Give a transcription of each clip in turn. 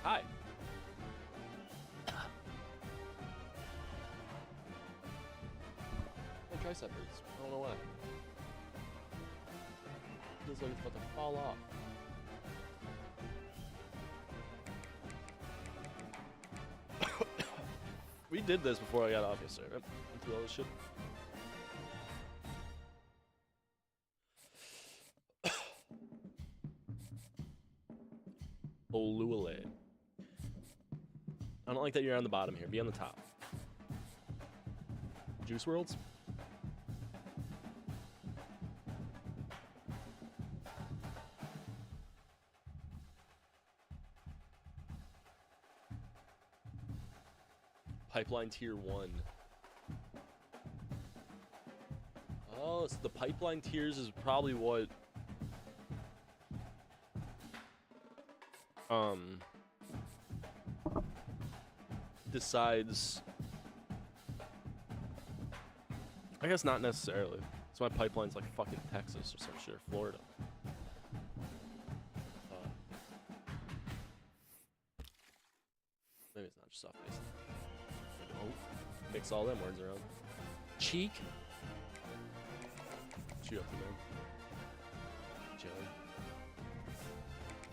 Hi. My tricep hurts. I don't know why. Feels like it's about to fall off. We did this before I got off yesterday, right? Into all this shit. Oluwale. I don't like that you're on the bottom here. Be on the top. Juice Worlds? Pipeline Tier 1. Oh, so the Pipeline Tiers is probably what... decides... I guess not necessarily. So my pipeline's like fucking Texas or some shit, or Florida. Maybe it's not just soft base. Oh, mix all them words around. Cheek. Cheer up to them. Chilling.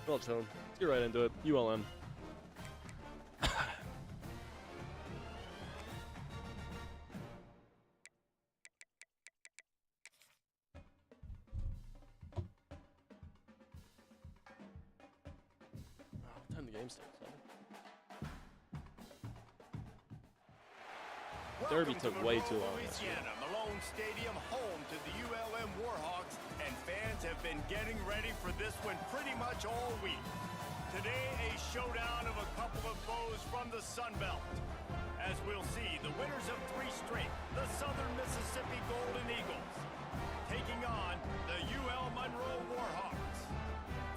Well, chilling. Let's get right into it. ULM. What time the game starts? Derby took way too long. Louisiana, Malone Stadium, home to the ULM Warhawks, and fans have been getting ready for this one pretty much all week. Today, a showdown of a couple of foes from the Sun Belt. As we'll see, the winners of 3 straight, the Southern Mississippi Golden Eagles, taking on the UL Monroe Warhawks.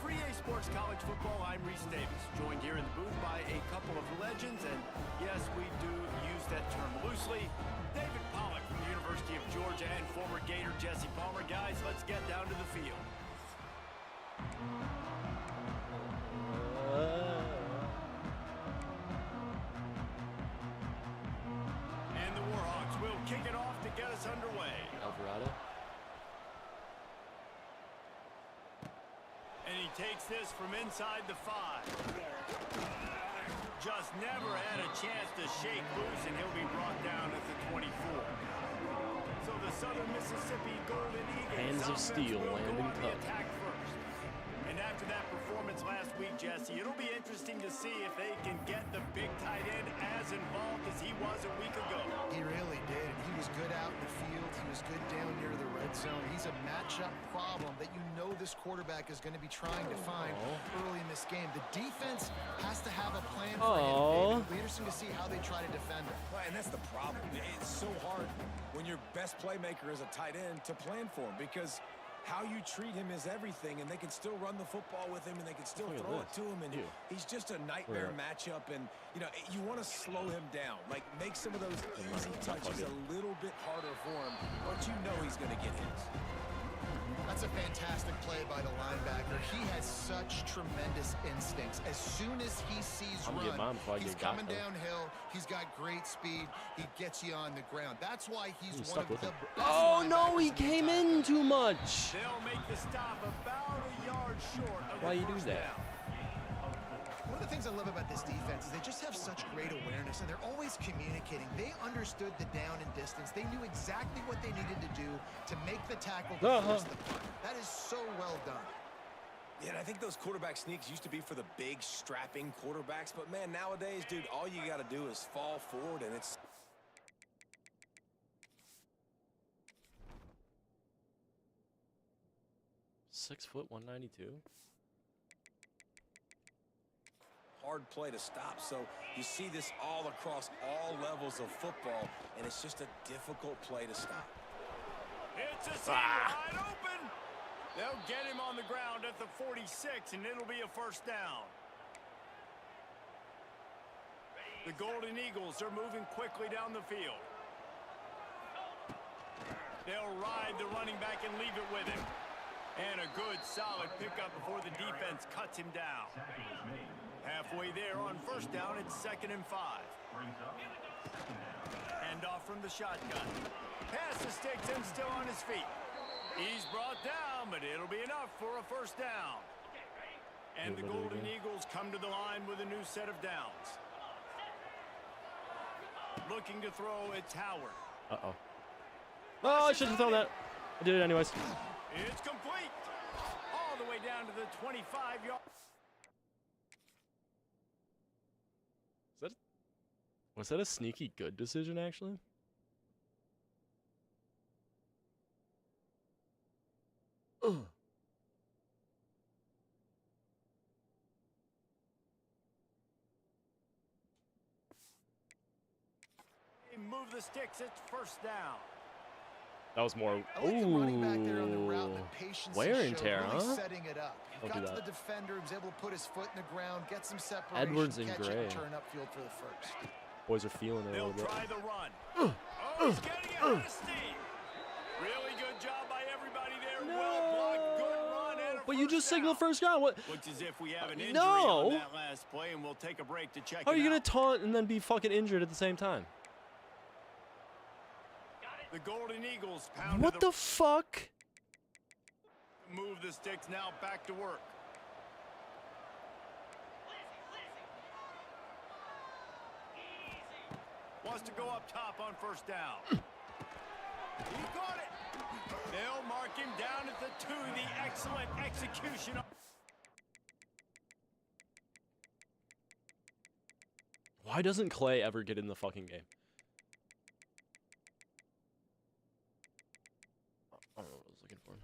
For EA Sports College Football, I'm Reese Davis, joined here in the booth by a couple of legends, and yes, we do use that term loosely. David Pollack from the University of Georgia and former Gator Jesse Palmer. Guys, let's get down to the field. And the Warhawks will kick it off to get us underway. Alvarado. And he takes this from inside the 5. Just never had a chance to shake loose, and he'll be brought down at the 24. So the Southern Mississippi Golden Eagles Hands of steel, landing tough. attack first. And after that performance last week, Jesse, it'll be interesting to see if they can get the big tight end as involved as he was a week ago. He really did. He was good out in the field. He was good down near the red zone. He's a matchup problem that you know this quarterback is going to be trying to find early in this game. The defense has to have a plan for him. It'll be interesting to see how they try to defend him. Well, and that's the problem. It's so hard when your best playmaker is a tight end to plan for him, because how you treat him is everything, and they can still run the football with him, and they can still throw it to him, and he's just a nightmare matchup. And you know, you want to slow him down, like make some of those easy touches a little bit harder for him, but you know he's going to get hits. That's a fantastic play by the linebacker. He has such tremendous instincts. As soon as he sees run, he's coming downhill. He's got great speed. He gets you on the ground. That's why he's one of the best. Oh no, he came in too much. They'll make the stop about a yard short of Why the you do first that? down. One of the things I love about this defense is they just have such great awareness, and they're always communicating. They understood the down and distance. They knew exactly what they needed to do to make the tackle to force the punt. That is so well done. Yeah, and I think those quarterback sneaks used to be for the big, strapping quarterbacks, but man, nowadays, dude, all you got to do is fall forward, and it's... Six foot, 192. hard play to stop. So you see this all across all levels of football, and it's just a difficult play to stop. It's a seam wide open. They'll get him on the ground at the 46, and it'll be a first down. The Golden Eagles are moving quickly down the field. They'll ride the running back and leave it with him. And a good, solid pickup before the defense cuts him down. Halfway there on first down, it's 2nd and 5. Hand off from the shotgun. Pass to sticks and still on his feet. He's brought down, but it'll be enough for a first down. And the Golden Eagles come to the line with a new set of downs. Looking to throw, it's Howard. Uh-oh. Oh, I should have thrown that. I did it anyways. It's complete. All the way down to the 25-yard. Was that a sneaky good decision, actually? Ugh. Move the sticks, it's first down. That was more. I like the running back there on the route and the patience Wear he and showed, tear, really huh? setting it up. He Don't got do to that. the defender, he was able to put his foot in the ground, get some separation, Edwards in catch gray. it, and turn upfield for the first. Boys are feeling it a They'll little bit. try the run. Oh, he's getting ahead of steam. Really good job by everybody there. No. Well blocked, good run, and a But you just signaled down. first down. What? Looks as if we have an injury No. on that last play, and we'll take a break to check How are it you gonna out. taunt and then be fucking injured at the same time? The Golden Eagles pound What the fuck? move the sticks now back to work. Wants to go up top on first down. He got it. They'll mark him down at the 2. The excellent execution. Why doesn't Clay ever get in the fucking game? I don't know what I was looking for.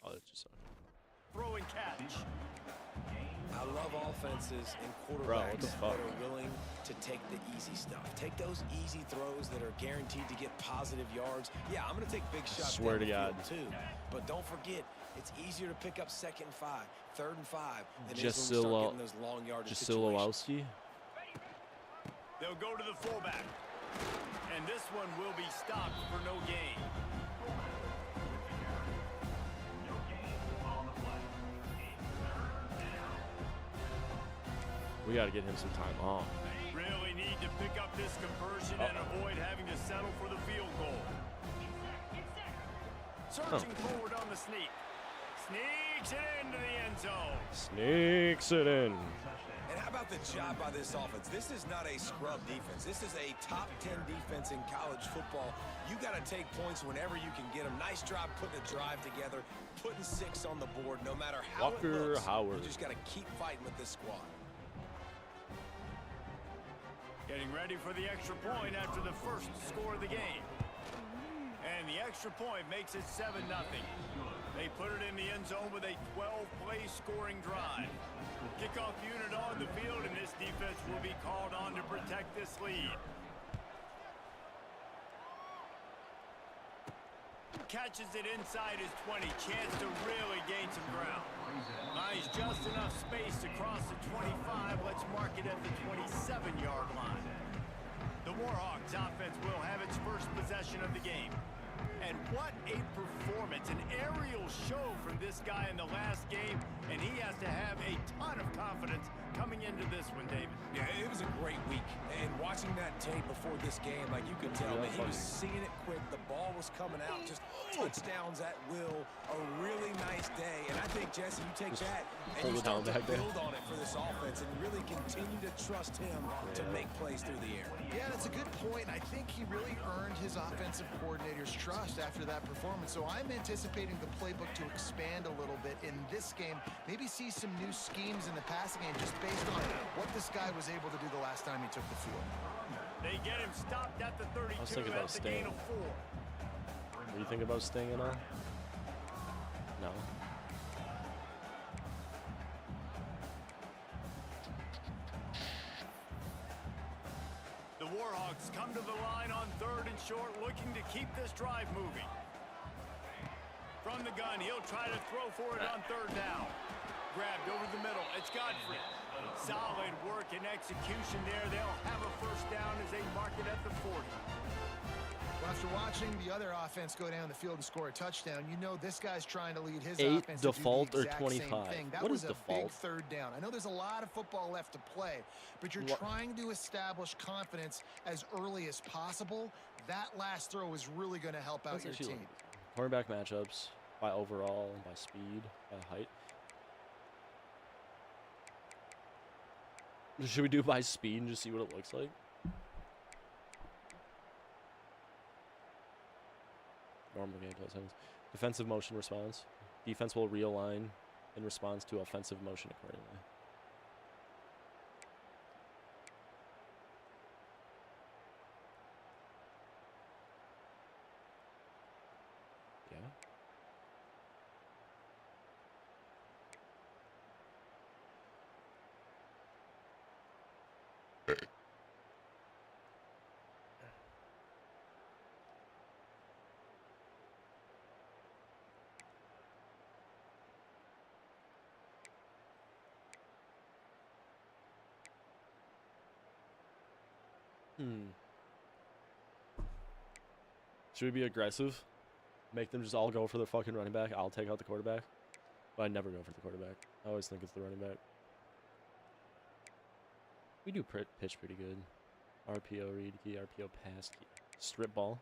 Oh, that's just Throw and catch. I love offenses and Bro, what the quarterbacks fuck? that are willing to take the easy stuff. Take those easy throws that are guaranteed to get positive yards. Yeah, I'm going to take big shots Swear down to the God. field too. But don't forget, it's easier to pick up 2nd and 5, 3rd and 5 than it is when we Jasil- start getting those long yardage situations. Jasilowski. They'll go to the fullback. And this one will be stopped for no gain. We got to get him some time off. Really need to pick up this conversion and avoid having to settle for the field goal. Searching forward on the sneak. Sneaks it into the end zone. Sneaks it in. And how about the job by this offense? This is not a scrub defense. This is a top 10 defense in college football. You got to take points whenever you can get them. Nice job putting a drive together, putting 6 on the board. No matter how Walker it looks, Howard. you just got to keep fighting with this squad. Getting ready for the extra point after the first score of the game. And the extra point makes it 7-0. They put it in the end zone with a 12-play scoring drive. Kickoff unit on the field, and this defense will be called on to protect this lead. Catches it inside his 20. Chance to really gain some ground. Nice, just enough space to cross the 25. Let's mark it at the 27-yard line. The Warhawks offense will have its first possession of the game. And what a performance, an aerial show from this guy in the last game, and he has to have a ton of confidence coming into this one, David. Yeah, it was a great week. And watching that tape before this game, like you could tell that he was seeing it quick. The ball was coming out, just touchdowns at will. A really nice day. And I think, Jesse, you take that and you start to build on it for this offense and really continue to trust him to make plays through the air. Yeah, that's a good point. I think he really earned his offensive coordinator's trust after that performance. So I'm anticipating the playbook to expand a little bit in this game. Maybe see some new schemes in the passing game just based on what this guy was able to do the last time he took the field. They get him stopped at the 32. was thinking about That's a gain of 4. Were you thinking about staying at all? No. The Warhawks come to the line on 3rd and short, looking to keep this drive moving. From the gun, he'll try to throw for it on 3rd down. grabbed over the middle. It's Godfrey. Solid work and execution there. They'll have a first down as they mark it at the 40. Well, after watching the other offense go down the field and score a touchdown, you know this guy's trying to lead his 8 offense to do default the or exact 25? same thing. That What was is a big default? third down. I know there's a lot of football left to play, but you're trying to establish confidence as early as possible. That last throw is really going to help out your team. Cornerback matchups by overall, by speed, by height. Should we do by speed and just see what it looks like? Normal gameplay settings. Defensive motion response. Defense will realign in response to offensive motion accordingly. Yeah. Should we be aggressive? Make them just all go for the fucking running back. I'll take out the quarterback. But I never go for the quarterback. I always think it's the running back. We do pitch pretty good. RPO read key, RPO pass key. Strip ball.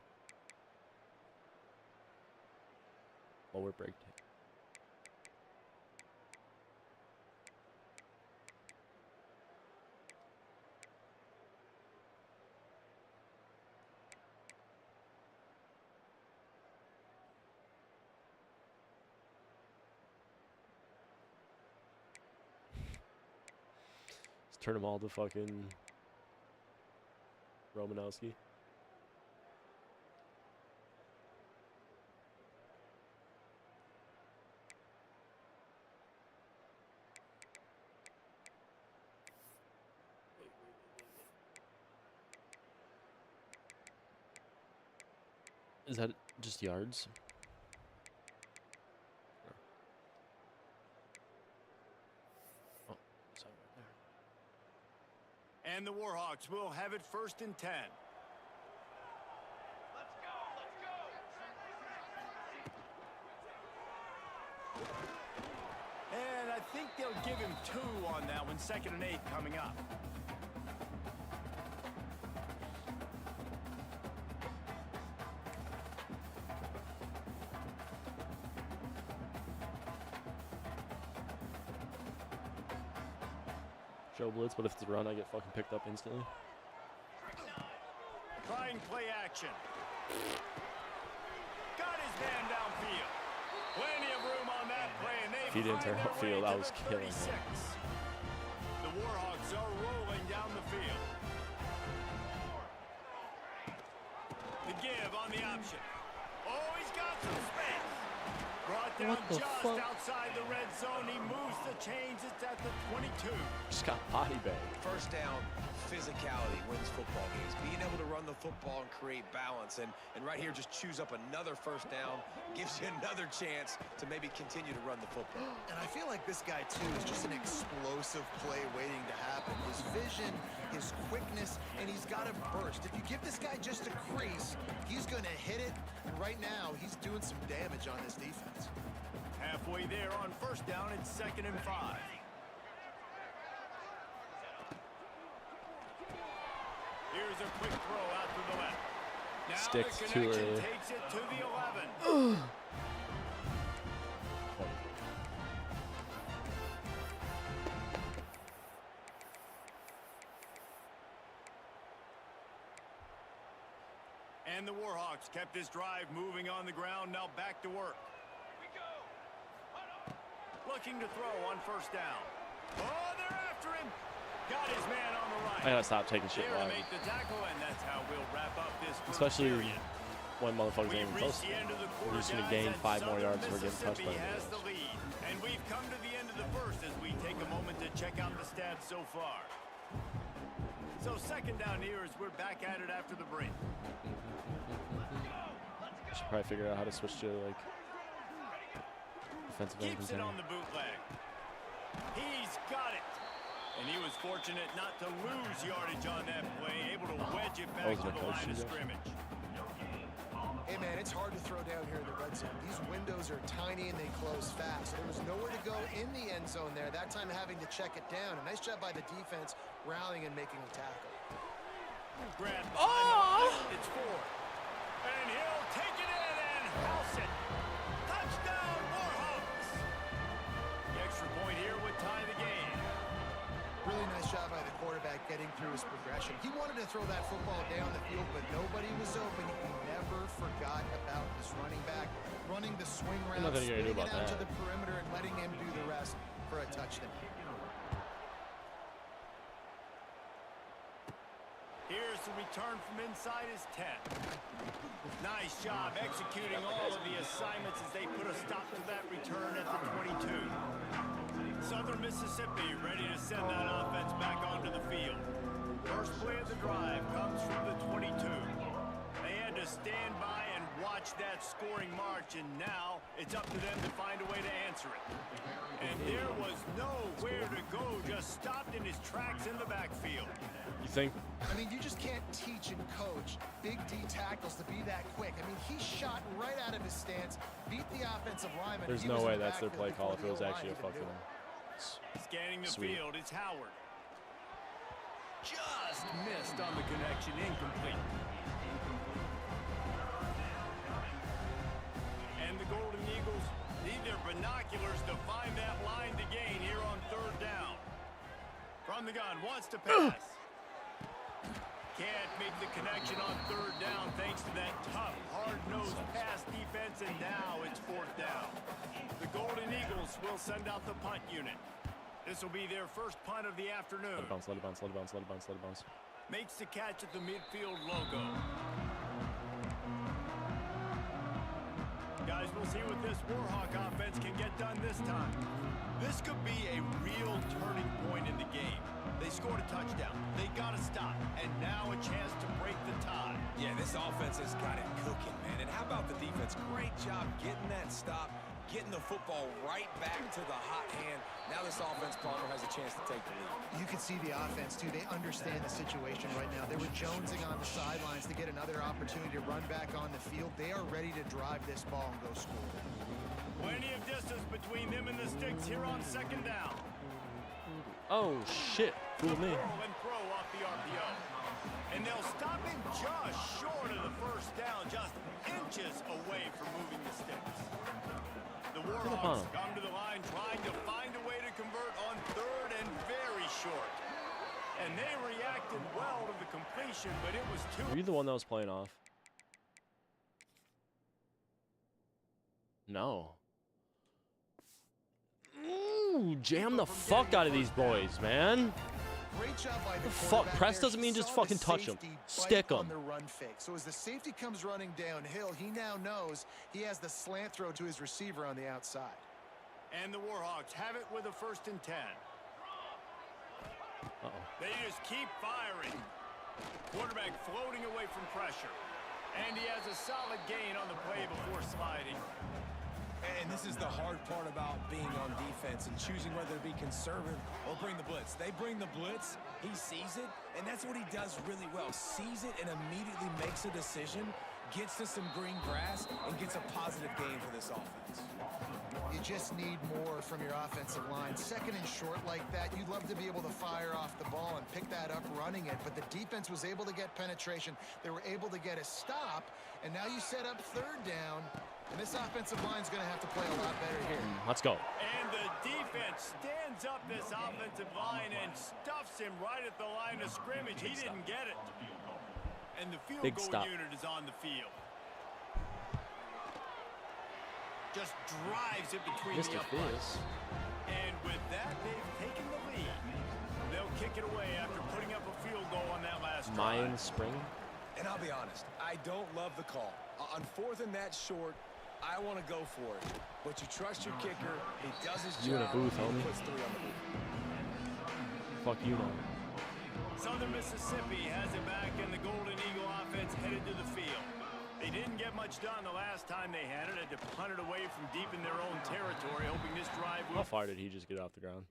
Lower break time. Turn them all to fucking Romanowski. Is that just yards? And the Warhawks will have it 1st and 10. And I think they'll give him 2 on that one. 2nd and 8 coming up. Show blitz, but if it's a run, I get fucking picked up instantly. Trying play action. Got his man downfield. Plenty of room on that play, and they If he didn't turn upfield, I was killing him. The Warhawks are rolling down the field. The give on the option. Oh, he's got some space. Brought down just outside the red zone. He moves the chains. It's at the 22. Just got body bagged. First down, physicality wins football games. Being able to run the football and create balance. And right here, just choose up another first down. Gives you another chance to maybe continue to run the football. And I feel like this guy, too, is just an explosive play waiting to happen. His vision, his quickness, and he's got a burst. If you give this guy just a crease, he's going to hit it. And right now, he's doing some damage on this defense. Halfway there on first down, it's 2nd and 5. Here's a quick throw out to the left. Now Sticks the to connection it. takes it to the 11. And the Warhawks kept this drive moving on the ground. Now back to work. Looking to throw on first down. Oh, they're after him. Got his man on the right. I gotta stop taking shit There to live. make the tackle, and that's how we'll wrap up this first Especially period. when motherfuckers ain't even We've close. reached the end of the We're quarter, just gonna guys, gain and 5 more Southern yards and we're getting touched by Mississippi has the the lead. And we've come to the end of the first as we take a moment to check out the stats so far. So 2nd down here as we're back at it after the break. Should probably figure out how to switch to like defensive end Keeps it container. on the bootleg. He's got it. And he was fortunate not to lose yardage on that play, able to wedge it back to the line of scrimmage. Hey, man, it's hard to throw down here in the red zone. These windows are tiny and they close fast. There was nowhere to go in the end zone there, that time having to check it down. A nice job by the defense rallying and making a tackle. Grab behind it's Ford. And he'll take it in and house it. Touchdown, Warhawks. The extra point here would tie the game. Really nice job by the quarterback getting through his progression. He wanted to throw that football down the field, but nobody was open. He never forgot about his running back, running the swing route, spinning it out to the perimeter, and letting him do the rest for a touchdown. Here's the return from inside his 10. Nice job executing all of the assignments as they put a stop to that return at the 22. Southern Mississippi ready to send that offense back onto the field. First play of the drive comes from the 22. They had to stand by and watch that scoring march, and now it's up to them to find a way to answer it. And there was nowhere to go, just stopped in his tracks in the backfield. You think? I mean, you just can't teach and coach big D tackles to be that quick. I mean, he shot right out of his stance, beat the offensive lineman. There's no way that's their play call if it was actually a fucking... Scanning the field, it's Howard. Just missed on the connection, incomplete. And the Golden Eagles need their binoculars to find that line to gain here on third down. From the gun, wants to pass. Can't make the connection on third down thanks to that tough, hard-nosed pass defense, and now it's fourth down. The Golden Eagles will send out the punt unit. This will be their first punt of the afternoon. Let it bounce, let it bounce, let it bounce, let it bounce, let it bounce. Makes the catch at the midfield logo. Guys, we'll see what this Warhawk offense can get done this time. This could be a real turning point in the game. They scored a touchdown. They got to stop. And now a chance to break the tie. Yeah, this offense has got it cooking, man. And how about the defense? Great job getting that stop, getting the football right back to the hot hand. Now this offense, Palmer, has a chance to take the lead. You can see the offense, too. They understand the situation right now. They were jonesing on the sidelines to get another opportunity to run back on the field. They are ready to drive this ball and go score. Plenty of distance between them and the sticks here on second down. Oh, shit. Fool me. And throw off the RPO. And they'll stop him just short of the first down, just inches away from moving the sticks. The Warhawks come to the line trying to find a way to convert on third and very short. And they reacted well to the completion, but it was too... Were you the one that was playing off? No. Ooh, jam the fuck out of these boys, man. Great job by the fuck, press doesn't mean just fucking touch him. Stick him. The run fake. So as the safety comes running downhill, he now knows he has the slant throw to his receiver on the outside. And the Warhawks have it with a 1st and 10. They just keep firing. Quarterback floating away from pressure. And he has a solid gain on the play before sliding. And this is the hard part about being on defense and choosing whether to be conservative or bring the blitz. They bring the blitz, he sees it, and that's what he does really well. Sees it and immediately makes a decision, gets to some green grass, and gets a positive gain for this offense. You just need more from your offensive line. Second and short like that, you'd love to be able to fire off the ball and pick that up running it, but the defense was able to get penetration. They were able to get a stop, and now you set up third down. And this offensive line is going to have to play a lot better here. Let's go. And the defense stands up this offensive line and stuffs him right at the line of scrimmage. He didn't get it. And the field goal unit is on the field. Just drives it between the uprights. And with that, they've taken the lead. They'll kick it away after putting up a field goal on that last drive. Mayan Spring. And I'll be honest, I don't love the call. On 4th and that short, I want to go for it. But you trust your kicker. He does his job. You in a booth, homie. Puts 3 on the booth. Fuck you, man. Southern Mississippi has it back, and the Golden Eagle offense headed to the field. They didn't get much done the last time they had it to punt it away from deep in their own territory, hoping this drive will... How far did he just get off the ground?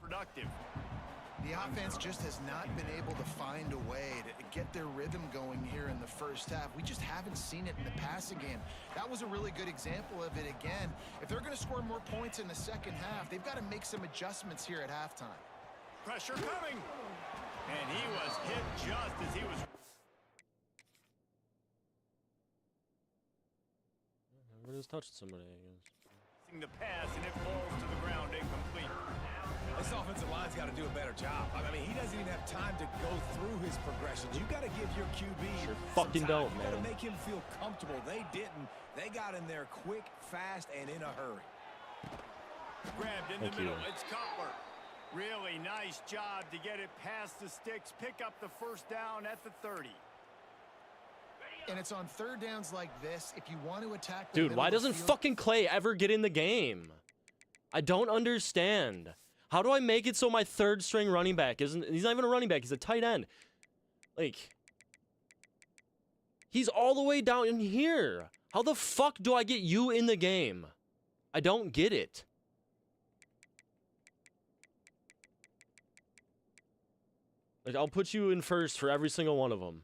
productive. The offense just has not been able to find a way to get their rhythm going here in the first half. We just haven't seen it in the passing game. That was a really good example of it again. If they're going to score more points in the second half, they've got to make some adjustments here at halftime. Pressure coming. And he was hit just as he was... Everybody just touched somebody, I guess. The pass, and it falls to the ground incomplete. This offensive line's got to do a better job. I mean, he doesn't even have time to go through his progressions. You got to give your QB sure fucking don't, man. You got to make him feel comfortable. They didn't. They got in there quick, fast, and in a hurry. Grabbed in the middle. It's Cutler. Really nice job to get it past the sticks. Pick up the first down at the 30. And it's on third downs like this. If you want to attack the Dude, why doesn't fucking Clay ever get in the game? I don't understand. How do I make it so my third string running back he's not even a running back, he's a tight end. Like, he's all the way down in here. How the fuck do I get you in the game? I don't get it. Like, I'll put you in first for every single one of them.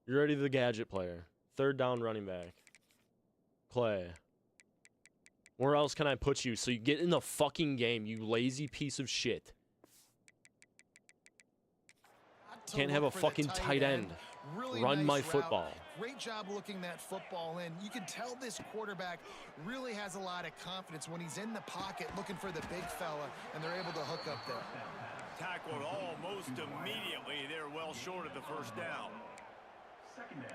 You're already the gadget player. Third down running back. Clay. Where else can I put you so you get in the fucking game, you lazy piece of shit? Can't have a fucking tight end really run nice my route. football. Great job looking that football in. You can tell this quarterback really has a lot of confidence when he's in the pocket looking for the big fella, and they're able to hook up there. Tackled almost immediately. They're well short of the first down.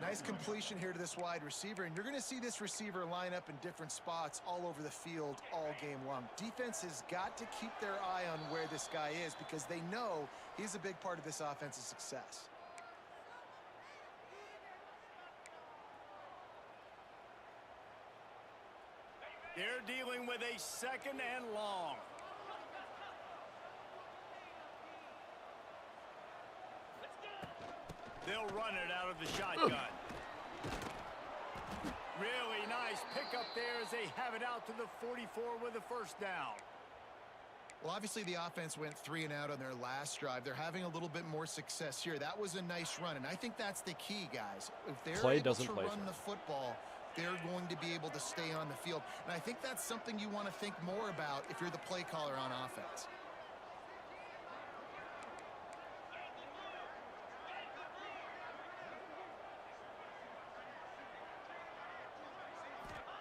Nice completion here to this wide receiver, and you're going to see this receiver line up in different spots all over the field all game long. Defense has got to keep their eye on where this guy is because they know he's a big part of this offense's success. They're dealing with a second and long. They'll run it out of the shotgun. Really nice pickup there as they have it out to the 44 with a first down. Well, obviously the offense went 3 and out on their last drive. They're having a little bit more success here. That was a nice run, and I think that's the key, guys. If they're able to run the football, they're going to be able to stay on the field. And I think that's something you want to think more about if you're the play caller on offense.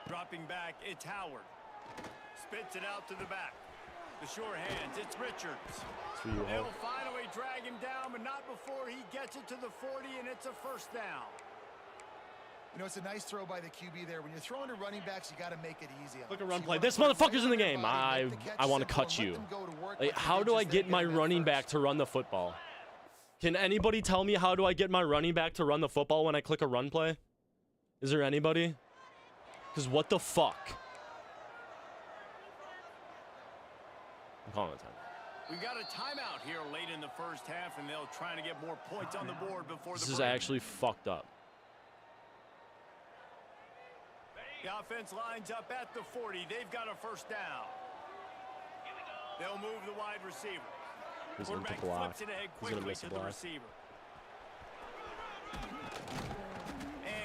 Dropping back, it's Howard. Spits it out to the back. The sure hands, it's Richards. They'll finally drag him down, but not before he gets it to the 40, and it's a first down. You know, it's a nice throw by the QB there. When you're throwing to running backs, you got to make it easy. Look at run play. This motherfucker's in the game. I want to cut you. Like, how do I get my running back to run the football? Can anybody tell me how do I get my running back to run the football when I click a run play? Is there anybody? Because what the fuck? I'm calling it time. We got a timeout here late in the first half, and they'll try to get more points on the board before the break. This is actually fucked up. The offense lines up at the 40. They've got a first down. They'll move the wide receiver. He's going to block. He's going to miss a block. Receiver.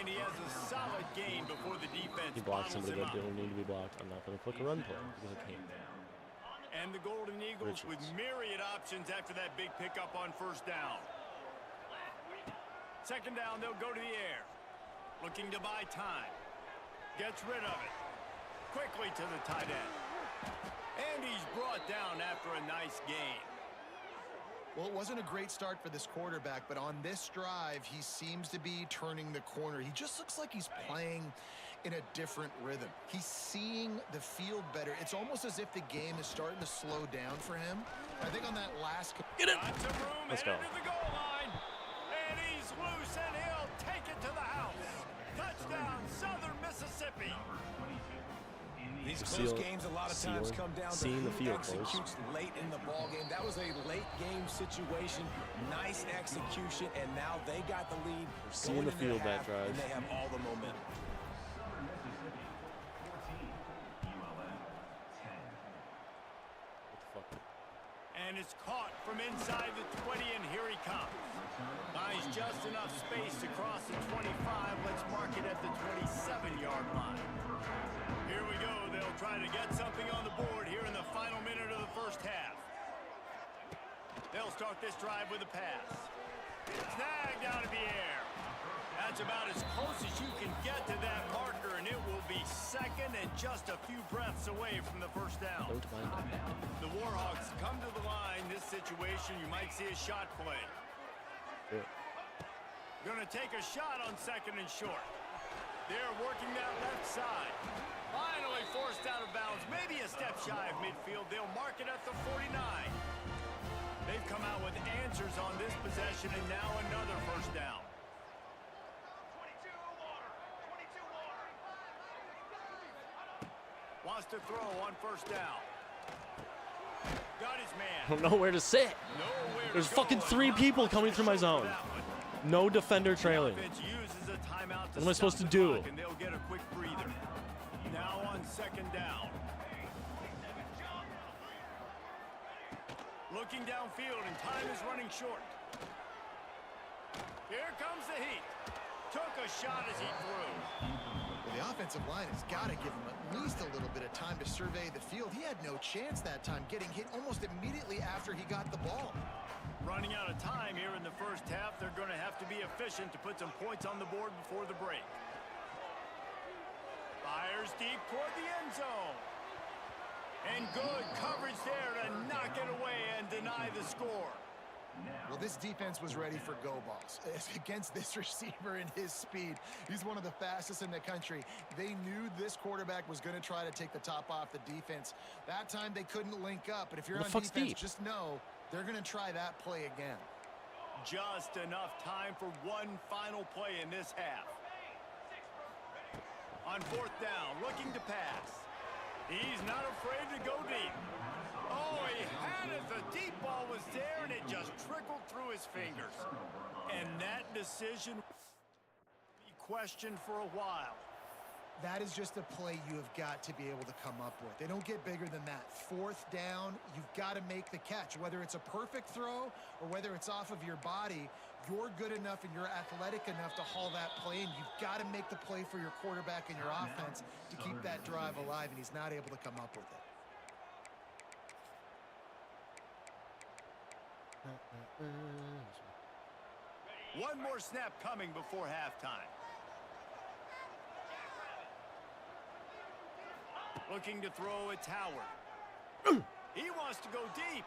And he has a solid gain before the defense. He blocked somebody that didn't need to be blocked. I'm not going to click a run play because I can't. And the Golden Eagles with myriad options after that big pickup on first down. Second down, they'll go to the air. Looking to buy time. Gets rid of it. Quickly to the tight end. And he's brought down after a nice gain. Well, it wasn't a great start for this quarterback, but on this drive, he seems to be turning the corner. He just looks like he's playing in a different rhythm. He's seeing the field better. It's almost as if the game is starting to slow down for him. I think on that last... Get it! Let's go. To the goal line. And he's loose, and he'll take it to the house. Touchdown, Southern Mississippi. These close games a lot of times come down to who executes late in the ball game. That was a late game situation. Nice execution, and now they got the lead. Seeing the field that drive. And they have all the momentum. And it's caught from inside the 20, and here he comes. Finds just enough space to cross the 25. Let's mark it at the 27-yard line. Here we go. They'll try to get something on the board here in the final minute of the first half. They'll start this drive with a pass. Snagged out of the air. That's about as close as you can get to that marker, and it will be second and just a few breaths away from the first down. The Warhawks come to the line. This situation, you might see a shot play. Gonna take a shot on second and short. They're working that left side. Finally forced out of bounds. Maybe a step shy of midfield. They'll mark it at the 49. They've come out with answers on this possession, and now another first down. Wants to throw on first down. Got his man. I don't know where to sit. There's fucking 3 people coming through my zone. No defender trailing. What am I supposed to do? And they'll get a quick breather. Now on second down. Looking downfield, and time is running short. Here comes the heat. Took a shot as he threw. Well, the offensive line has got to give him at least a little bit of time to survey the field. He had no chance that time, getting hit almost immediately after he got the ball. Running out of time here in the first half. They're going to have to be efficient to put some points on the board before the break. Fires deep toward the end zone. And good coverage there to knock it away and deny the score. Well, this defense was ready for go balls. Against this receiver and his speed, he's one of the fastest in the country. They knew this quarterback was going to try to take the top off the defense. That time they couldn't link up, but if you're on defense, deep? just know they're going to try that play again. Just enough time for one final play in this half. On fourth down, looking to pass. He's not afraid to go deep. Oh, he had it. The deep ball was there, and it just trickled through his fingers. And that decision be questioned for a while. That is just a play you have got to be able to come up with. They don't get bigger than that. Fourth down, you've got to make the catch. Whether it's a perfect throw or whether it's off of your body, you're good enough and you're athletic enough to haul that play in. You've got to make the play for your quarterback and your offense to keep that drive alive, and he's not able to come up with it. One more snap coming before halftime. Looking to throw, it's Howard. He wants to go deep.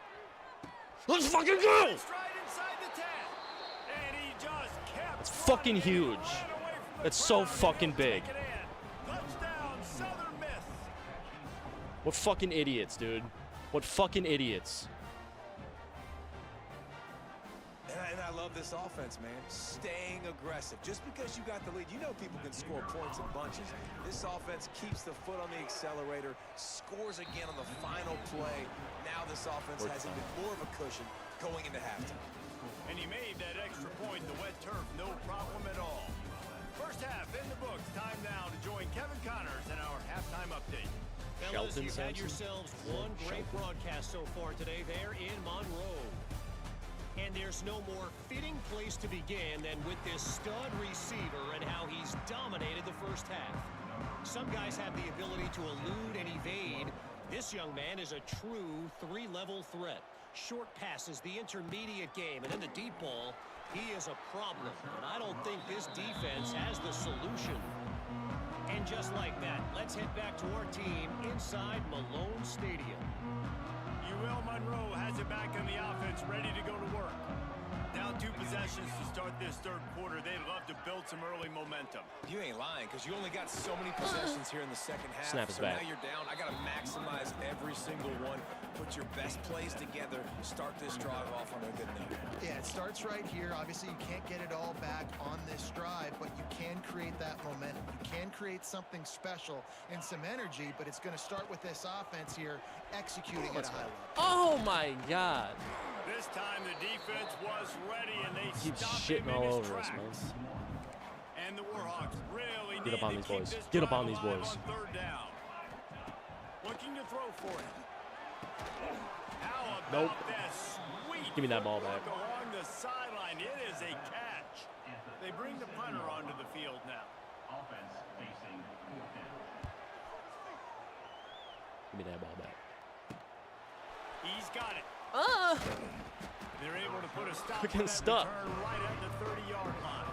Let's fucking go! Stride inside the 10. And he just kept It's fucking running huge. right away from the It's so crowd. fucking big. Take it in. Touchdown, Southern Miss. What fucking idiots, dude. What fucking idiots. And I love this offense, man. Staying aggressive. Just because you got the lead, you know people can score points in bunches. This offense keeps the foot on the accelerator, scores again on the final play. Now this offense has even more of a cushion going into halftime. And he made that extra point, the wet turf, no problem at all. First half in the books. Time now to join Kevin Connors in our halftime update. Fellas, Shelton you've had Sampson? yourselves one great broadcast so far today there in Monroe. And there's no more fitting place to begin than with this stud receiver and how he's dominated the first half. Some guys have the ability to elude and evade. This young man is a true 3-level threat. Short passes, the intermediate game, and then the deep ball. He is a problem, and I don't think this defense has the solution. And just like that, let's head back to our team inside Malone Stadium. UL Monroe has it back on the offense, ready to go to work. Down 2 possessions to start this third quarter. They'd love to build some early momentum. You ain't lying, because you only got so many possessions here in the second half. Snap is so back. now you're down. I got to maximize every single one. Put your best plays together. Start this drive off on a good note. Yeah, it starts right here. Obviously, you can't get it all back on this drive, but you can create that momentum. You can create something special and some energy, but it's going to start with this offense here executing at a high level. Oh my god. This time the defense was ready, and they Keeps stopped shitting him in all his over us, tracks. man. And the Warhawks really Get up on need these to keep boys. this Get up drive on these alive boys. on third down. Looking to throw for it. How about Nope. that sweet Give me that ball back. footwork along the sideline? It is a catch. They bring the punter onto the field now. Give me that ball back. He's got it. Uh. They're able to put a stop to Freaking that stuck. return right at the 30-yard line.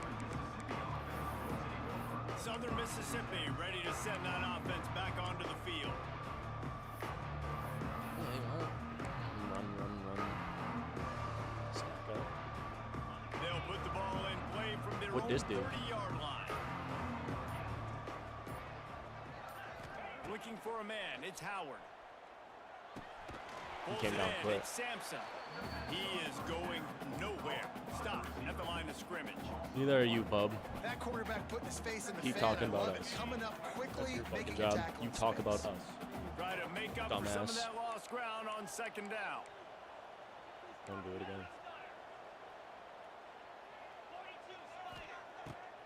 Southern Mississippi ready to send that offense back onto the field. Run. Stack up. They'll put the ball in play from their What'd own this do? 30-yard line. Looking for a man, it's Howard. He Pulls came it down in, quick. it's Sampson. He is going nowhere. Stop at the line of scrimmage. Neither are you, bub. That quarterback putting his face in the Keep fan. talking I about love it. us. Coming up That's quickly, your fucking making a job. tackle You in talk space. about us. Try to make up for some of Dumbass. that lost ground on second down. Don't do it again.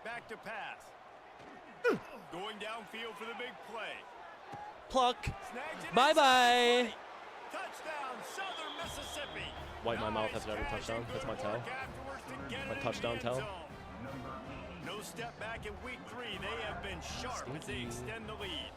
Back to pass. Going downfield for the big play. Pluck. Snags it Bye-bye. inside the 20. Touchdown, Southern Mississippi. Wipe my mouth Nice after every catch touchdown. and That's my good tell. work afterwards to get My it into touchdown the end tell. zone. No step back in week 3. They have been sharp as they extend the lead.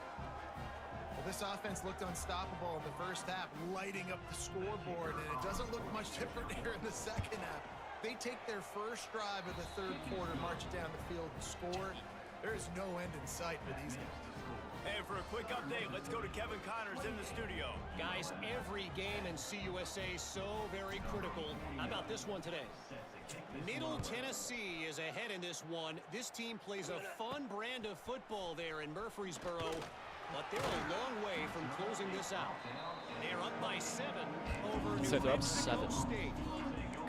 Well, this offense looked unstoppable in the first half, lighting up the scoreboard, and it doesn't look much different here in the second half. They take their first drive of the third quarter, march down the field, and score. There is no end in sight for these guys. And for a quick update, let's go to Kevin Connors in the studio. Guys, every game in CUSA so very critical. How about this one today? Middle Tennessee is ahead in this one. This team plays a fun brand of football there in Murfreesboro, but they're a long way from closing this out. They're up by 7 over New Said they're up Mexico 7. State.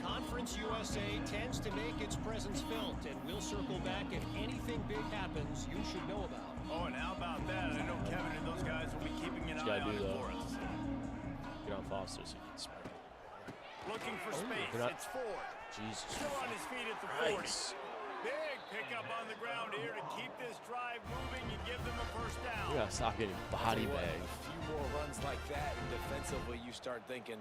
Conference USA tends to make its presence felt, and we'll circle back if anything big happens you should know about. Oh, and how about that? I know Kevin and those guys will be keeping an eye gotta on do it that. for us. Get on Foster so you can smack it. Looking for space. they're not- It's Ford. Jesus. Still on his feet at the 40. Christ. Big pickup on the ground here to keep this drive moving and give them a first down. We gotta stop getting body Tell you what, bagged. a few more runs like that, and defensively, you start thinking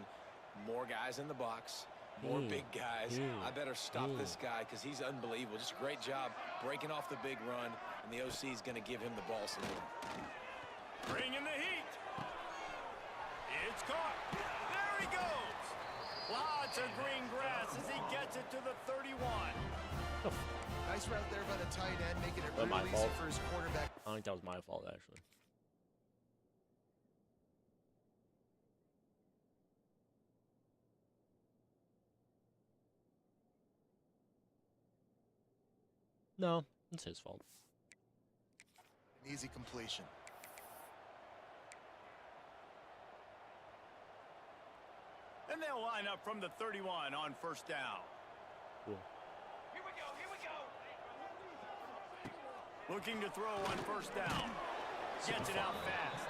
more guys in the box, more big guys. I better stop this guy because he's unbelievable. Just a great job breaking off the big run, and the OC is going to give him the ball some more. Bringing the heat. It's caught. There he goes. Lots of green grass as he gets it to the 31. Nice route there by the tight end, making it That my really easy fault. for his quarterback. I think that was my fault, actually. No, it's his fault. An easy completion. And they'll line up from the 31 on first down. Cool. Looking to throw on first down. Gets it out fast.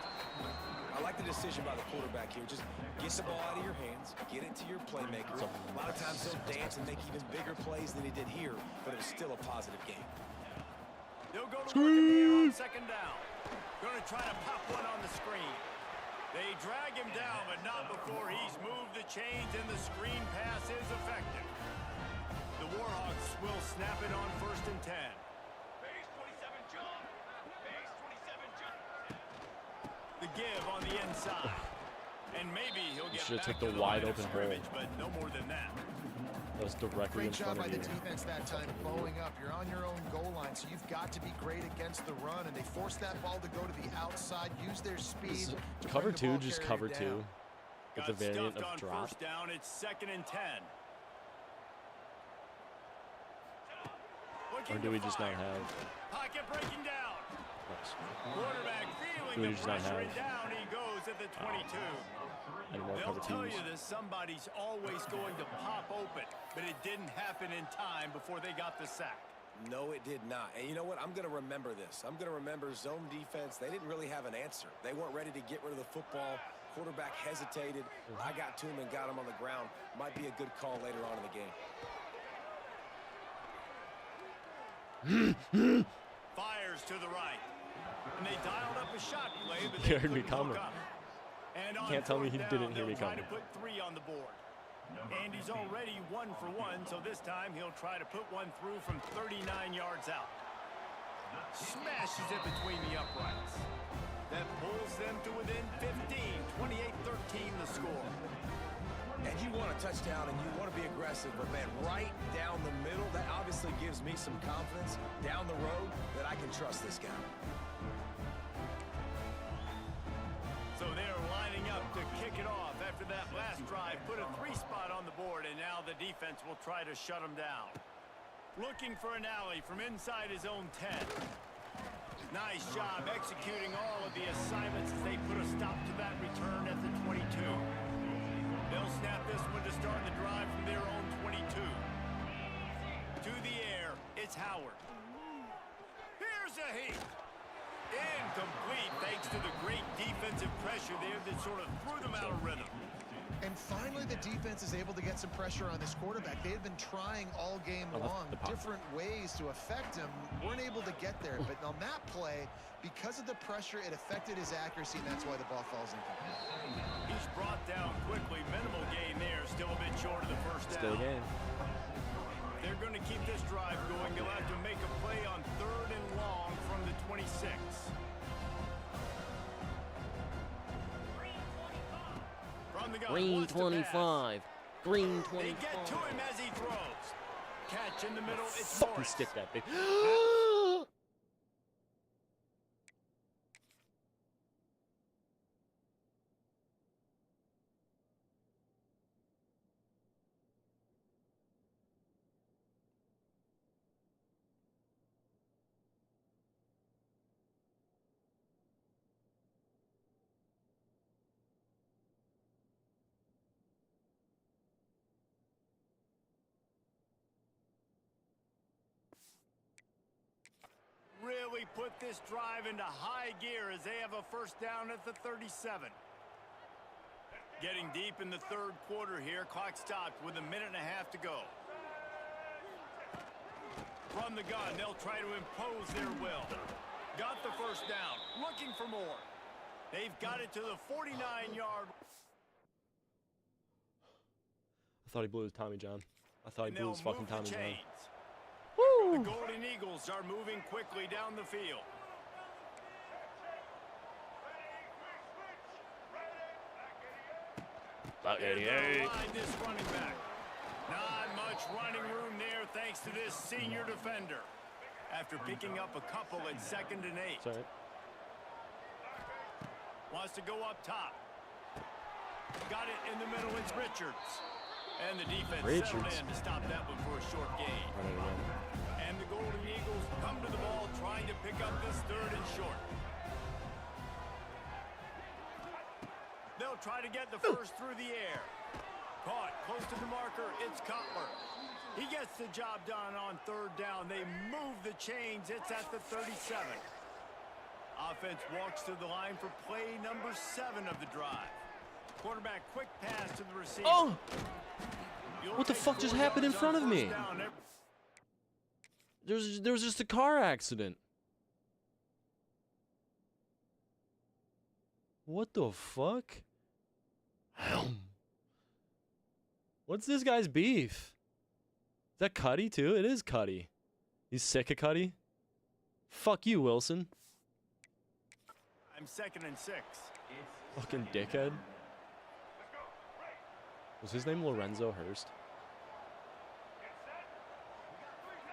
I like the decision by the quarterback here. Just get the ball out of your hands, get it to your playmaker. A lot of times he'll dance and make even bigger plays than he did here, but it was still a positive game. They'll go to work in the air on second down. Going to try to pop one on the screen. They drag him down, but not before he's moved the chains, and the screen pass is effective. The Warhawks will snap it on first and 10. The give on the inside. And maybe he'll get should've back took to the wide line of open scrimmage, hole. but no more than that. That was directly in Great job front by of the you. defense that time, blowing up. You're on your own goal line, so you've got to be great against the run, and they force that ball to go to the outside, use their speed. to Cover bring the 2, ball just carrier cover down. 2. With the Got variant stuffed of on drop. first down. It's second and 10. Looking Or do to we just not fire. have? Pocket breaking down. Nice. Quarterback Do feeling we the just not pressure, have- and down he goes at the 22. Any more They'll cover tell 2s? you that somebody's always going to pop open, but it didn't happen in time before they got the sack. No, it did not. And you know what? I'm going to remember this. I'm going to remember zone defense. They didn't really have an answer. They weren't ready to get rid of the football. Quarterback hesitated. I got to him and got him on the ground. Might be a good call later on in the game. Fires to the right. And they dialed up a shot play, but You they heard me couldn't hook coming. up. And on Can't tell me he fourth didn't down, hear me they'll try coming. to put 3 on the board. And he's already 1 for 1, so this time he'll try to put one through from 39 yards out. Smashes it between the uprights. That pulls them to within 15, 28-13 the score. And you want a touchdown and you want to be aggressive, but man, right down the middle, that obviously gives me some confidence down the road that I can trust this guy. So they're lining up to kick it off after that last drive. Put a 3 spot on the board, and now the defense will try to shut them down. Looking for an alley from inside his own 10. Nice job executing all of the assignments as they put a stop to that return at the 22. They'll snap this one to start the drive from their own 22. To the air, it's Howard. Here's a heat. Incomplete thanks to the great defensive pressure there that sort of threw them out of rhythm. And finally, the defense is able to get some pressure on this quarterback. They had been trying all game long, different ways to affect him. Weren't able to get there. But on that play, because of the pressure, it affected his accuracy, and that's why the ball falls incomplete. He's brought down quickly. Minimal gain there. Still a bit short of the first down. Still a gain. They're going to keep this drive going. They'll have to make a play on 3rd and long from the 26. From the gun, Green 25. Green 25. They get to him as he throws. Catch in the middle. It's Fucking Morris. stick that big. Really put this drive into high gear as they have a first down at the 37. Getting deep in the 3rd quarter here. Clock stopped with 1.5 minutes to go. From the gun, they'll try to impose their will. Got the first down. Looking for more. They've got it to the 49-yard. I thought he blew his Tommy John. I thought he blew his fucking Tommy John. The Golden Eagles are moving quickly down the field. About They're 88. gonna line this running back. Not much running room there thanks to this senior defender. After picking up a couple at 2nd and 8. Sorry. Wants to go up top. Got it in the middle. It's Richards. And the defense settled in to stop that one for a short gain. And the Golden Eagles come to the ball trying to pick up this 3rd and short. They'll try to get the first through the air. Caught close to the marker. It's Cutler. He gets the job done on 3rd down. They move the chains. It's at the 37. Offense walks to the line for play number 7 of the drive. Quarterback quick pass to the receiver. Oh! What the fuck just happened in front of me? There was just a car accident. What the fuck? What's this guy's beef? Is that Cuddy too? It is Cuddy. He's sick of Cuddy. Fuck you, Wilson. I'm 2nd and 6. Fucking dickhead. Was his name Lorenzo Hurst?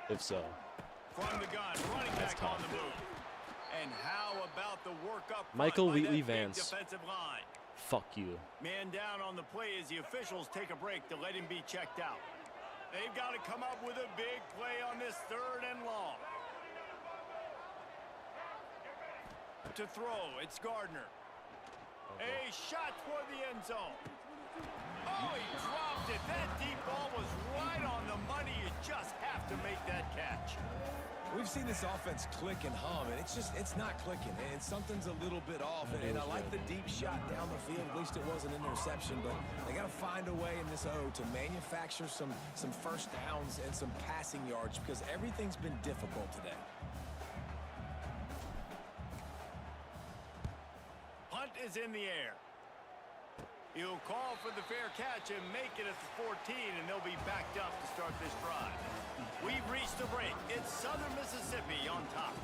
If so. From the gun, running back on the move. And how about the work up front Michael by Wheatley that big Vance. defensive line? Fuck you. Man down on the play as the officials take a break to let him be checked out. They've got to come up with a big play on this 3rd and long. To throw, it's Gardner. A shot toward the end zone. Oh, he dropped it. That deep ball was right on the money. You just have to make that catch. We've seen this offense click and hum, and it's not clicking, and something's a little bit off. And I like the deep shot down the field. At least it wasn't an interception, but they got to find a way in this O to manufacture some first downs and some passing yards because everything's been difficult today. Punt is in the air. He'll call for the fair catch and make it at the 14, and they'll be backed up to start this drive. We've reached the break. It's Southern Mississippi on top.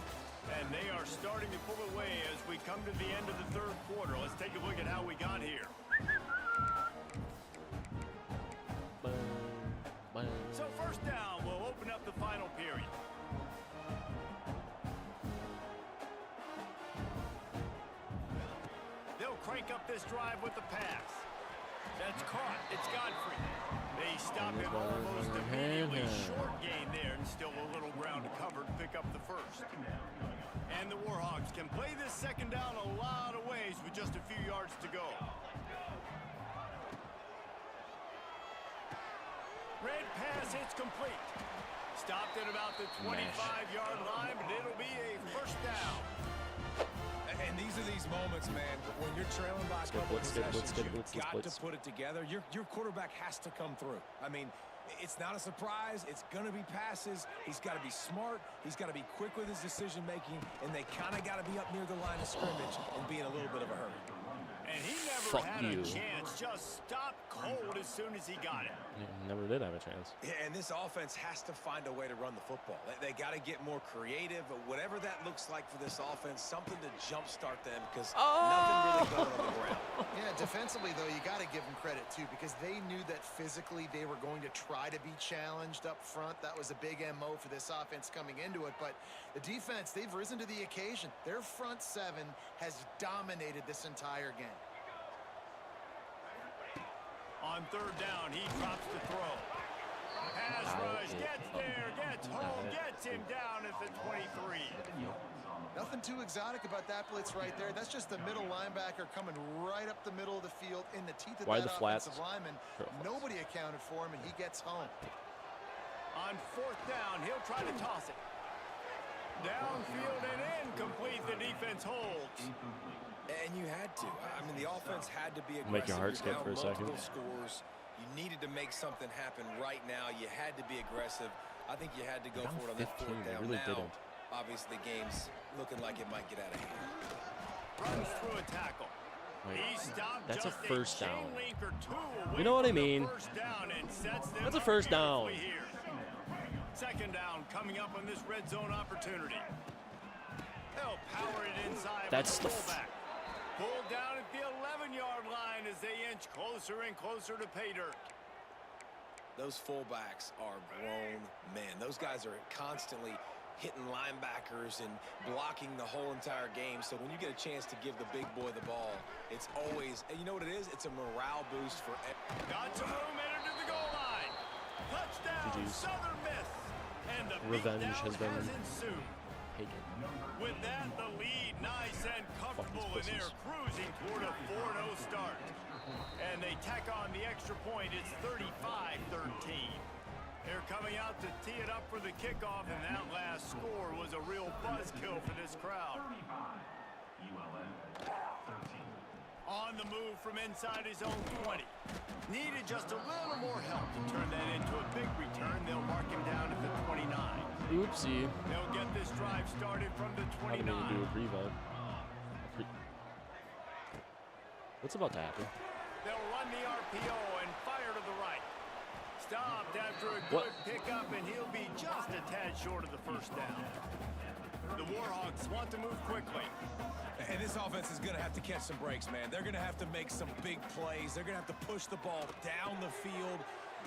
And they are starting to pull away as we come to the end of the third quarter. Let's take a look at how we got here. So first down, we'll open up the final period. They'll crank up this drive with the pass. That's caught. It's Godfrey. They stop him almost immediately. Short gain there and still a little ground to cover to pick up the first. And the Warhawks can play this second down a lot of ways with just a few yards to go. Red pass, it's complete. Stopped at about the 25-yard line, but it'll be a first down. And these are these moments, man, when you're trailing by a couple possessions, you've got to put it together. Your quarterback has to come through. I mean, it's not a surprise. It's going to be passes. He's got to be smart. He's got to be quick with his decision-making, and they kind of got to be up near the line of scrimmage and be in a little bit of a hurry. And he never had a chance. Just stopped cold as soon as he got it. Never did have a chance. Yeah, and this offense has to find a way to run the football. They got to get more creative. But whatever that looks like for this offense, something to jumpstart them because nothing really going on the ground. Yeah, defensively, though, you got to give them credit, too, because they knew that physically they were going to try to be challenged up front. That was a big MO for this offense coming into it. But the defense, they've risen to the occasion. Their front seven has dominated this entire game. On third down, he drops the throw. Pass rush, gets there, gets home, gets him down at the 23. Nothing too exotic about that blitz right there. That's just the middle linebacker coming right up the middle of the field in the teeth of that offensive lineman. Nobody accounted for him, and he gets home. On fourth down, he'll try to toss it. Downfield and incomplete. The defense holds. And you had to. I mean, the offense had to be aggressive. Make your heart skip for a second. Scores. You needed to make something happen right now. You had to be aggressive. I think you had to go for it on that fourth down. Really now, didn't. obviously, the game's looking like it might get out of hand. Runs through a tackle. That's a first down. You know what I mean? That's a first down. Second down coming up on this red zone opportunity. They'll power it inside. That's the fullback. Pulled down at the 11-yard line as they inch closer and closer to pay dirt. Those fullbacks are grown men. Those guys are constantly hitting linebackers and blocking the whole entire game. So when you get a chance to give the big boy the ball, it's always, and you know what it is? It's a morale boost for everyone. Got some room, entered to the goal line. Touchdown, Southern Miss. And the revenge has been ensued. Taken. With that, the lead nice and comfortable, and they're cruising toward a 4-0 start. And they tack on the extra point. It's 35-13. They're coming out to tee it up for the kickoff, and that last score was a real buzzkill for this crowd. On the move from inside his own 20. Needed just a little more help to turn that into a big return. They'll mark him down at the 29. Oopsie. They'll get this drive started from the 29. I didn't do a revote. What's about to happen? They'll run the RPO and fire to the right. Stopped after a good pickup, and he'll be just a tad short of the first down. The Warhawks want to move quickly. And this offense is going to have to catch some breaks, man. They're going to have to make some big plays. They're going to have to push the ball down the field,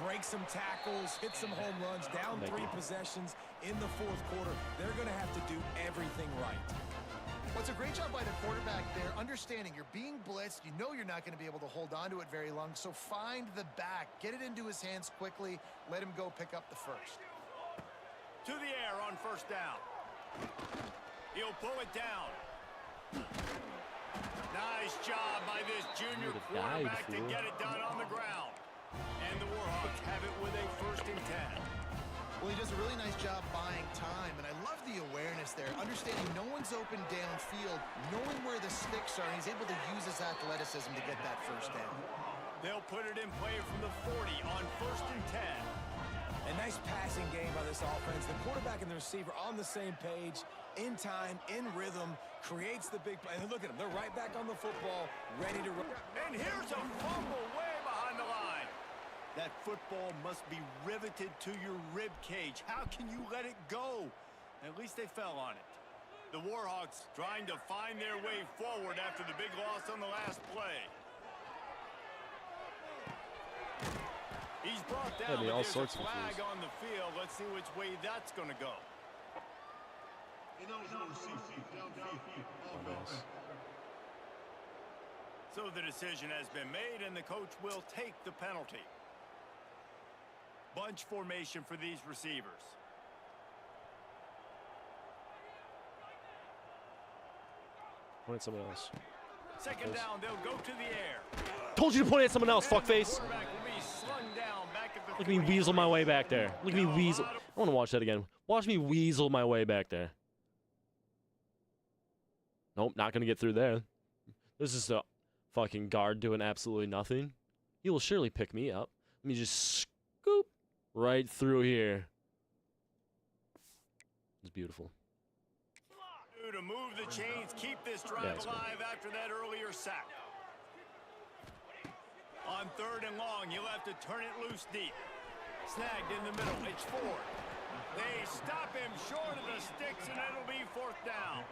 break some tackles, hit some home runs, down 3 possessions in the fourth quarter. They're going to have to do everything right. Well, it's a great job by the quarterback there, understanding you're being blitzed. You know you're not going to be able to hold on to it very long, so find the back. Get it into his hands quickly. Let him go pick up the first. To the air on first down. He'll pull it down. Nice job by this junior quarterback to get it done on the ground. And the Warhawks have it with a 1st and 10. Well, he does a really nice job buying time, and I love the awareness there, understanding no one's open downfield, knowing where the sticks are, and he's able to use his athleticism to get that first down. They'll put it in play from the 40 on 1st and 10. A nice passing game by this offense. The quarterback and the receiver on the same page, in time, in rhythm, creates the big play. And look at them. They're right back on the football, ready to run. And here's a fumble way behind the line. That football must be riveted to your rib cage. How can you let it go? At least they fell on it. The Warhawks trying to find their way forward after the big loss on the last play. He's brought down, but all there's sorts a of flag confused. on the field. Let's see which way that's going to go. So the decision has been made, and the coach will take the penalty. Bunch formation for these receivers. Point at someone else. Second down, they'll go to the air. Told you to point at someone else, fuckface. Quarterback will be slung down back at the Look at me weasel my way back there. Look at me weasel. I want to watch that again. Watch me weasel my way back there. Nope, not going to get through there. This is a fucking guard doing absolutely nothing. He will surely pick me up. Let me just scoop right through here. It's beautiful. To move the chains, keep this drive alive after that earlier sack. On 3rd and long, you'll have to turn it loose deep. Snagged in the middle, it's 4. They stop him short of the sticks, and it'll be 4th down.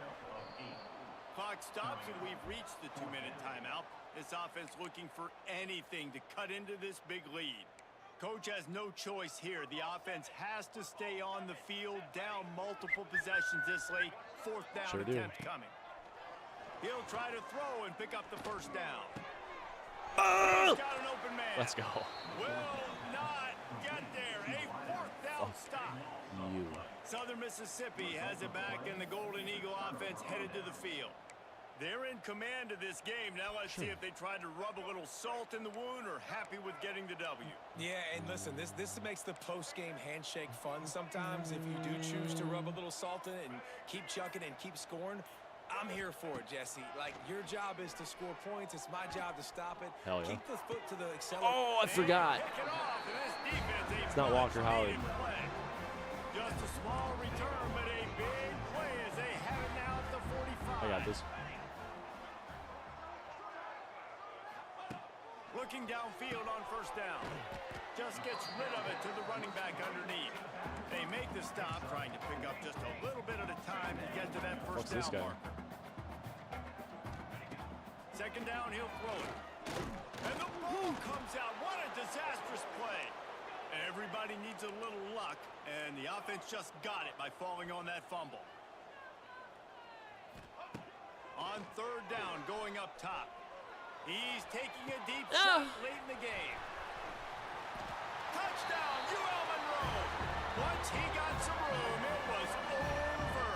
Clock stops, and we've reached the 2-minute timeout. This offense looking for anything to cut into this big lead. Coach has no choice here. The offense has to stay on the field, down multiple possessions this late. 4th down attempt coming. He'll try to throw and pick up the 1st down. He's got an open man. Let's go. Will not get there. A 4th down stop. You. Southern Mississippi has it back, and the Golden Eagle offense headed to the field. They're in command of this game. Now let's see if they try to rub a little salt in the wound or happy with getting the W. Yeah, and listen, this makes the post-game handshake fun sometimes. If you do choose to rub a little salt in it and keep chucking and keep scoring, I'm here for it, Jesse. Like, your job is to score points. It's my job to stop it. Hell yeah. Keep the foot to the accelerator. Oh, I forgot. It's not Walker Howard. Just a small return, but a big play as they have it now at the 45. I got this. Looking downfield on 1st down. Just gets rid of it to the running back underneath. They make the stop, trying to pick up just a little bit at a time to get to that 1st down marker. 2nd down, he'll throw it. And the ball comes out. What a disastrous play. Everybody needs a little luck, and the offense just got it by falling on that fumble. On 3rd down, going up top. He's taking a deep shot late in the game. Touchdown, UL Monroe. Once he got some room, it was over.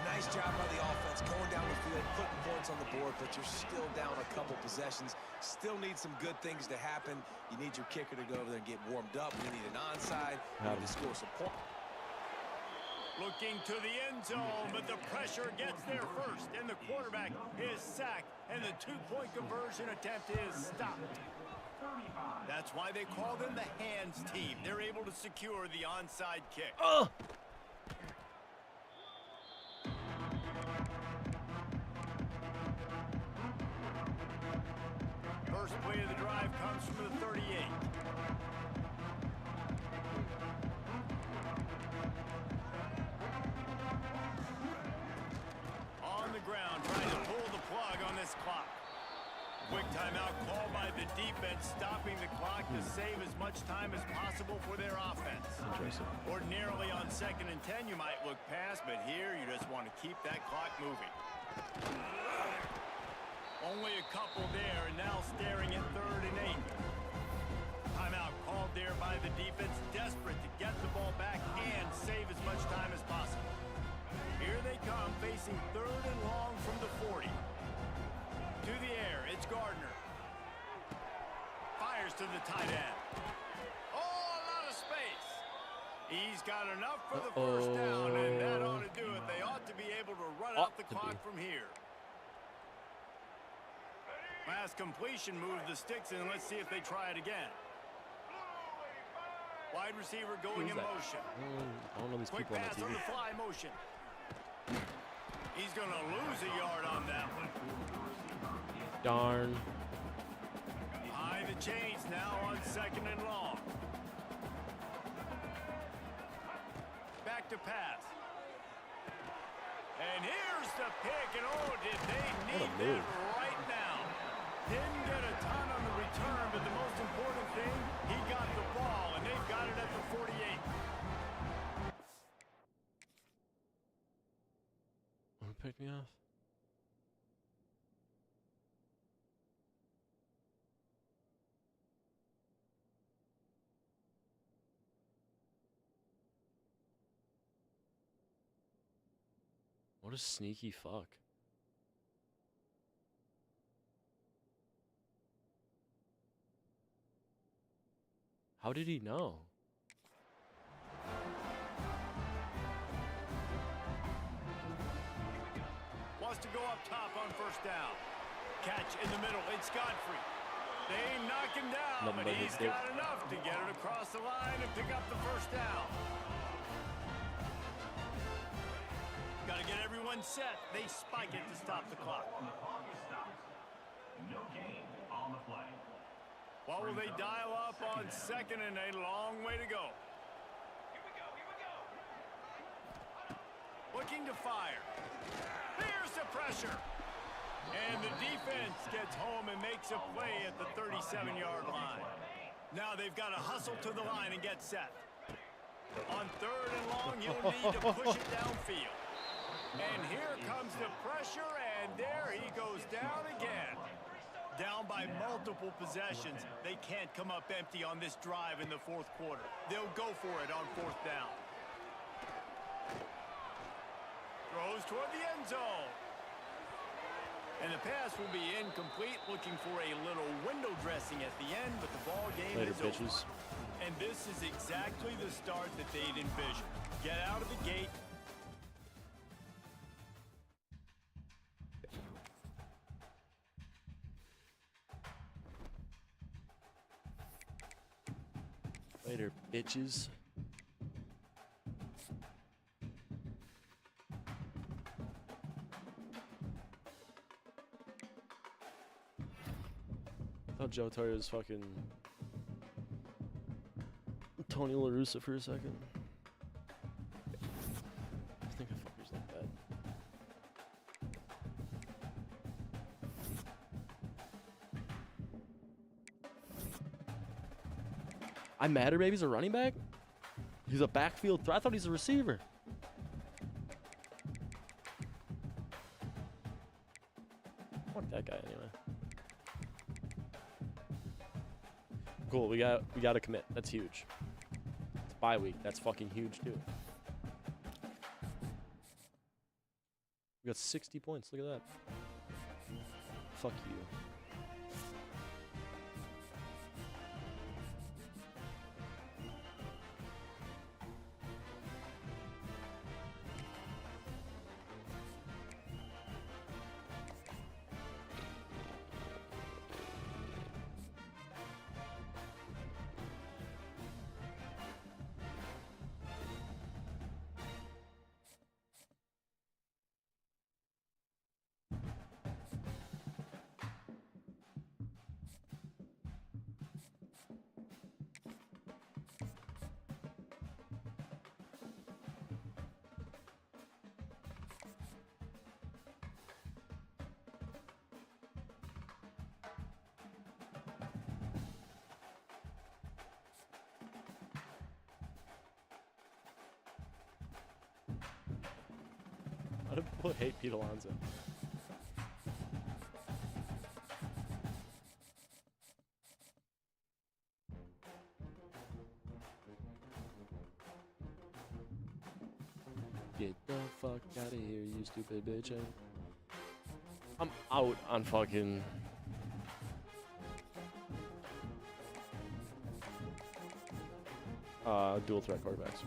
Nice job by the offense, going down the field, putting points on the board, but you're still down a couple possessions. Still need some good things to happen. You need your kicker to go over there and get warmed up. You need an onside. You need to score some points. Looking to the end zone, but the pressure gets there first, and the quarterback is sacked, and the 2-point conversion attempt is stopped. That's why they call them the hands team. They're able to secure the onside kick. First play of the drive comes from the 38. On the ground, trying to pull the plug on this clock. Quick timeout called by the defense, stopping the clock to save as much time as possible for their offense. Ordinarily on 2nd and 10, you might look past, but here you just want to keep that clock moving. Only a couple there, and now staring at 3rd and 8. Timeout called there by the defense, desperate to get the ball back and save as much time as possible. Here they come, facing 3rd and long from the 40. To the air, it's Gardner. Fires to the tight end. Oh, a lot of space. He's got enough for the 1st down, and that ought to do it. They ought to be able to run out the clock from here. Last completion moved the sticks in. Let's see if they try it again. Wide receiver going in motion. I don't know these Quick people on pass the TV. on the fly motion. He's going to lose a yard on that one. Darn. Behind the chains now on 2nd and long. Back to pass. And here's the pick, and oh, did they need that right now. Didn't get a ton on the return, but the most important thing, he got the ball, and they've got it at the 48. Want to pick me off? What a sneaky fuck. How did he know? Wants to go up top on 1st down. Catch in the middle. It's Godfrey. They knock him down, but he's got enough to get it across the line and pick up the 1st down. Got to get everyone set. They spike it to stop the clock. No gain on the play. What will they dial up on 2nd and a long way to go? Looking to fire. Here's the pressure. And the defense gets home and makes a play at the 37-yard line. Now they've got to hustle to the line and get set. On 3rd and long, you'll need to push it downfield. And here comes the pressure, and there he goes down again. Down by multiple possessions. They can't come up empty on this drive in the 4th quarter. They'll go for it on 4th down. Throws toward the end zone. And the pass will be incomplete, looking for a little window dressing at the end, but the ball game is over. And this is exactly the start that they'd envisioned. Get out of the gate. Later, bitches. I thought Joe Torre was fucking Tony La Russa for a second. I think the fucker's like that. I'm mad, maybe he's a running back? He's a backfield threat. I thought he's a receiver. Fuck that guy anyway. Cool, we got to commit. That's huge. It's bye week. That's fucking huge too. We got 60 points. Look at that. Fuck you. How do people hate Pete Alonso? Get the fuck out of here, you stupid bitch. I'm out on fucking... dual threat quarterbacks.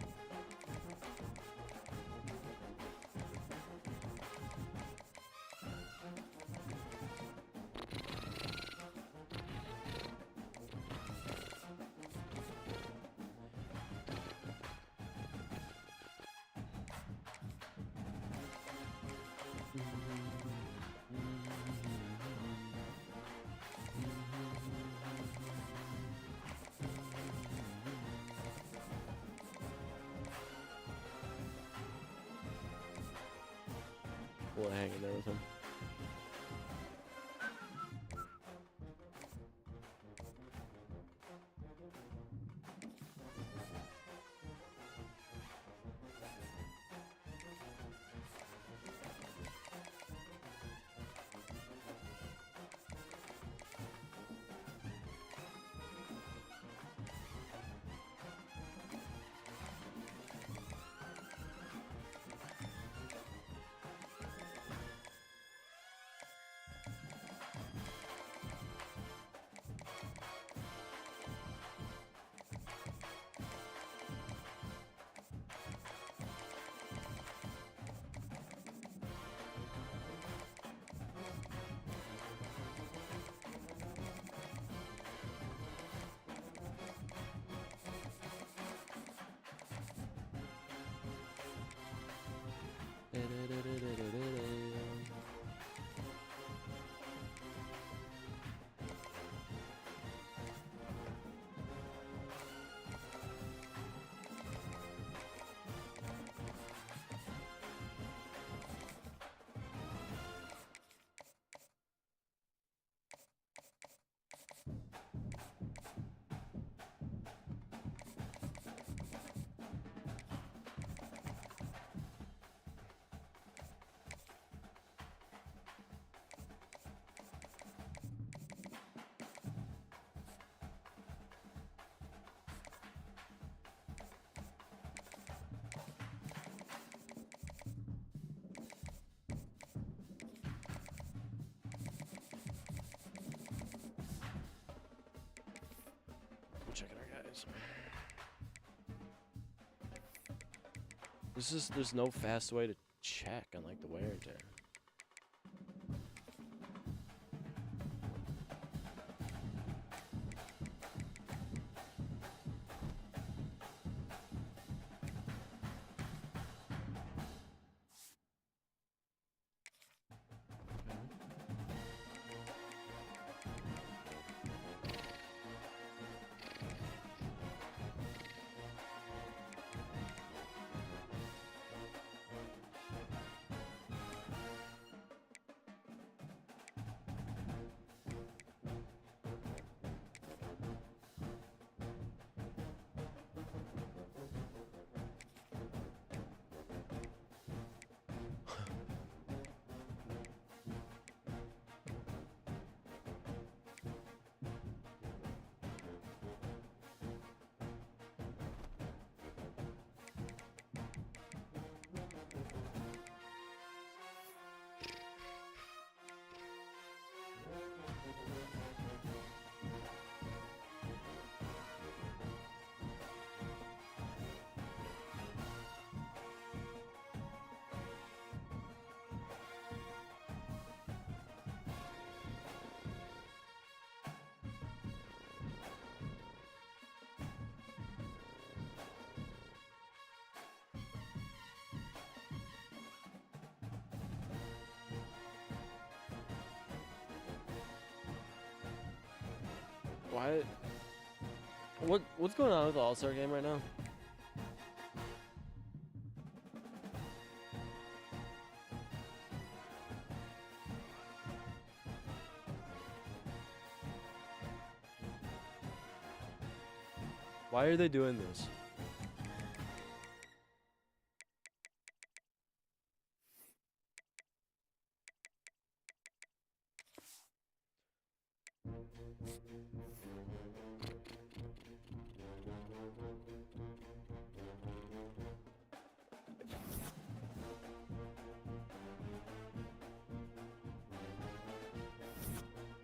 We'll hang in there with him. Checking our guys. There's no fast way to check on like the wear and tear. Why? What's going on with the All-Star game right now? Why are they doing this?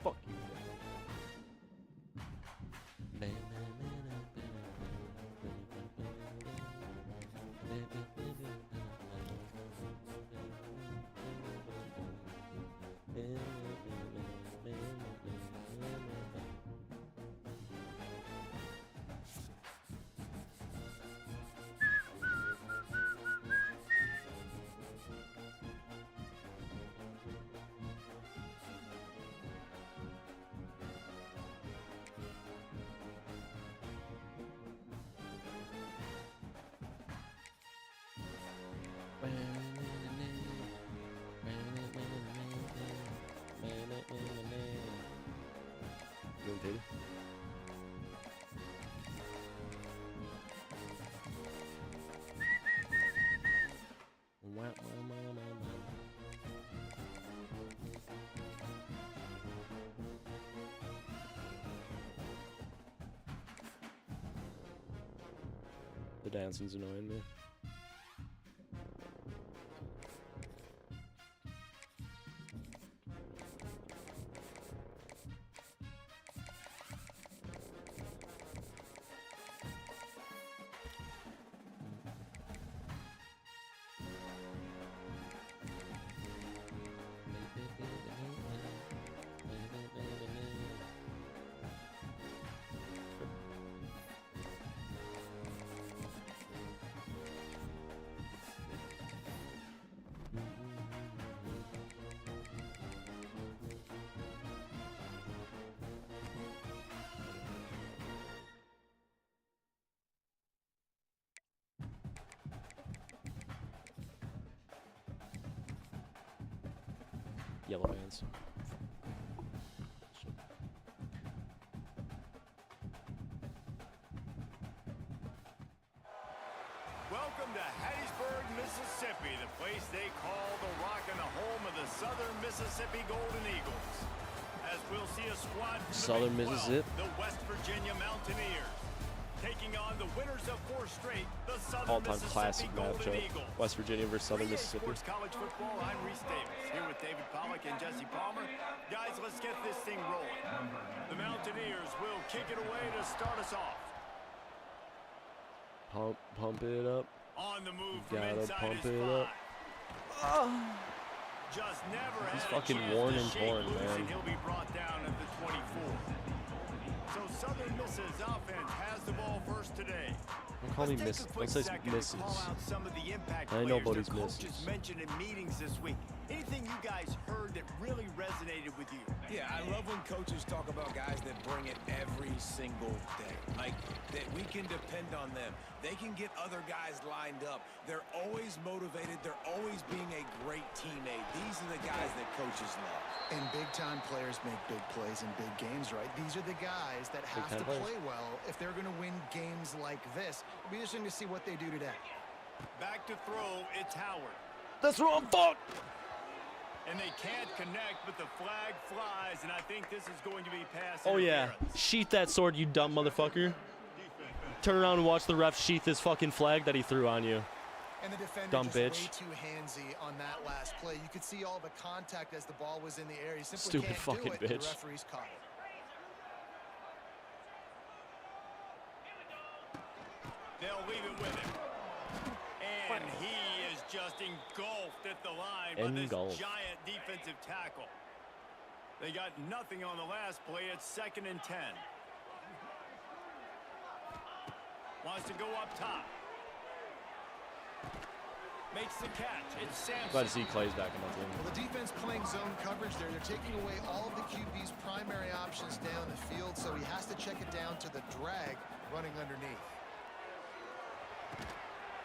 Fuck you. dancing's annoying me. Yellow hands. Welcome to Hattiesburg, Mississippi, the place they call the Rock and the home of the Southern Mississippi Golden Eagles. As we'll see a squad from Southern the Big 12, Mississippi. the West Virginia Mountaineers, taking on the winners of 4 straight, the Southern All-time classic Mississippi Golden matchup. Eagles. West Virginia versus Southern 3A Mississippi. Sports College Football, I'm Reese Davis, here with David Pollack and Jesse Palmer. Guys, let's get this thing rolling. The Mountaineers will kick it away to start us off. Pump it up. On the move from Gotta inside pump his it 5. up. Just never He's had a fucking chance worn to and shake torn, loose, man. and he'll be brought down at the 24. So Southern Miss's offense has the ball first today. Don't call me Let's miss. take a quick Don't say second to misses. call out some of the impact I know players Bodie's the coaches misses. mentioned in meetings this week. Anything you guys heard that really resonated with you? Yeah, I love when coaches talk about guys that bring it every single day. Like, that we can depend on them. They can get other guys lined up. They're always motivated. They're always being a great teammate. These are the guys that coaches love. And big-time players make big plays in big games, right? These are the guys that have to Big-time play well if they're going to win games like this. It'll be interesting to see what they do today. Back to throw, it's Howard. That's wrong. Fuck. And they can't connect, but the flag flies, and I think this is going to be pass Oh yeah. interference. Sheath that sword, you dumb motherfucker. Turn around and watch the ref sheath his fucking flag that he threw on you. And the defender Dumb just bitch. way too handsy on that last play. You could see all the contact as the ball was in the air. He simply Stupid can't fucking do it, and bitch. the referee's caught it. They'll leave it with him. And he is just engulfed at the line by this Engulfed. giant defensive tackle. They got nothing on the last play. It's 2nd and 10. Wants to go up top. Makes the catch. It's Sampson. Glad to see Clay's back in that team. Well, the defense playing zone coverage there. They're taking away all of the QB's primary options down the field, so he has to check it down to the drag running underneath.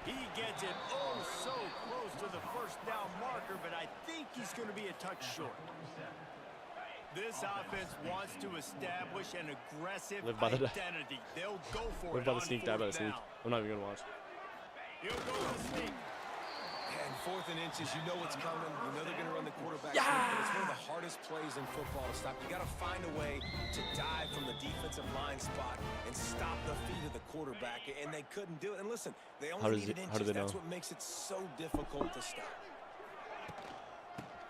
He gets it oh so close to the first down marker, but I think he's going to be a touch short. This offense wants to establish an aggressive Live by the identity. They'll go for What it about on the sneak? Die by the 4th sneak. down. I'm not even gonna watch. He'll go with the sneak. And 4th and inches, you know what's coming. You know they're going to run the quarterback sneak, but it's one of the hardest plays in football to stop. You got to find a way to dive from the defensive line spot and stop the feet of the quarterback, and they couldn't do it. And listen, they only needed inches. How do they That's know? what makes it so difficult to stop.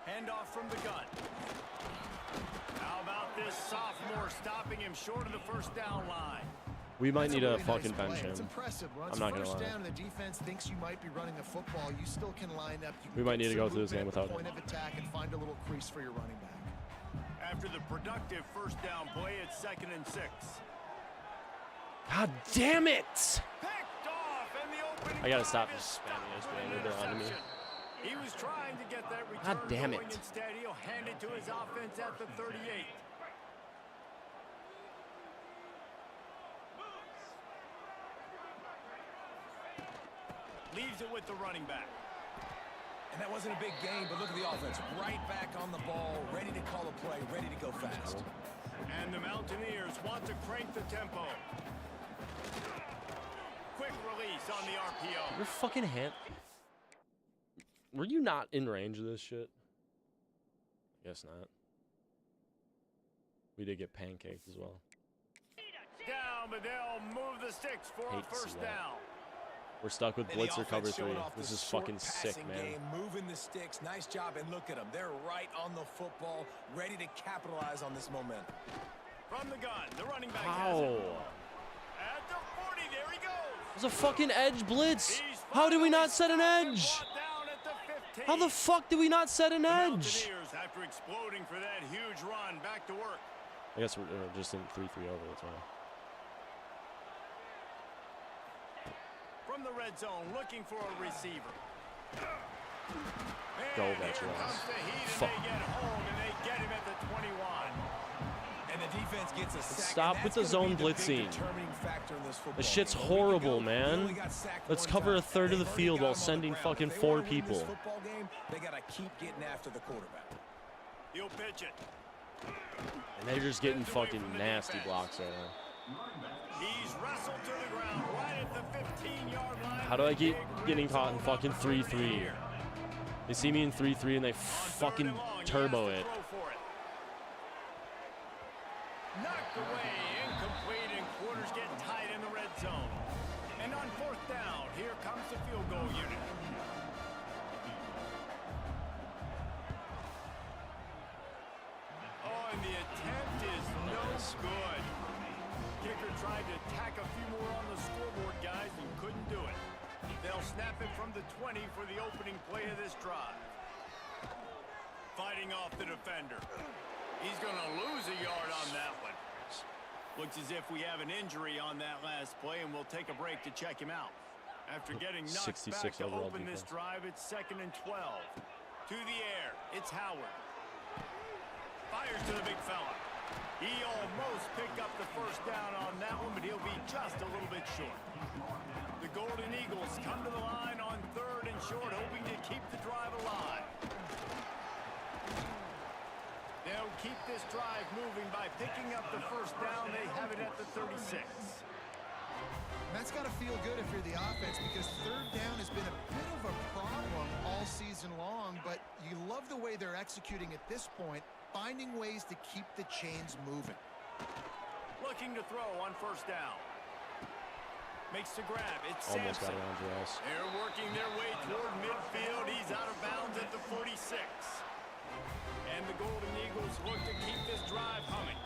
Handoff from the gun. How about this sophomore stopping him short of the first down line? We might That's need a really fucking nice bench play. It's him. impressive. Once I'm not gonna first lie. down and the defense thinks you might be running the football, you still can line up. You We can might get need to some go through this game movement at the without point of attack and find a little crease for your running back. After the productive first down play, it's 2nd and 6. God damn it! Picked off, and the opening I gotta stop drive is spamming this, stopped man. with an They're onto me. interception. He was trying to get that return God damn going. it. Instead, he'll hand it to his offense at the 38. Leaves it with the running back. And that wasn't a big gain, but look at the offense. Right back on the ball, ready to call a play, ready to go fast. And the Mountaineers want to crank the tempo. Quick release on the RPO. Your fucking hand. Were you not in range of this shit? Guess not. We did get pancaked as well. Down, but they'll move the sticks for a Hate to see first that. down. We're stuck with And blitz the or cover offense showing 3. off This the is short fucking sick, passing man. game, moving the sticks. Nice job, and look at them. They're right on the football, ready to capitalize on this momentum. From the gun, the running back How? has it. At the 40, there he goes. There's a fucking edge blitz. He's How did we not finally set an stopped and edge? brought down at the 15. How the fuck did we not set an The edge? Mountaineers, after exploding for that huge run, back to work. I guess we're just in 3-3 over. That's why. From the red zone, looking for a receiver. Go, And that's here right. comes the heat, and Fuck. they get home, and they get him at the 21. And the defense gets a sack. Stop and with that's the gonna zone be the big blitzing. determining factor in this football This shit's game. Here we horrible, go. man. They only got sacked Let's one cover a time. third of the They've already field got while him on the sending ground. fucking If they 4 wanna win this people. football game, they got to keep getting after the quarterback. He'll pitch it. And they're just getting fucking nasty blocks right now. He's wrestled to the ground right at the 15-yard line. How do I keep Big getting red caught in zone fucking opportunity 3-3? here. They see me in 3-3 and they On third fucking and long, he turbo has it. to throw for it. Knocked away, incomplete, and quarters get tight in the red zone. And on fourth down, here comes the field goal unit. Oh, and the attempt is no good. Kicker tried to tack a few more on the scoreboard, guys, and couldn't do it. They'll snap it from the 20 for the opening play of this drive. Fighting off the defender. He's going to lose a yard on that one. Looks as if we have an injury on that last play, and we'll take a break to check him out. After getting knocked 66 back to overall open this defense. drive, it's 2nd and 12. To the air, it's Howard. Fires to the big fella. He almost picked up the first down on that one, but he'll be just a little bit short. The Golden Eagles come to the line on 3rd and short, hoping to keep the drive alive. They'll keep this drive moving by picking up the first down. They have it at the 36. That's got to feel good if you're the offense, because 3rd down has been a bit of a problem all season long, but you love the way they're executing at this point, finding ways to keep the chains moving. Looking to throw on first down. Makes the grab. It's Almost got Sampson. it on Jarrell. They're working their way toward midfield. He's out of bounds at the 46. And the Golden Eagles look to keep this drive humming.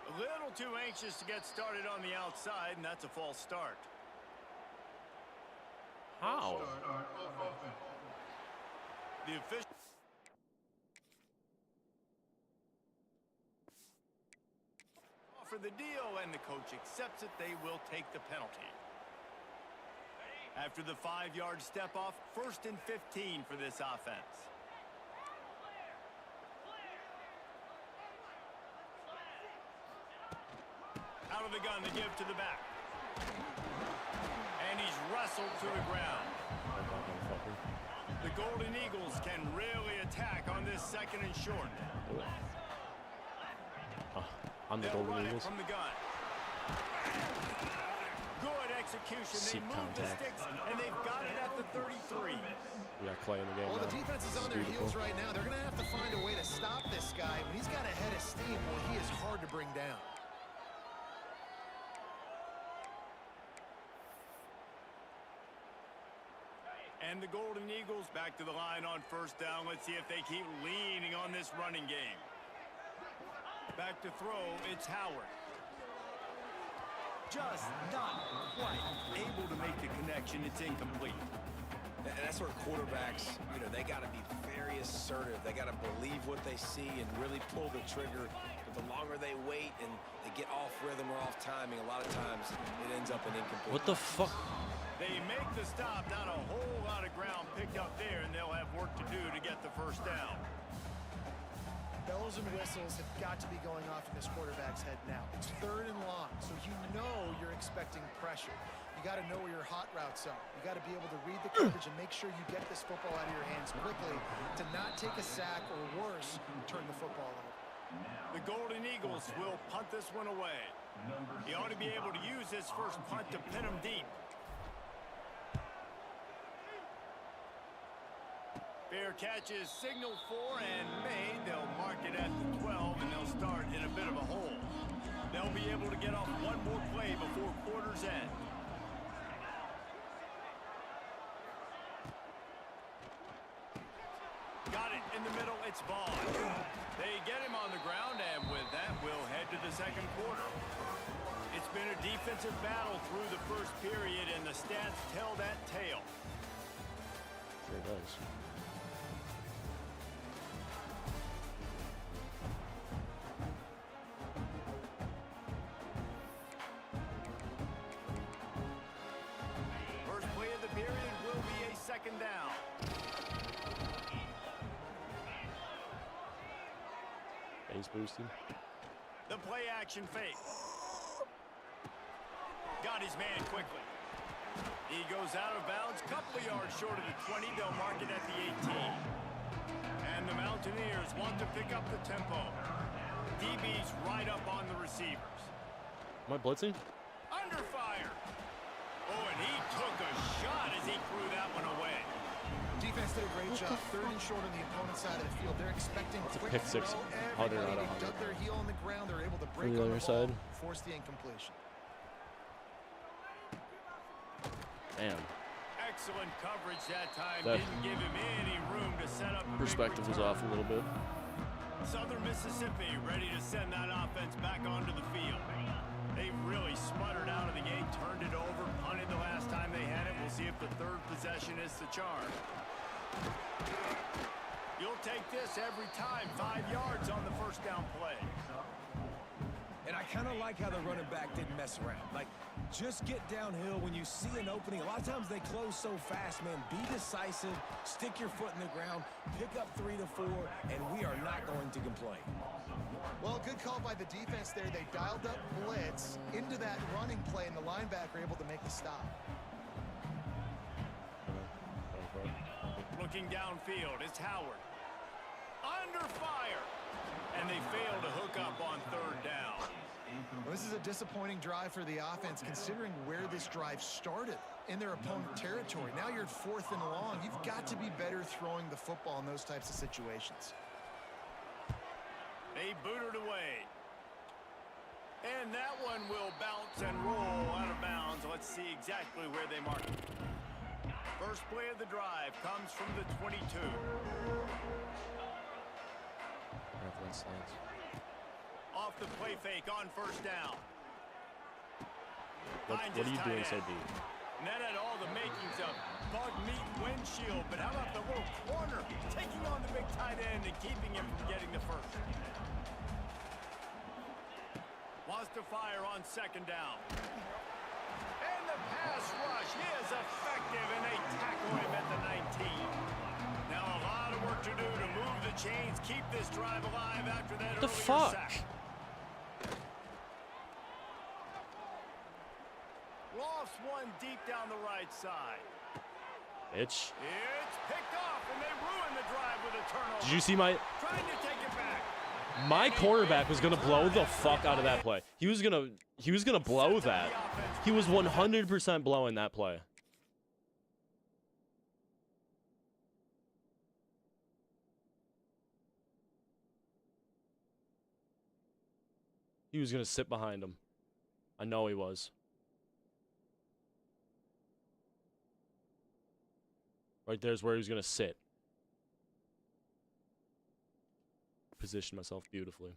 A little too anxious to get started on the outside, and that's a false start. How? The official offer the deal, and the coach accepts it. They will take the penalty. After the 5-yard step off, 1st and 15 for this offense. Out of the gun, the give to the back. And he's wrestled to the ground. The Golden Eagles can really attack on this 2nd and short. I'm the They'll Golden run it Eagles. from the gun. Good execution. Seek They move the contact. sticks, and they've got it at the 33. We got Clay in the game Well, the now. defense is This on their beautiful. heels right now. They're going to have to find a way to stop this guy. When he's got a head of steam, well, he is hard to bring down. And the Golden Eagles back to the line on first down. Let's see if they keep leaning on this running game. Back to throw, it's Howard. Just not quite able to make the connection. It's incomplete. And that's where quarterbacks, you know, they got to be very assertive. They got to believe what they see and really pull the trigger. But the longer they wait and they get off rhythm or off timing, a lot of times it ends up an incomplete. What the fuck? They make the stop, not a whole lot of ground picked up there, and they'll have work to do to get the first down. Bells and whistles have got to be going off in this quarterback's head now. It's 3rd and long, so you know you're expecting pressure. You got to know where your hot routes are. You got to be able to read the coverage and make sure you get this football out of your hands quickly to not take a sack or worse, turn the football over. The Golden Eagles will punt this one away. He ought to be able to use his first punt to pin him deep. Fair catch is signaled for and made. They'll mark it at the 12, and they'll start in a bit of a hole. They'll be able to get off one more play before quarter's end. Got it in the middle. It's Vaughn. They get him on the ground, and with that, we'll head to the second quarter. It's been a defensive battle through the first period, and the stats tell that tale. Sure does. First play of the period will be a second down. Base boosted. The play action fake. Got his man quickly. He goes out of bounds, couple of yards short of the 20. They'll mark it at the 18. And the Mountaineers want to pick up the tempo. DB's right up on the receivers. Am I blitzing? Under fire. Oh, and he took a shot as he threw that one away. Defense did a great job. Third and short on the opponent's side of the field. They're expecting That's a quick pick six. throw. 100 out of Everybody 100. dug their heel on the ground. They're able to break the on other the ball, side. force the incompletion. Damn. Excellent coverage that time. That Didn't give him any room to set up a big perspective was return. off a little bit. Southern Mississippi ready to send that offense back onto the field. They really sputtered out of the gate, turned it over, punted the last time they had it. We'll see if the third possession is the charm. You'll take this every time. 5 yards on the first down play. And I kind of like how the running back didn't mess around. Like, just get downhill when you see an opening. A lot of times they close so fast, man. Be decisive, stick your foot in the ground, pick up 3 to 4, and we are not going to complain. Well, good call by the defense there. They dialed up blitz into that running play, and the linebacker able to make the stop. Looking downfield, it's Howard. Under fire. And they fail to hook up on third down. Well, this is a disappointing drive for the offense, considering where this drive started in their opponent territory. Now you're at 4th and long. You've got to be better throwing the football in those types of situations. They boot it away. And that one will bounce and roll out of bounds. Let's see exactly where they mark it. First play of the drive comes from the 22. Off the play fake on first down. What are you doing so deep? And that had all the makings of bug meat windshield, but how about the little corner taking on the big tight end and keeping him from getting the first? Wants to fire on second down. And the pass rush is effective, and they tackle him at the 19. Now a lot of work to do to move the chains, keep this drive alive after that What the earlier fuck? sack. Lofts one deep down the right side. Bitch. It's picked off, and they ruin the drive with a turnover. Did you see my... Trying to take it back. My quarterback was gonna blow the fuck out of that play. He was gonna blow that. He was 100% blowing that play. He was gonna sit behind him. I know he was. Right there's where he was gonna sit. Position myself beautifully.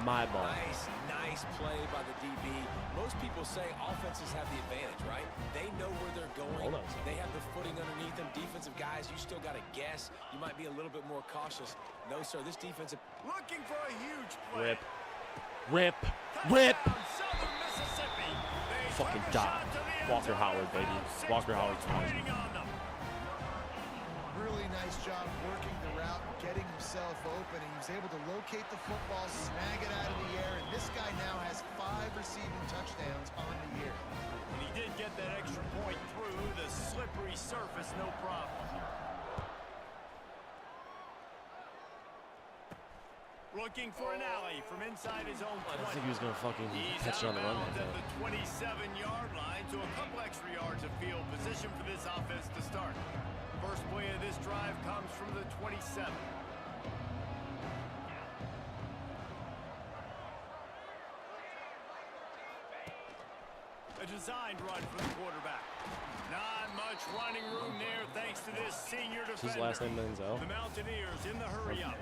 My ball. Nice play by the DB. Most people say offenses have the advantage, right? They know where they're going. Hold on a second. They have the footing underneath them. Defensive guys, you still got to guess. You might be a little bit more cautious. No, sir, this defensive... Looking for a huge play. Rip. Rip. Rip. Touchdown, Southern Mississippi. They Fucking took a shot die. to the end Walker zone. Howard, baby. About 6 Walker Howard's points awesome. waiting on them. Really nice job working the route, getting himself open, and he was able to locate the football, snag it out of the air, and this guy now has 5 receiving touchdowns on the year. And he did get that extra point through the slippery surface, no problem. Looking for an alley from inside his own 20. I don't think he was gonna fucking He's catch it on the run out like at that. the 27-yard line, so a couple extra yards of field position for this offense to start. First play of this drive comes from the 27. A designed run for the quarterback. Not much running room there thanks to this senior defender. His last name Manziel. The Mountaineers in the hurry up.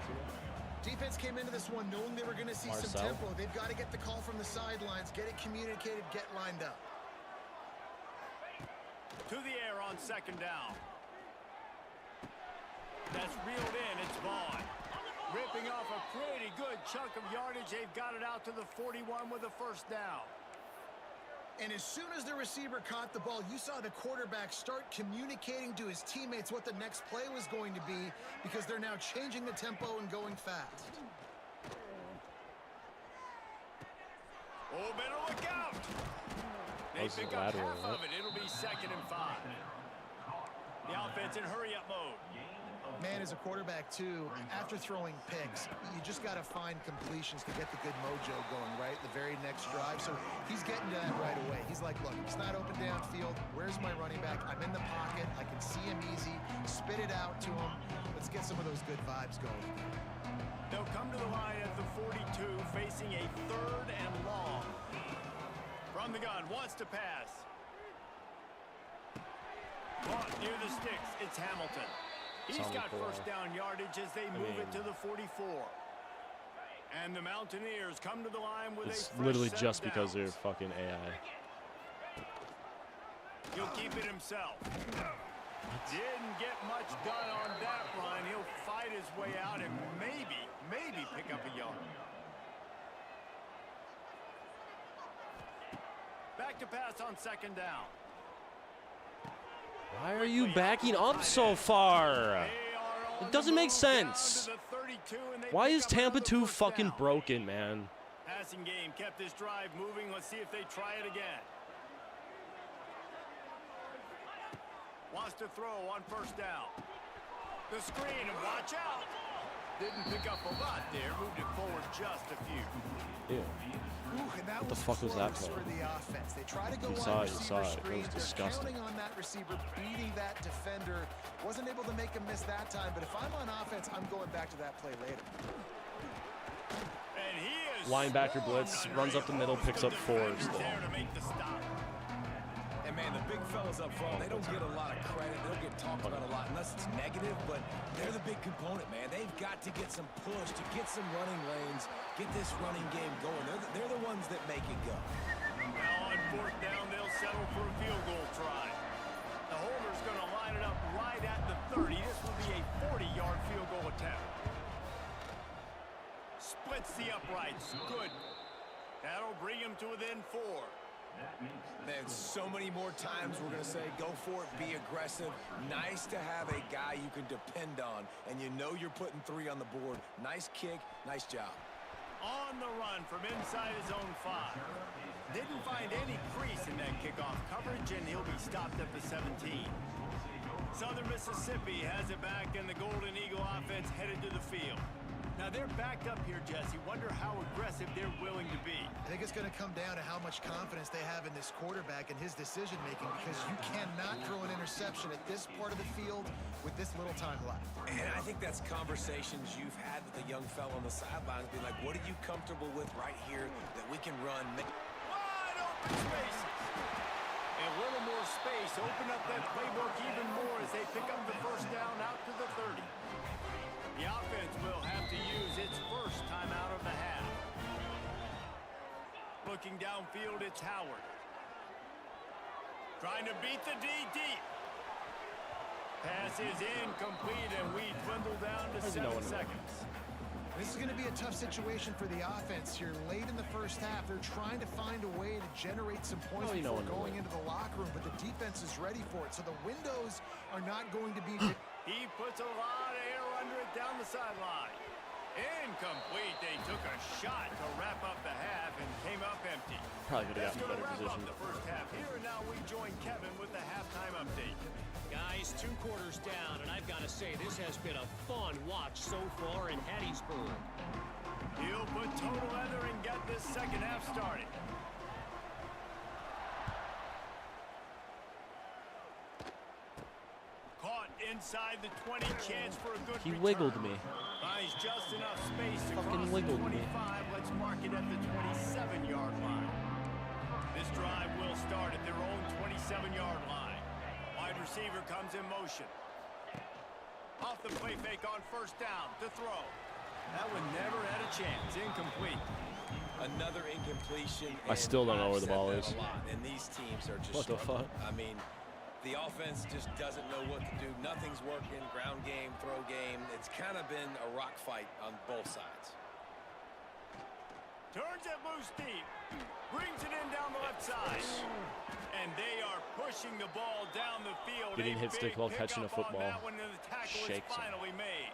Defense came into this one knowing they were going to see some tempo. They've got to get the call from the sidelines, get it communicated, get lined up. To the air on second down. That's reeled in. It's Vaughn. Ripping off a pretty good chunk of yardage. They've got it out to the 41 with a first down. And as soon as the receiver caught the ball, you saw the quarterback start communicating to his teammates what the next play was going to be because they're now changing the tempo and going fast. Oh, better look out. They pick up half of it. It'll be 2nd and 5. The offense in hurry-up mode. Man, as a quarterback, too, after throwing picks, you just got to find completions to get the good mojo going, right? The very next drive. So he's getting to that right away. He's like, look, it's not open downfield. Where's my running back? I'm in the pocket. I can see him easy. Spit it out to him. Let's get some of those good vibes going. They'll come to the line at the 42, facing a 3rd and long. From the gun, wants to pass. Caught near the sticks. It's Hamilton. He's got first down yardage as they move it to the 44. And the Mountaineers come to the line with it's a fresh literally set just of because downs. they're fucking AI. He'll keep it himself. Didn't get much done on that run. He'll fight his way out and maybe pick up a yard. Back to pass on second down. Why are you backing up so far? It doesn't make sense. Why is Tampa 2 fucking broken, man? Passing game kept this drive moving. Let's see if they try it again. Wants to throw on first down. The screen and watch out. Didn't pick up a lot there. Moved it forward just a few. Ew. What the fuck was that play? For the offense. They try to go You on saw it. It screen. was disgusting. They're counting on that receiver beating that defender. Wasn't able to make him miss that time, but if I'm on offense, I'm going back to that play later. And he is Linebacker blitz, runs up the middle, picks up 4 still. there to make the stop. And man, the big fellas up front, they don't get a lot of credit. They don't get talked about a lot unless it's negative, but they're the big component, man. They've got to get some push, to get some running lanes, get this running game going. They're the ones that make it go. Now on 4th down, they'll settle for a field goal try. The holder's going to line it up right at the 30. This will be a 40-yard field goal attempt. Splits the uprights. Good. That'll bring him to within 4. Man, so many more times we're going to say, go for it, be aggressive. Nice to have a guy you can depend on, and you know you're putting 3 on the board. Nice kick, nice job. On the run from inside his own 5. Didn't find any crease in that kickoff coverage, and he'll be stopped at the 17. Southern Mississippi has it back, and the Golden Eagle offense headed to the field. Now they're backed up here, Jesse. Wonder how aggressive they're willing to be. I think it's going to come down to how much confidence they have in this quarterback and his decision-making, because you cannot throw an interception at this part of the field with this little time left. And I think that's conversations you've had with a young fellow on the sidelines, being like, what are you comfortable with right here that we can run? Wide open spaces. And a little more space. Open up that playbook even more as they pick up the first down out to the 30. The offense will have to use its first timeout of the half. Looking downfield, it's Howard. Trying to beat the D deep. Pass is incomplete, and we dwindle down to 7 seconds. This is going to be a tough situation for the offense here. Late in the first half, they're trying to find a way to generate some points before going into the locker room, but the defense is ready for it, so the windows are not going to be... He puts a lot of air under it down the sideline. Incomplete. They took a shot to wrap up the half and came up empty. Probably could have That's gotten a going to better wrap position. up the first half. Here and now we join Kevin with the halftime update. Guys, 2 quarters down, and I've got to say, this has been a fun watch so far in Hattiesburg. He'll put total leather and get this second half started. Caught inside the 20, chance for a good He return. wiggled me. Finds just enough space to Fucking cross the wiggled me. 25. Let's mark it at the 27-yard line. This drive will start at their own 27-yard line. Wide receiver comes in motion. Off the play fake on first down to throw. That one never had a chance. Incomplete. Another incompletion. I still don't know where the ball is. And these teams are just What the fuck? I mean, the offense just doesn't know what to do. Nothing's working. Ground game, throw game. It's kind of been a rock fight on both sides. Turns it loose deep. Brings it in down the left side. And they are pushing the ball down the field. Getting hit stick while catching a football. Shakes him. finally made.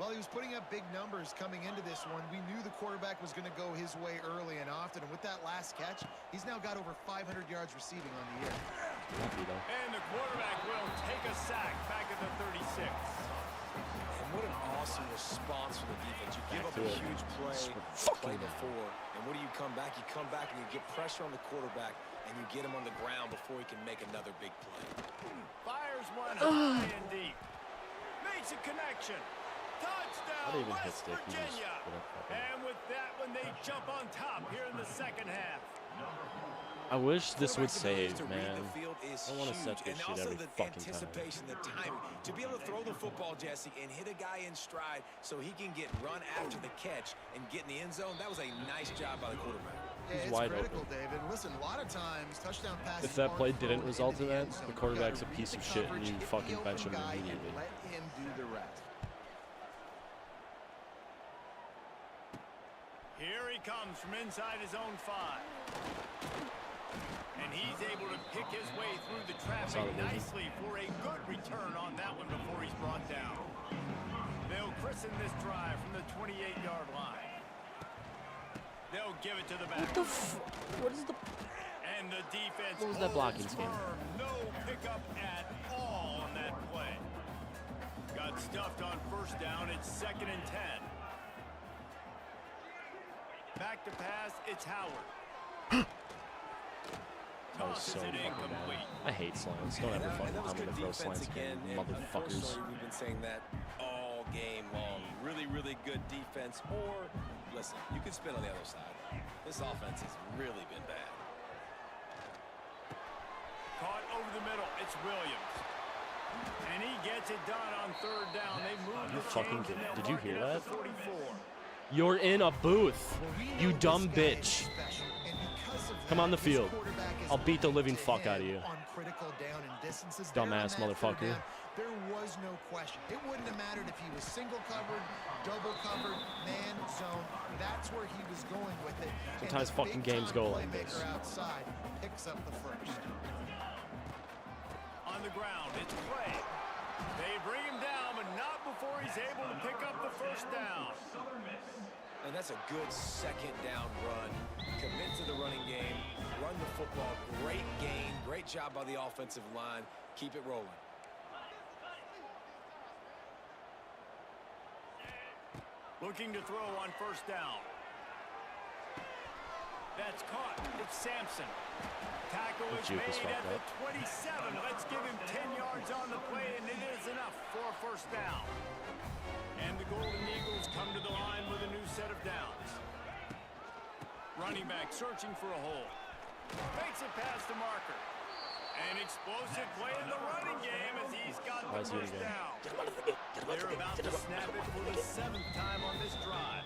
Well, he was putting up big numbers coming into this one. We knew the quarterback was going to go his way early and often. And with that last catch, he's now got over 500 yards receiving on the year. And the quarterback will take a sack back at the 36. And what an awesome response from the defense. You give up a huge play before, and what do you come back? You come back and you get pressure on the quarterback, and you get him on the ground before he can make another big play. Fires one high and deep. Makes a connection. Touchdown, West Virginia. And with that one, they jump on top here in the second half. I wish this would save, To man. read the field is I want to set huge. this And shit also every the fucking time. anticipation, the timing. To be able to throw the football, Jesse, and hit a guy in stride so he can get run after the catch and get in the end zone, that was a nice job by the quarterback. Yeah, He's it's wide critical, open. David. Listen, a lot of times touchdown passes. If that play aren't didn't thrown result into in the that, end zone. the You quarterback's gotta a piece read of the shit and coverage, you hit the fucking open bench him guy, and immediately. let him do the rest. Here he comes from inside his own 5. And he's able to pick his way through the traffic nicely for a good return on that one before he's brought down. They'll christen this drive from the 28-yard line. They'll give it to the back. What is the... And the defense What was that blocking holds scheme? firm. No pickup at all on that play. Got stuffed on first down. It's 2nd and 10. Back to pass. It's Howard. That was so fucking bad. I hate slants. Don't ever fucking tell me to throw slants again, motherfuckers. We've been saying that all game long. Really, really good defense. Or, listen, you can spin on the other side. This offense has really been bad. Caught over the middle. It's Williams. And he gets it done on 3rd down. They move the chains and they'll Did you mark hear it up that? to 44. You're in a booth. You dumb bitch. Come on the field. I'll beat the living fuck out of you. Dumbass motherfucker. There was no question. It wouldn't have mattered if he was single covered, double covered, man, zone. That's where he was going with it. Sometimes fucking games go like this. Outside picks up the first. On the ground, it's Clay. They bring him down, but not before he's able to pick up the first down. And that's a good 2nd down run. Commit to the running game. Run the football. Great gain. Great job by the offensive line. Keep it rolling. Looking to throw on first down. That's caught. It's Sampson. Tackle is Juke is made at fucked the 27. Let's give him 10 yards on the play, and it is enough for a first down. And the Golden Eagles come to the line with a new set of downs. Running back searching for a hole. Makes it past the marker. An explosive play in the running game as he's got the first down. They're about to snap it for the 7th time on this drive.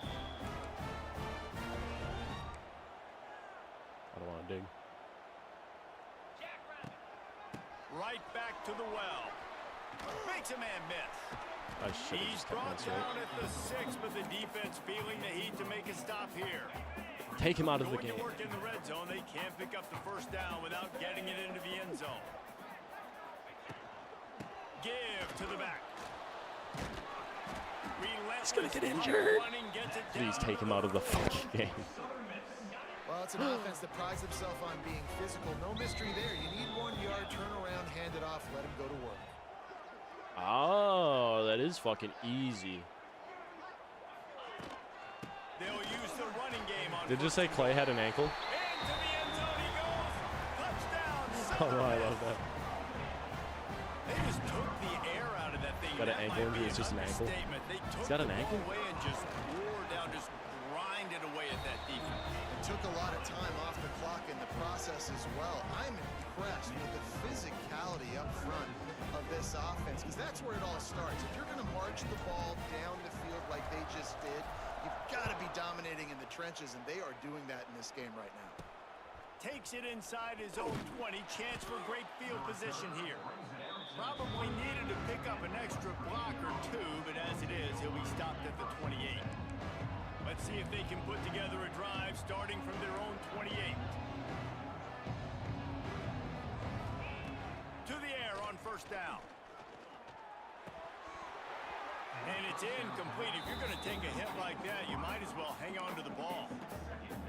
I don't want to dig. Right back to the well. Makes a man miss. I should have He's just taken brought that down straight. at the 6, but the defense feeling the heat to make a stop here. Take him out of the Going game. to work in the red zone, they can't pick up the first down without getting it into the end zone. Give to the back. He's gonna get injured. Please take him out of the fucking game. Well, it's an offense that prides itself on being physical. No mystery there. You need 1 yard, turn around, hand it off, let him go to work. Oh, that is fucking easy. They'll use the running game on. Did you say Clay had an ankle? Into the end zone he goes. Touchdown. Oh, I love that. They just took the air out of that thing. Got an That ankle might injury, be it's an just an ankle? understatement. They took He's got an the ankle? ball away and just wore down, just grinded away at that defense. It took a lot of time off the clock in the this as well. I'm impressed with the physicality up front of this offense, because that's where it all starts. If you're going to march the ball down the field like they just did, you've got to be dominating in the trenches, and they are doing that in this game right now. Takes it inside his own 20. Chance for great field position here. Probably needed to pick up an extra block or two, but as it is, he'll be stopped at the 28. Let's see if they can put together a drive starting from their own 28. To the air on first down. And it's incomplete. If you're going to take a hit like that, you might as well hang on to the ball.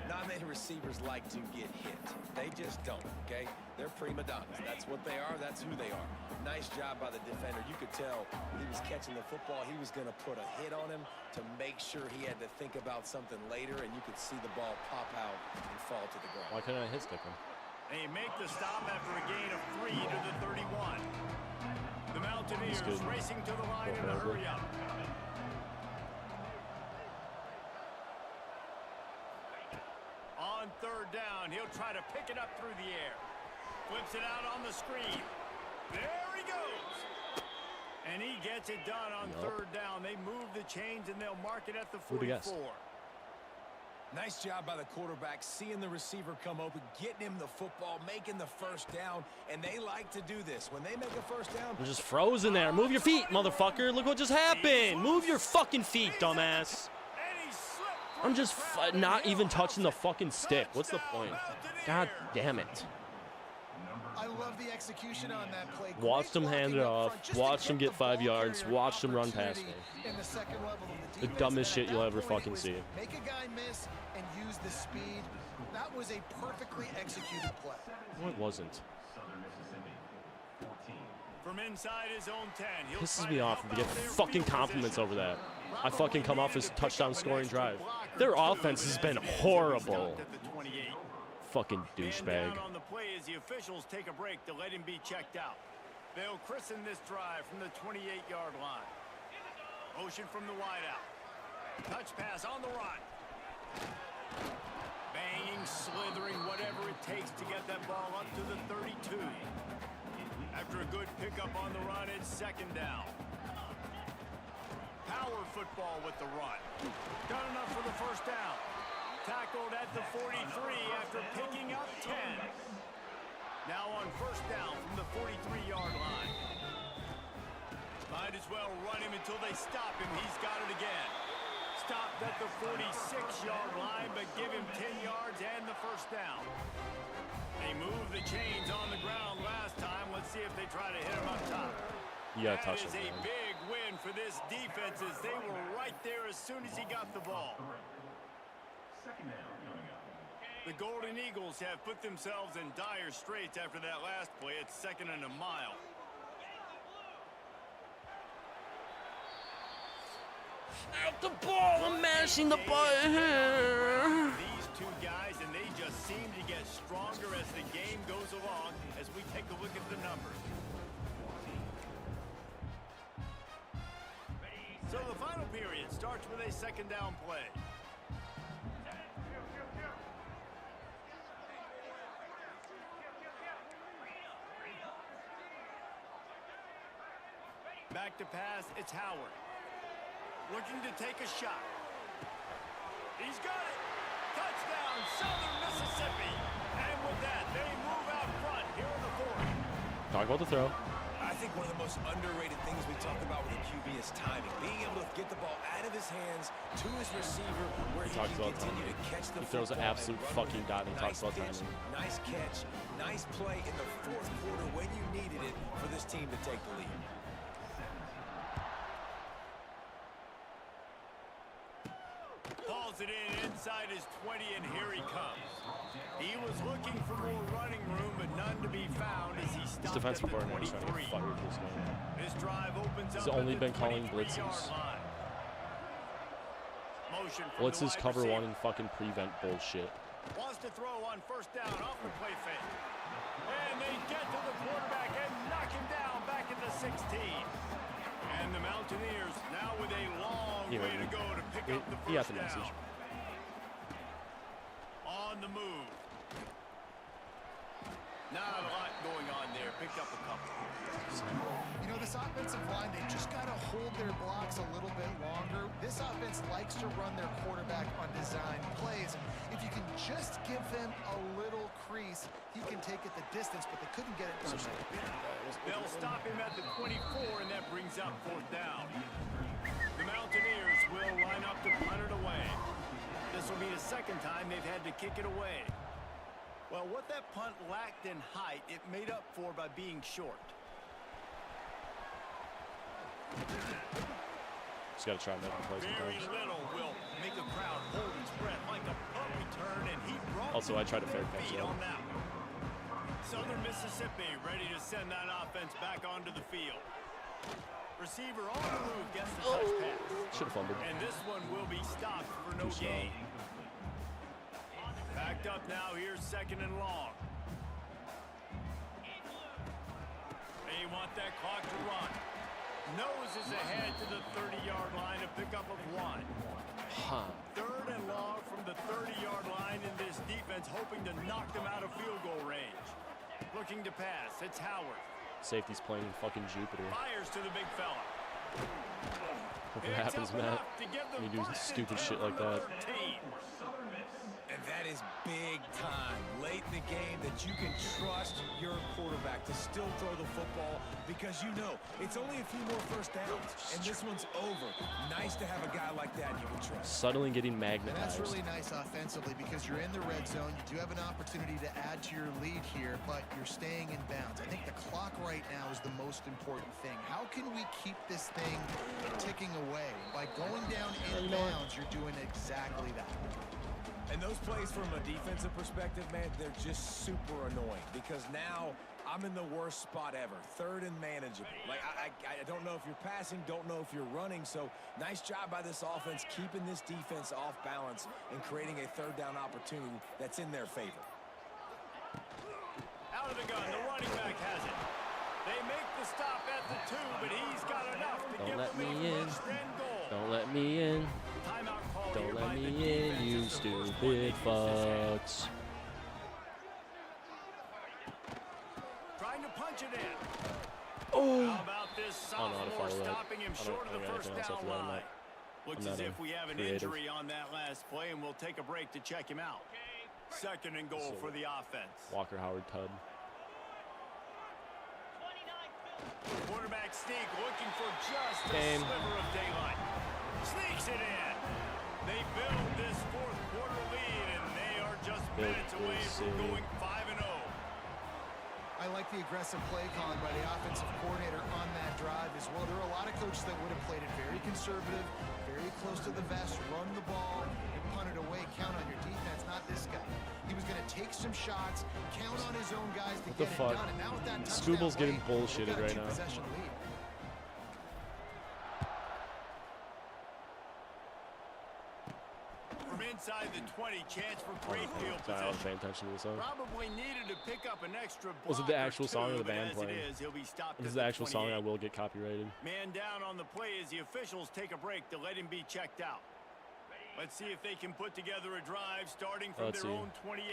Not many receivers like to get hit. They just don't, okay? They're prima donnas. That's what they are. That's who they are. Nice job by the defender. You could tell he was catching the football. He was going to put a hit on him to make sure he had to think about something later, and you could see the ball pop out and fall to the ground. Why couldn't I hit stick him? They make the stop after a gain of 3 to the 31. The Mountaineers racing to the line in a hurry up. On third down, he'll try to pick it up through the air. Flips it out on the screen. There he goes. And he gets it done on third down. They move the chains and they'll mark it at the 44. Nice job by the quarterback, seeing the receiver come open, getting him the football, making the first down, and they like to do this. When they make a first down, They're just frozen there. Move your feet, motherfucker. Look what just happened. Move your fucking feet, dumbass. I'm just not even touching the fucking stick. What's the point? God damn it. I love the execution on that play. Watch them hand it off. Watch them get 5 yards. Watch them run past me. The dumbest shit you'll ever fucking see. Make a guy miss and use the speed. That was a perfectly executed play. No, it wasn't. From inside his own 10, Pisses me off to get fucking compliments over that. I fucking come off his touchdown scoring drive. Their offense has been horrible. Fucking douchebag. On the play as the officials take a break to let him be checked out. They'll christen this drive from the 28-yard line. Motion from the wideout. Touch pass on the run. Banging, slithering, whatever it takes to get that ball up to the 32. After a good pickup on the run, it's second down. Power football with the run. Done enough for the first down. Tackled at the 43 after picking up 10. Now on first down from the 43-yard line. Might as well run him until they stop him. He's got it again. Stopped at the 46-yard line, but give him 10 yards and the first down. They moved the chains on the ground last time. Let's see if they try to hit him up top. You gotta touch him. That is a big win for this defense as they were right there as soon as he got the ball. The Golden Eagles have put themselves in dire straits after that last play. It's second and a mile. Out the ball! I'm mashing the button here. These two guys, and they just seem to get stronger as the game goes along as we take a look at the numbers. So the final period starts with a second down play. Back to pass, it's Howard. Looking to take a shot. He's got it. Touchdown, Southern Mississippi. And with that, they move out front here in the fourth. Talk about the throw. I think one of the most underrated things we talk about with a QB is timing. Being able to get the ball out of his hands to his receiver where he can continue to catch the football. He throws an absolute fucking dot and talks about timing. Nice catch, nice play in the fourth quarter when you needed it for this team to take the lead. Hauls it in inside his 20, and here he comes. He was looking for more running room, but none to be found as he stopped This defensive at the coordinator is trying to 23. get fired this game. This drive opens up He's only at the been calling 23-yard blitzes. line. Motion from Blitzes, the wide cover receiver. one, and fucking prevent bullshit. Wants to throw on first down off the play fake. And they get to the quarterback and knock him down back at the 16. And the Mountaineers now with a long way to go to pick up the He got first the message. down. On the move. Not a lot going on there. Picked up a couple. You know, this offensive line, they just got to hold their blocks a little bit longer. This offense likes to run their quarterback on design plays. If you can just give them a little crease, he can take it the distance, but they couldn't get it done. They'll stop him at the 24, and that brings up 4th down. The Mountaineers will line up to punt it away. This will be the second time they've had to kick it away. Well, what that punt lacked in height, it made up for by being short. Just got to try and make plays Very sometimes. little will make a crowd hold its breath like a punt return, and he brought Also, I tried to fair catch feet it. on that one. Southern Mississippi ready to send that offense back onto the field. Receiver on the move gets the touch pass. Should have fumbled. And this one will be stopped for no gain. Backed up now, here's 2nd and long. They want that clock to run. Nose is ahead to the 30-yard line, a pickup of 1. Huh. 3rd and long from the 30-yard line, in this defense hoping to knock them out of field goal range. Looking to pass, it's Howard. Safety's playing fucking Jupiter. Fires to the big fella. Hope it happens, Matt. You do stupid shit like that. 13. And that is big time late in the game that you can trust your quarterback to still throw the football because you know it's only a few more first downs and this one's over. Nice to have a guy like that you can trust. Suddenly getting And magnetized. that's really nice offensively because you're in the red zone. You do have an opportunity to add to your lead here, but you're staying in bounds. I think the clock right now is the most important thing. How can we keep this thing ticking away? By going down in bounds, you're doing exactly that. And those plays from a defensive perspective, man, they're just super annoying because now I'm in the worst spot ever. 3rd and manageable. Like, I don't know if you're passing, don't know if you're running. So nice job by this offense keeping this defense off balance and creating a 3rd down opportunity that's in their favor. Out of the gun, the running back has it. They make the stop at the 2, but he's got enough to give them a first and goal. Don't let me in. Timeout call Don't here let by me the in, defense you as the first one stupid they use this half. fucks. Trying to punch it in. Oh. How about this I don't know how to sophomore follow that. stopping him I don't- short of I the got first anything else down after that. line? Looks I'm as not if we have an creative. injury on that last play, and we'll take a break to check him out. 2nd and goal for the offense. Walker Howard Tub. Quarterback sneak looking for just a Game. sliver of daylight. Sneaks it in. They build this 4th quarter lead, and they are just Big minutes away from city. going 5-0. I like the aggressive play calling by the offensive coordinator on that drive as well. There are a lot of coaches that would have played it very conservative, very close to the vest, run the ball, and punt it away. Count on your defense, not this guy. He was going to take some shots, count on his own guys to What the get fuck? it done. And now with that touchdown Scooble's getting late, bullshitted they've got a right now. two-possession lead. From inside the 20, chance for great field Sorry, I wasn't paying possession. attention to the song. Probably needed to pick up an extra block. Was it the actual or song or two, the band but as playing? It is, he'll be stopped If at it's the actual song, 28. I will get copyrighted. Man down on the play as the officials take a break to let him be checked out. Let's see if they can put together a drive starting from Let's their see. own 28.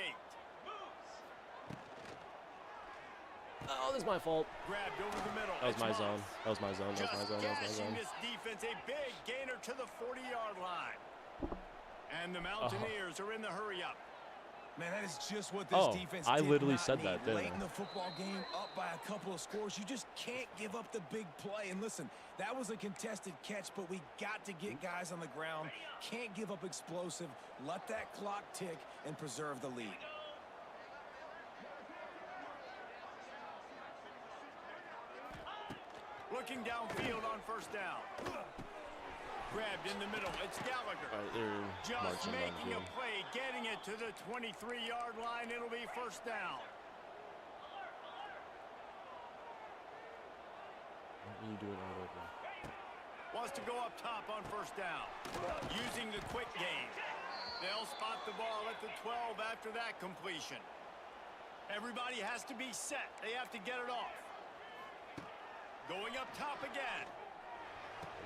Oh, this is my fault. Grabbed over the middle. That was It's my Moss. zone. That was my zone. That was my Just zone. That was my gashing zone. this defense, a big gainer to the 40-yard line. And the Mountaineers are in the hurry up. Man, that is just what this Oh, defense I did literally not said need. that, didn't Late I? in the football game, up by a couple of scores, you just can't give up the big play. And listen, that was a contested catch, but we got to get guys on the ground. Can't give up explosive. Let that clock tick and preserve the lead. Looking downfield on first down. Grabbed in the middle. It's Gallagher. All right, they're Just marching making a downfield. play, getting it to the 23-yard line. It'll be first down. What are you doing all over? Wants to go up top on first down. Using the quick game. They'll spot the ball at the 12 after that completion. Everybody has to be set. They have to get it off. Going up top again.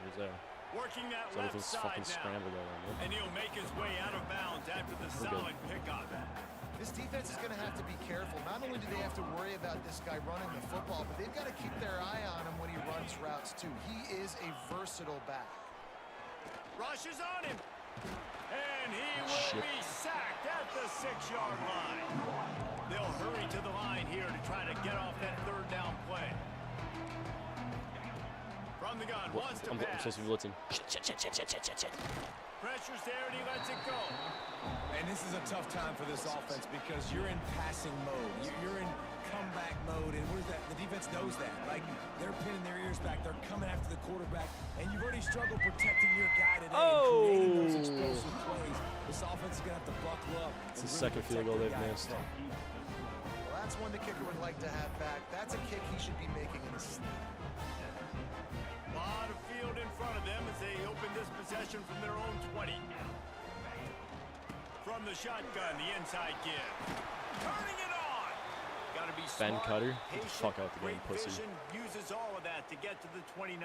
Who's there? Working that So left everything's side fucking now. scrambled on me. And he'll make his way out of bounds after the We're solid pickup. This defense is going to have to be careful. Not only do they have to worry about this guy running the football, but they've got to keep their eye on him when he runs routes too. He is a versatile back. Rushes on him. And he will be sacked at the 6-yard line. They'll hurry to the line here to try to get off that third down play. From the gun, wants to I'm pass. supposed to be blitzing. Pressure's there and he lets it go. And this is a tough time for this offense because you're in passing mode. You're in comeback mode, and what is that? The defense knows that. Like, they're pinning their ears back. They're coming after the quarterback, and you've already struggled protecting your guy today and creating those explosive plays. This offense is going to have to buckle up. It's the second field goal they've missed. Well, that's one the kicker would like to have back. That's a kick he should be making in the snap. A lot of field in front of them as they open this possession from their own 20. From the shotgun, the inside give. Turning it on. Got to be Ben smart, Cutter, get the patient, fuck out the game, great pussy. vision, uses all of that to get to the 29.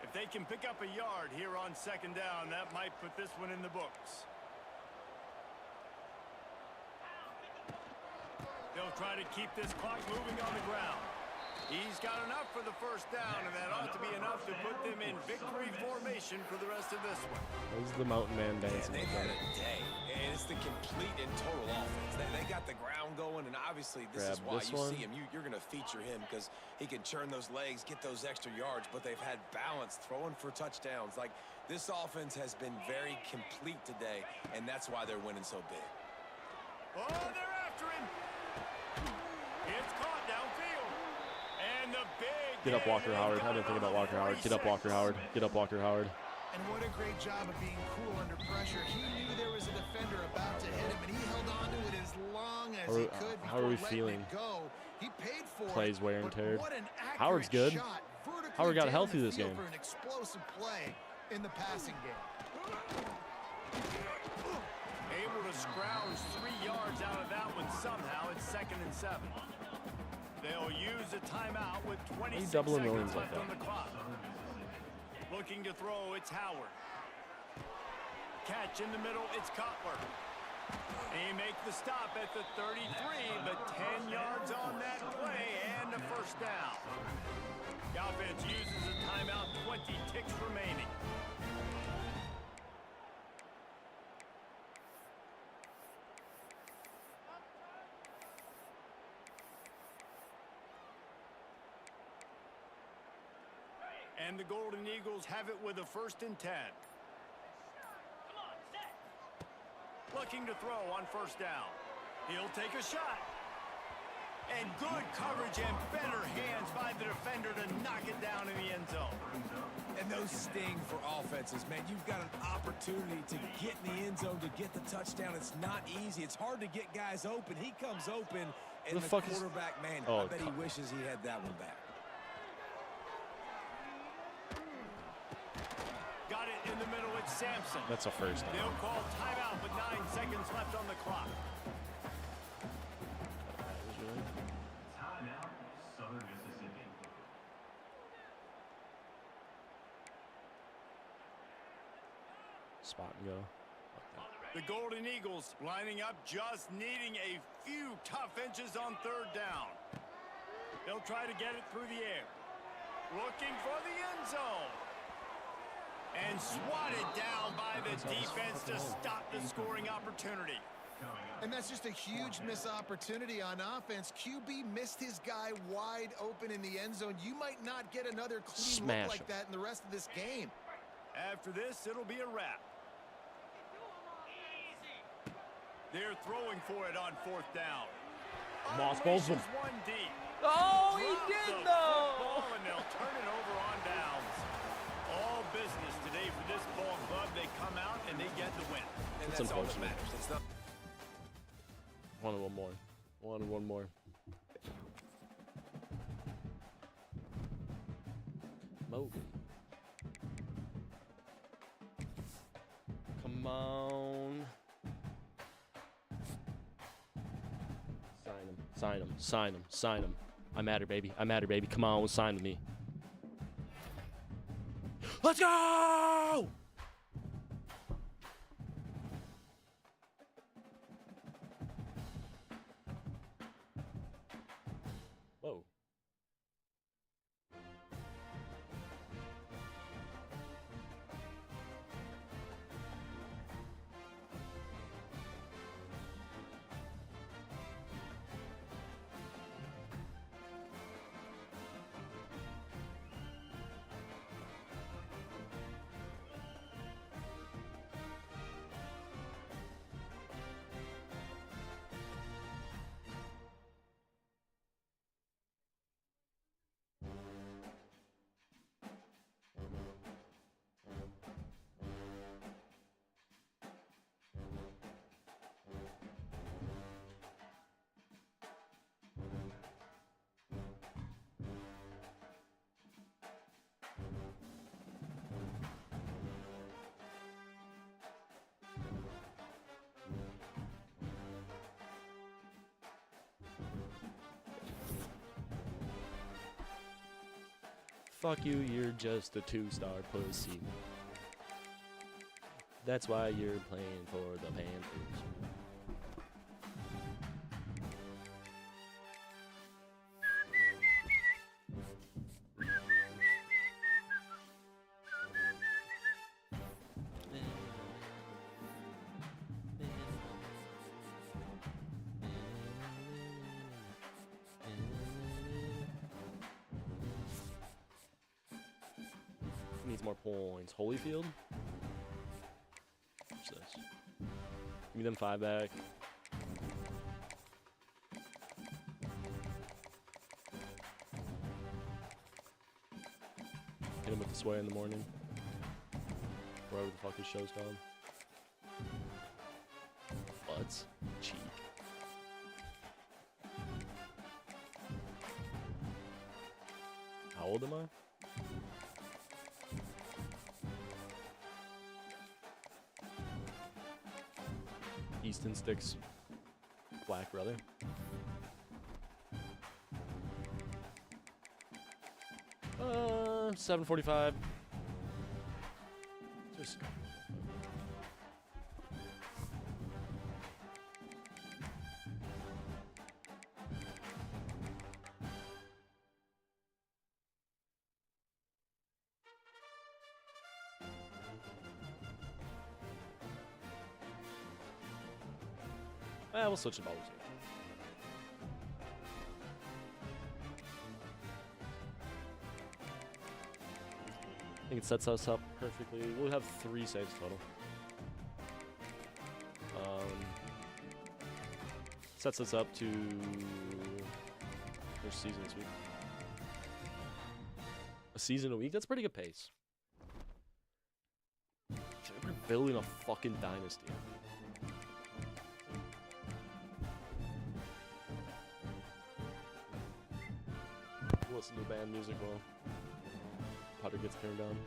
If they can pick up a yard here on second down, that might put this one in the books. They'll try to keep this clock moving on the ground. He's got enough for the first down, and that ought to be enough to put them in victory formation for the rest of this one. This is the mountain man dancing. They've had a day, and it's the complete and total offense. They got the ground going, and obviously this is why you see him. You're going to feature him because he can churn those legs, get those extra yards, but they've had balance, throwing for touchdowns. Like, this offense has been very complete today, and that's why they're winning so big. Oh, they're after him. It's caught downfield. And the big Get up, Walker Howard. I didn't think about Walker Howard. Get up, Walker Howard. Get up, Walker Howard. And what a great job of being cool under pressure. He knew there was a defender about to hit him, and he held on to it as long as he could How are we before feeling? letting it go. He paid for Plays wear and but tear. what an accurate Howard's good. shot, vertically Howard got down healthy the this field game. for an explosive play in the passing game. Able to scrounge 3 yards out of that one somehow. It's 2nd and 7. They'll use a timeout with 26 doubling seconds Williams like left on the clock. Looking to throw, it's Howard. Catch in the middle, it's Cutler. He makes the stop at the 33, but 10 yards on that play and a first down. The offense uses a timeout, 20 ticks remaining. And the Golden Eagles have it with a 1st and 10. Looking to throw on first down. He'll take a shot. And good coverage and better hands by the defender to knock it down in the end zone. And those sting for offenses, man. You've got an opportunity to get in the end zone, to get the touchdown. It's not easy. It's hard to get guys open. He comes open, and the quarterback, man, I bet he wishes he had that one back. Got it in the middle, it's Sampson. That's a first down. They'll call timeout with 9 seconds left on the clock. Timeout, Southern Mississippi. Spot and go. The Golden Eagles lining up, just needing a few tough inches on third down. They'll try to get it through the air. Looking for the end zone. And swatted down by the defense to stop the scoring opportunity. And that's just a huge missed opportunity on offense. QB missed his guy wide open in the end zone. You might not get another clean look like that in the rest of this game. After this, it'll be a wrap. They're throwing for it on 4th down. Moss bowls him. One deep. Oh, he did though. And they'll turn it over on downs. All business today for this ball club. They come out and they get the win. And That's all that unfortunate. matters. It's not One more. One more. Mowgli. Come on. Sign him. I'm at her, baby. Come on, sign with me. Let's go! Fuck you, you're just a 2-star pussy. That's why you're playing for the Panthers. Needs more points. Holyfield? What's this? Give me them 5 back. Hit him with the sway in the morning. Whatever the fuck his show's called. Butts. Cheek. How old am I? Easton Sticks, black brother. Uh, 7:45. Just. We'll switch the balls here. I think it sets us up perfectly. We'll have 3 saves total. Sets us up to first season this week. A season a week? That's pretty good pace. We're building a fucking dynasty. Listen to band music while Potter gets turned on.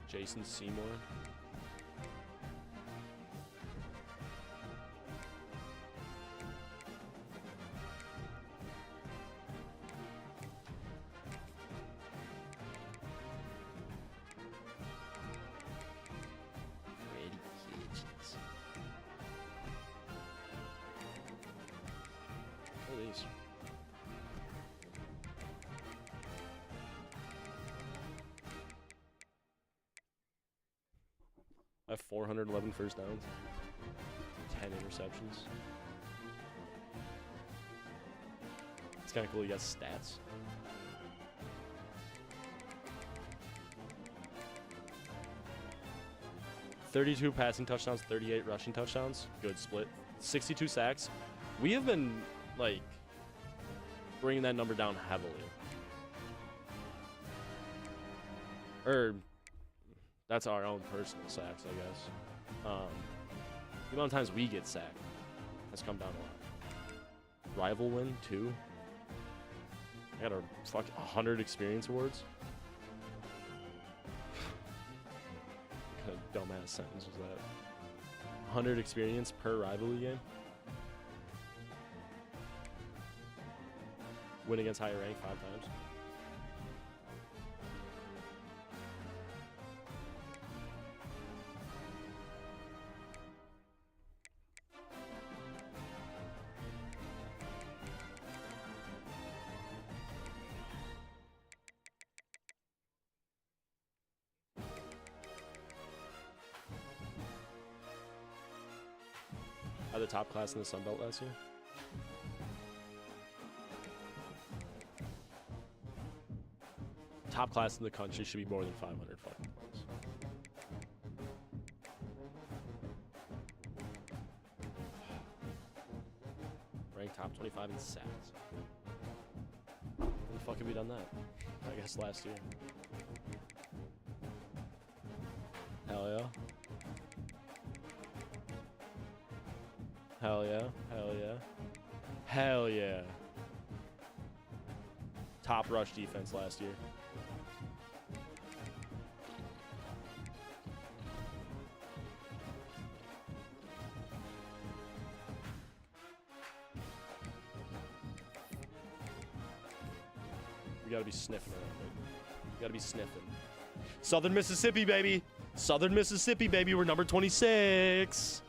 Jason Seymour. Freddie Kitchens. What are these? I have 411 first downs, 10 interceptions. It's kind of cool. He has stats. 32 passing touchdowns, 38 rushing touchdowns. Good split. 62 sacks. We have been, like, bringing that number down heavily. Or, that's our own personal sacks, I guess. The amount of times we get sacked has come down a lot. Rival win, 2. I got a fuck 100 experience awards. What kind of dumbass sentence was that? 100 experience per rivalry game. Win against higher rank 5 times. The top class in the Sun Belt last year. Top class in the country should be more than 500 fucking points. Ranked top 25 in sacks. When the fuck have we done that? I guess last year. Hell yeah. Hell yeah, hell yeah. Hell yeah. Top rush defense last year. We gotta be sniffing around it. We gotta be sniffing. Southern Mississippi, baby! Southern Mississippi, baby! We're number 26!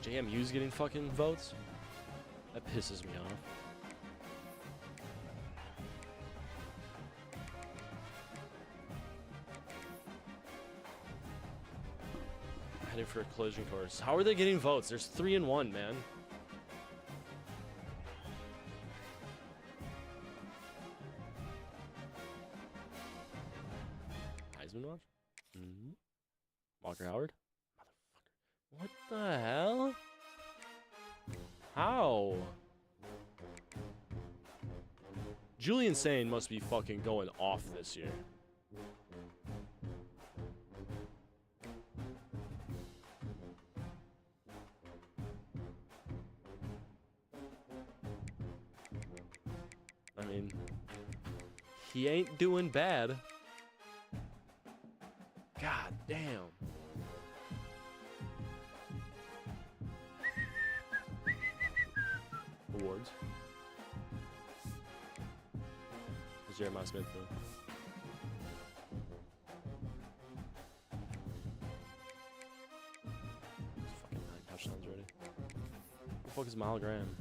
JMU's getting fucking votes? That pisses me off. Heading for a collision course. How are they getting votes? There's 3 and 1, man. Heisman watch? Mm-hmm. Walker Howard? What the hell? How? Julian Sane must be fucking going off this year. I mean, he ain't doing bad. God damn. Awards. What's Jeremiah Smith doing? Fucking 9 touchdowns already. Who the fuck is Mal Graham?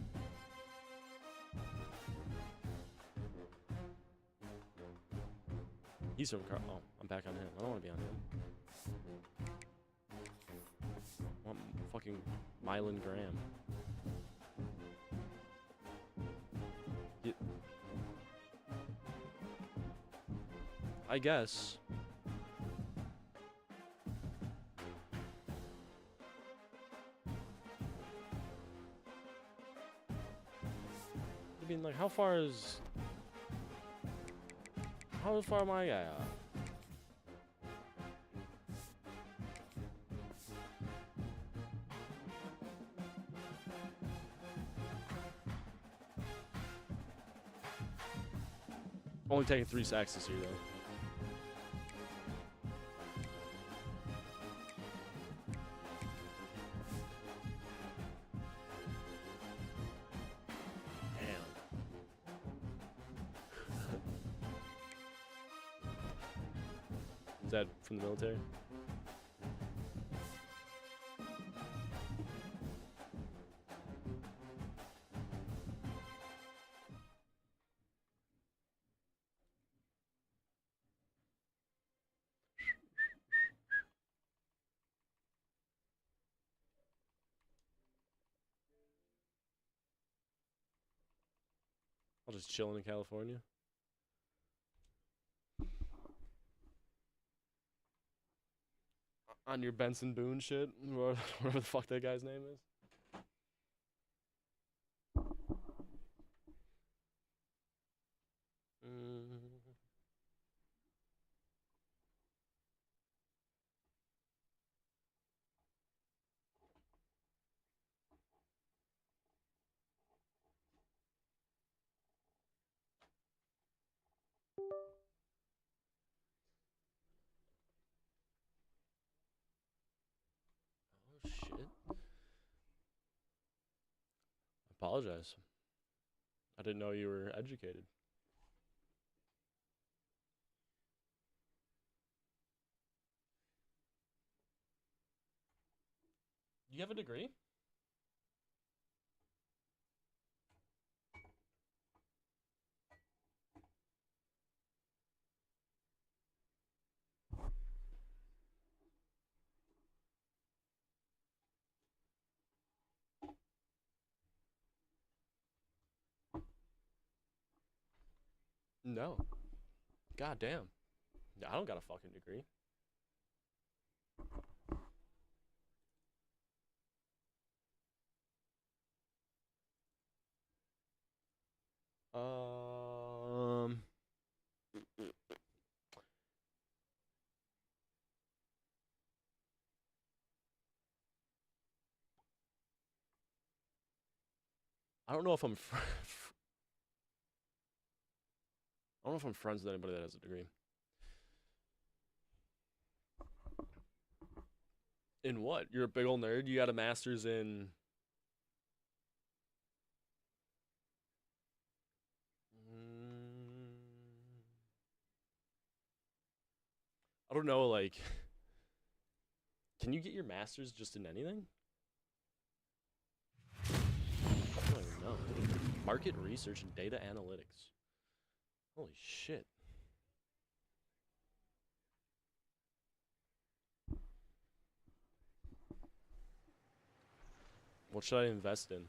He's from Car. Oh, I'm back on him. I don't want to be on him. I want fucking Mylan Graham. I guess. I mean, like, how far am I at? Only taking 3 sacks this year, though. Is that from the military? I'll just chilling in California. On your Benson Boone shit, whatever the fuck that guy's name is. Oh shit. I apologize. I didn't know you were educated. You have a degree? No. God damn. I don't got a fucking degree. I don't know if I'm I don't know if I'm friends with anybody that has a degree. In what? You're a big old nerd? You got a master's in... I don't know, like... Can you get your master's just in anything? I don't even know. Market research and data analytics. Holy shit. What should I invest in?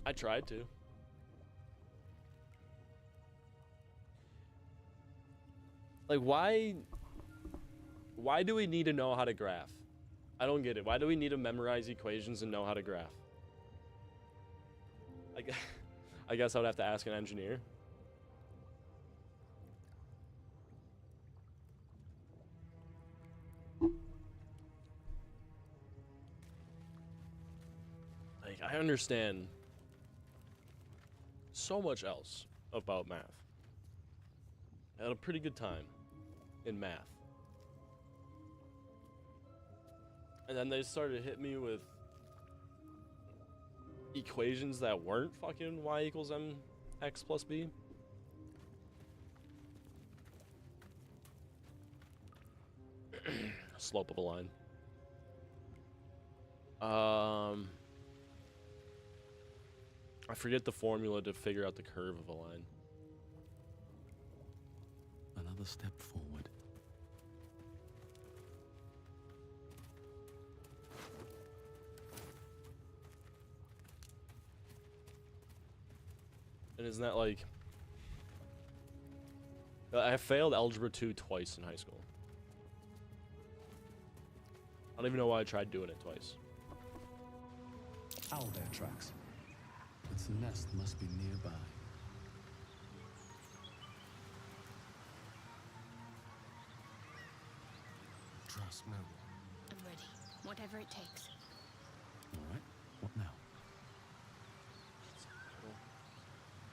I tried to. Like, why do we need to know how to graph? I don't get it. Why do we need to memorize equations and know how to graph? Like, I guess I would have to ask an engineer. Like, I understand so much else about math. I had a pretty good time in math. And then they started to hit me with equations that weren't fucking y equals mx plus b. Slope of a line. I forget the formula to figure out the curve of a line. Another step forward. And isn't that like... I failed Algebra 2 twice in high school. I don't even know why I tried doing it twice. Owlbear tracks. Its nest must be nearby. Trust no one. I'm ready. Whatever it takes. All right. What now?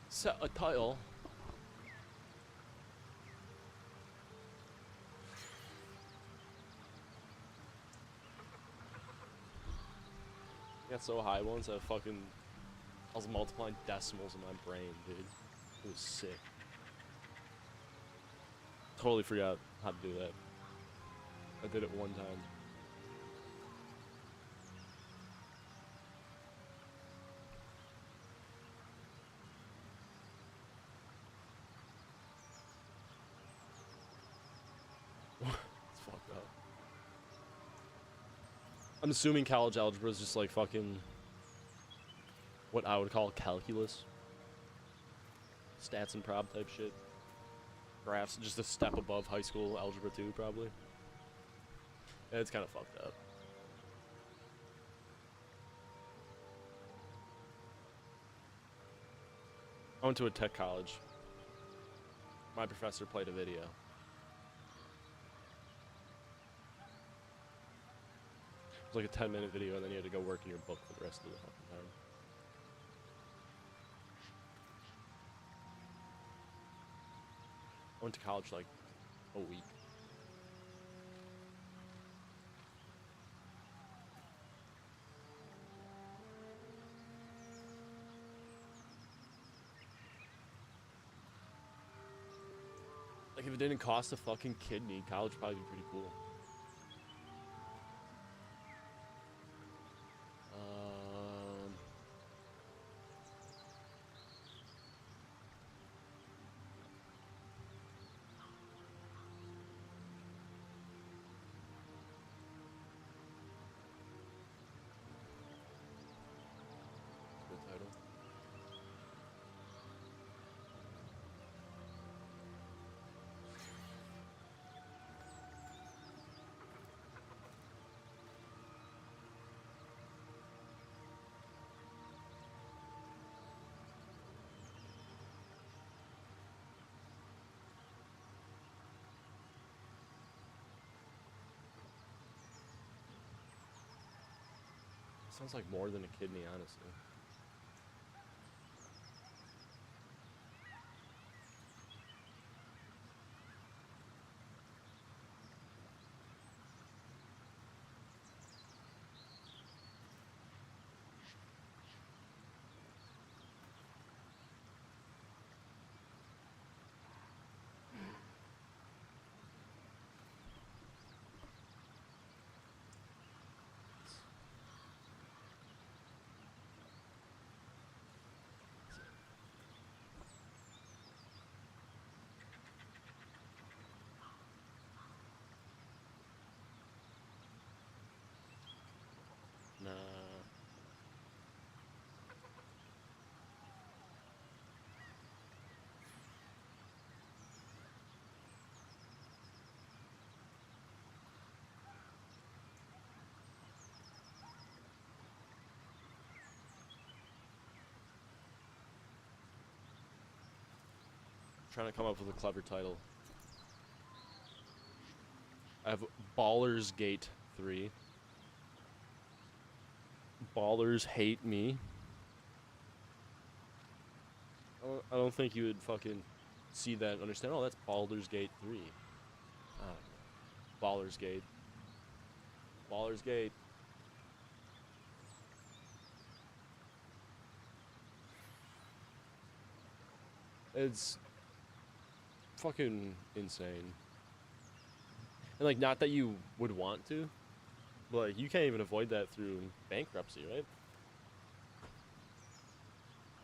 Set a title. I got so high once I was multiplying decimals in my brain, dude. It was sick. Totally forgot how to do that. I did it one time. It's fucked up. I'm assuming college algebra is just like fucking what I would call calculus. Stats and prob type shit. Graphs, just a step above high school algebra 2, probably. Yeah, it's kind of fucked up. I went to a tech college. My professor played a video. It was like a 10-minute video, and then you had to go work in your book for the rest of the fucking time. I went to college for like a week. Like, if it didn't cost a fucking kidney, college would probably be pretty cool. Good title. Sounds like more than a kidney, honestly. trying to come up with a clever title. I have Ballers Gate 3. Ballers hate me. I don't think you would fucking see that and understand. Oh, that's Baldur's Gate 3. Ballers Gate. Ballers Gate. It's fucking insane. And like, not that you would want to, but like, you can't even avoid that through bankruptcy, right?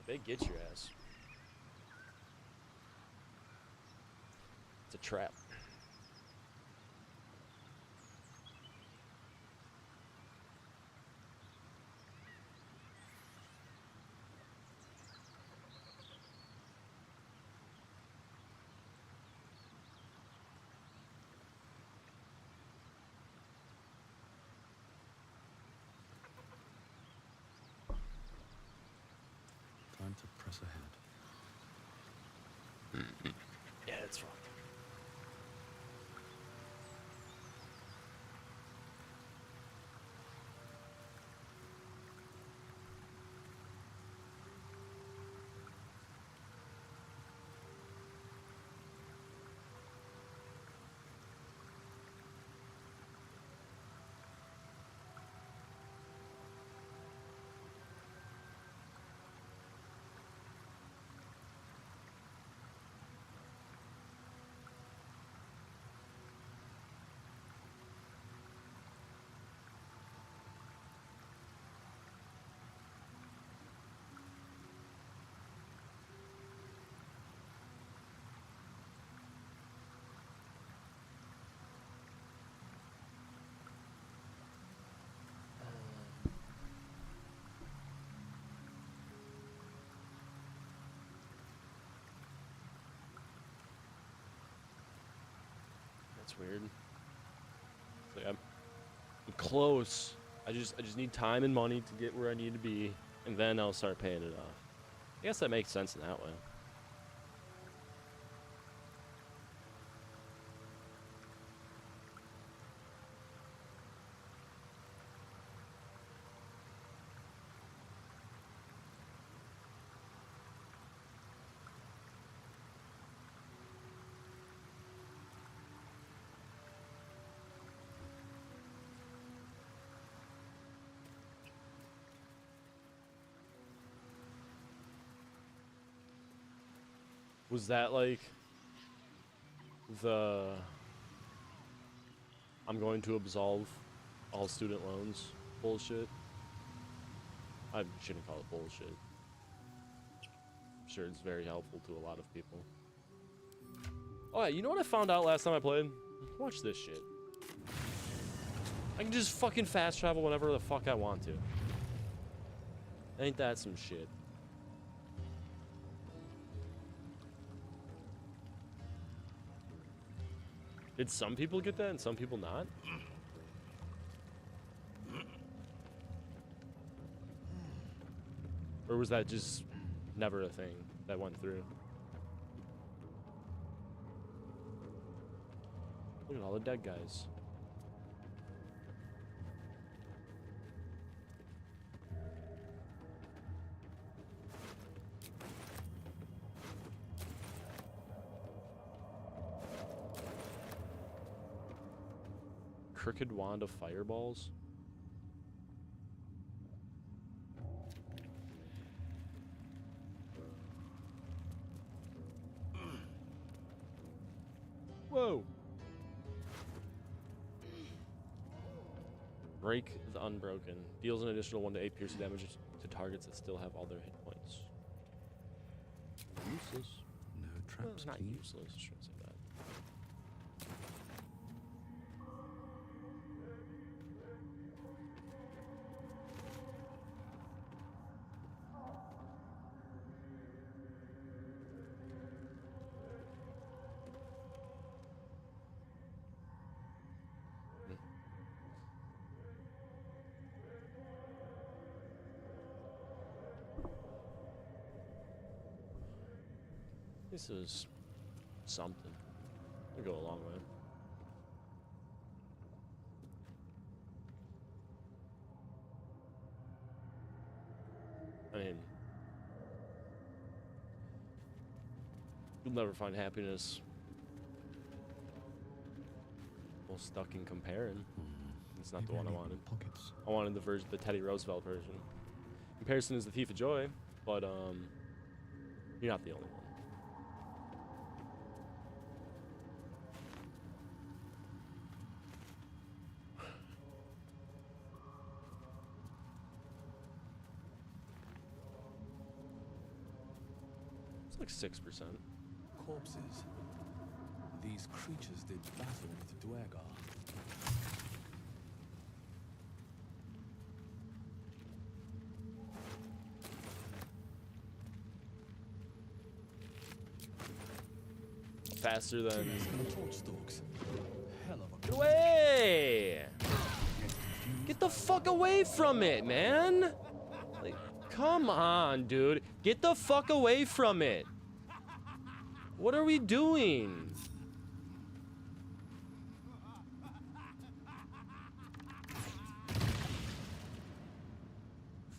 They get your ass. It's a trap. Time to press ahead. Yeah, it's fine. That's weird. It's like I'm close. I just need time and money to get where I need to be, and then I'll start paying it off. I guess that makes sense in that way. Was that like the I'm going to absolve all student loans bullshit? I shouldn't call it bullshit. I'm sure it's very helpful to a lot of people. Oh yeah, you know what I found out last time I played? Watch this shit. I can just fucking fast travel whenever the fuck I want to. Ain't that some shit? Did some people get that and some people not? Or was that just never a thing that went through? Look at all the dead guys. Crooked wand of fireballs. Whoa. Break the Unbroken. Deals an additional 1 to 8 piercing damage to targets that still have all their hit points. Useless. No traps. It's not key. useless. I shouldn't say that. This is something. It'll go a long way. I mean, you'll never find happiness while stuck in comparing. It's not the one I wanted. Pockets. I wanted the Teddy Roosevelt version. Comparison is the thief of joy, but you're not the only one. It's like 6%. Corpses. These creatures did battle with Duergar. Faster than. Torch stalks. Hell of a Get away! Get the fuck away from it, man! Like, come on, dude. Get the fuck away from it. What are we doing?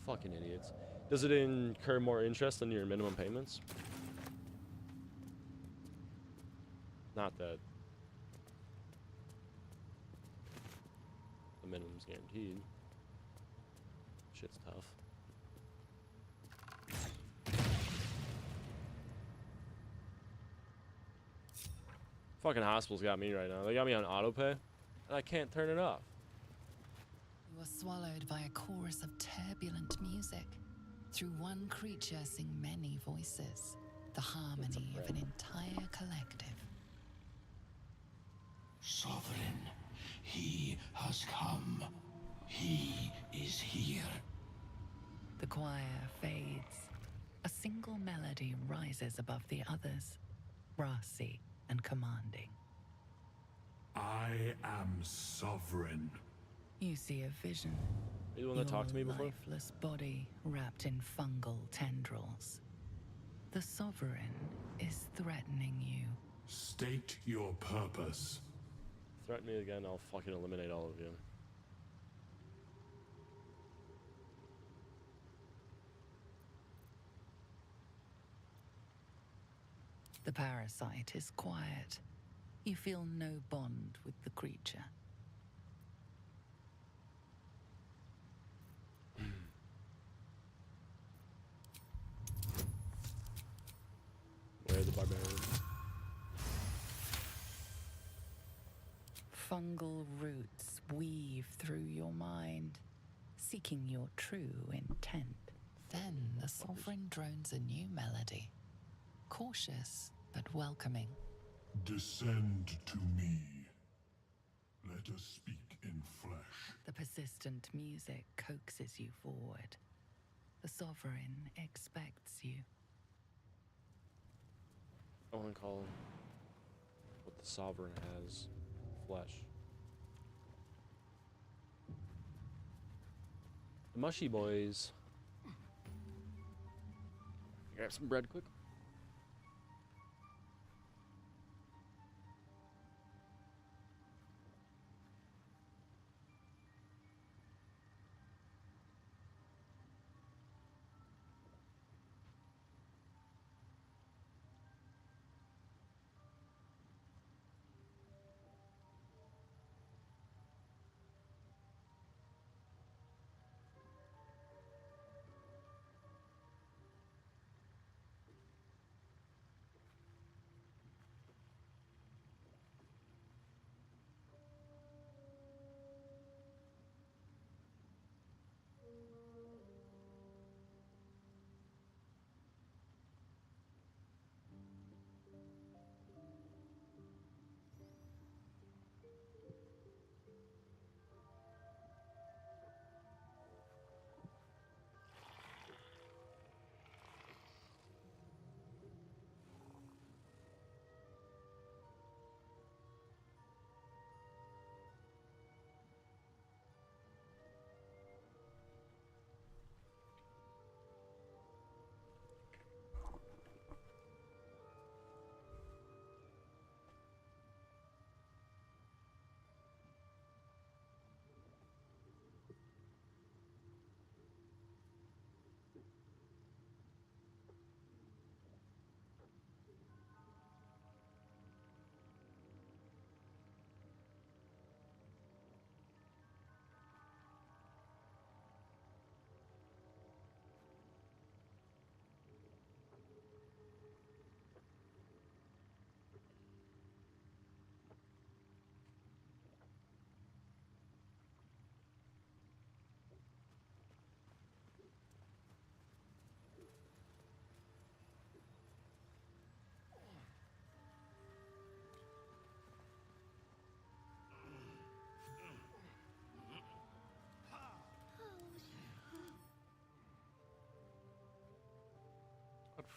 Fucking idiots. Does it incur more interest than your minimum payments? Not that the minimum's guaranteed. Shit's tough. Fucking hospital's got me right now. They got me on autopay, and I can't turn it off. You are swallowed by a chorus of turbulent music. Through one creature sing many voices, the harmony of an entire collective. Sovereign, he has come. He is here. The choir fades. A single melody rises above the others, brassy and commanding. I am sovereign. You see a vision. Are you the one that talked to me before? Lifeless body wrapped in fungal tendrils. The Sovereign is threatening you. State your purpose. Threaten me again, I'll fucking eliminate all of you. The parasite is quiet. You feel no bond with the creature. Where are the barbarians? Fungal roots weave through your mind, seeking your true intent. Then the Sovereign drones a new melody, cautious but welcoming. Descend to me. Let us speak in flesh. The persistent music coaxes you forward. The Sovereign expects you. I want to call what the Sovereign has flesh. The Mushy Boys. Grab some bread quick.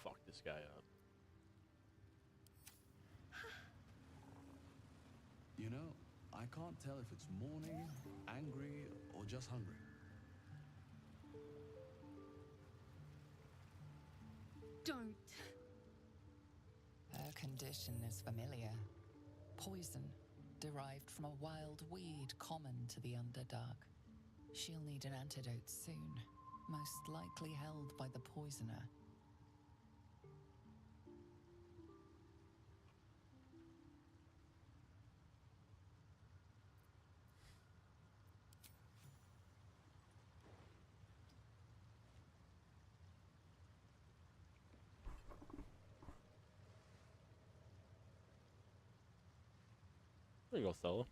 fuck this guy up. You know, I can't tell if it's mourning, angry, or just hungry. Don't. Her condition is familiar. Poison, derived from a wild weed common to the Underdark. She'll need an antidote soon, most likely held by the poisoner. There you go, Stella.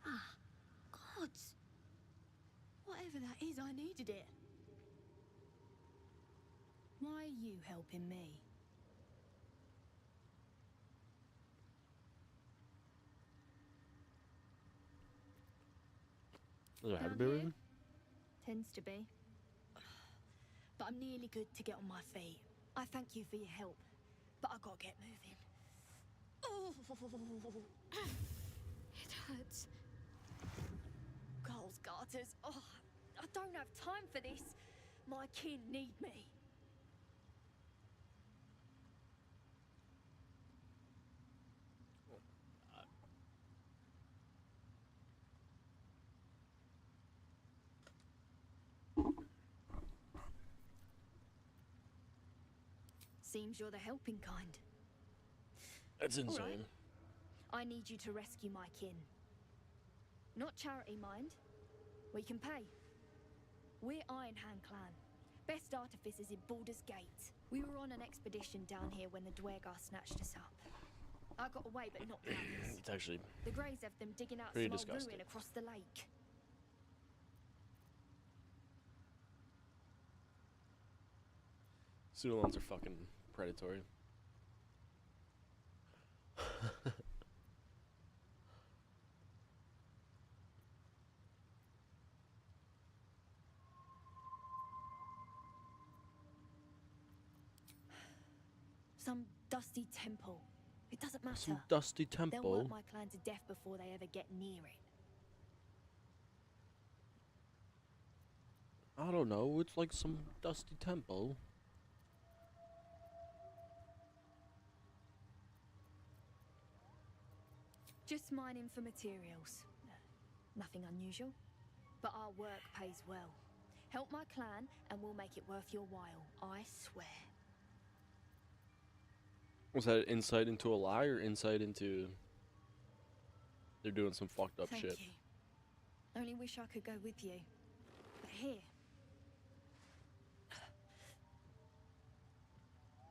Ah, gods. Whatever that is, I needed it. Why are you helping me? Is there Down Hackberry? here? Tends to be. But I'm nearly good to get on my feet. I thank you for your help, but I gotta get moving. Oh, it hurts. Goals garters. Oh, I don't have time for this. My kin need me. Seems you're the helping kind. That's All insane. right. I need you to rescue my kin. Not charity, mind. We can pay. We're Iron Hand Clan. Best artificers in Baldur's Gate. We were on an expedition down here when the Dwergar snatched us up. I got away, but not the others. It's actually The Greys have them digging out pretty some old disgusting. ruin across the lake. Pseudolons are fucking predatory. Some dusty temple. It doesn't matter. Some dusty They'll work temple. my clan to death before they ever get near it. I don't know. It's like some dusty temple. Just mining for materials. Nothing unusual. But our work pays well. Help my clan and we'll make it worth your while. I swear. Was that insight into a lie or insight into they're doing some fucked up Thank shit? you. Only wish I could go with you. But here.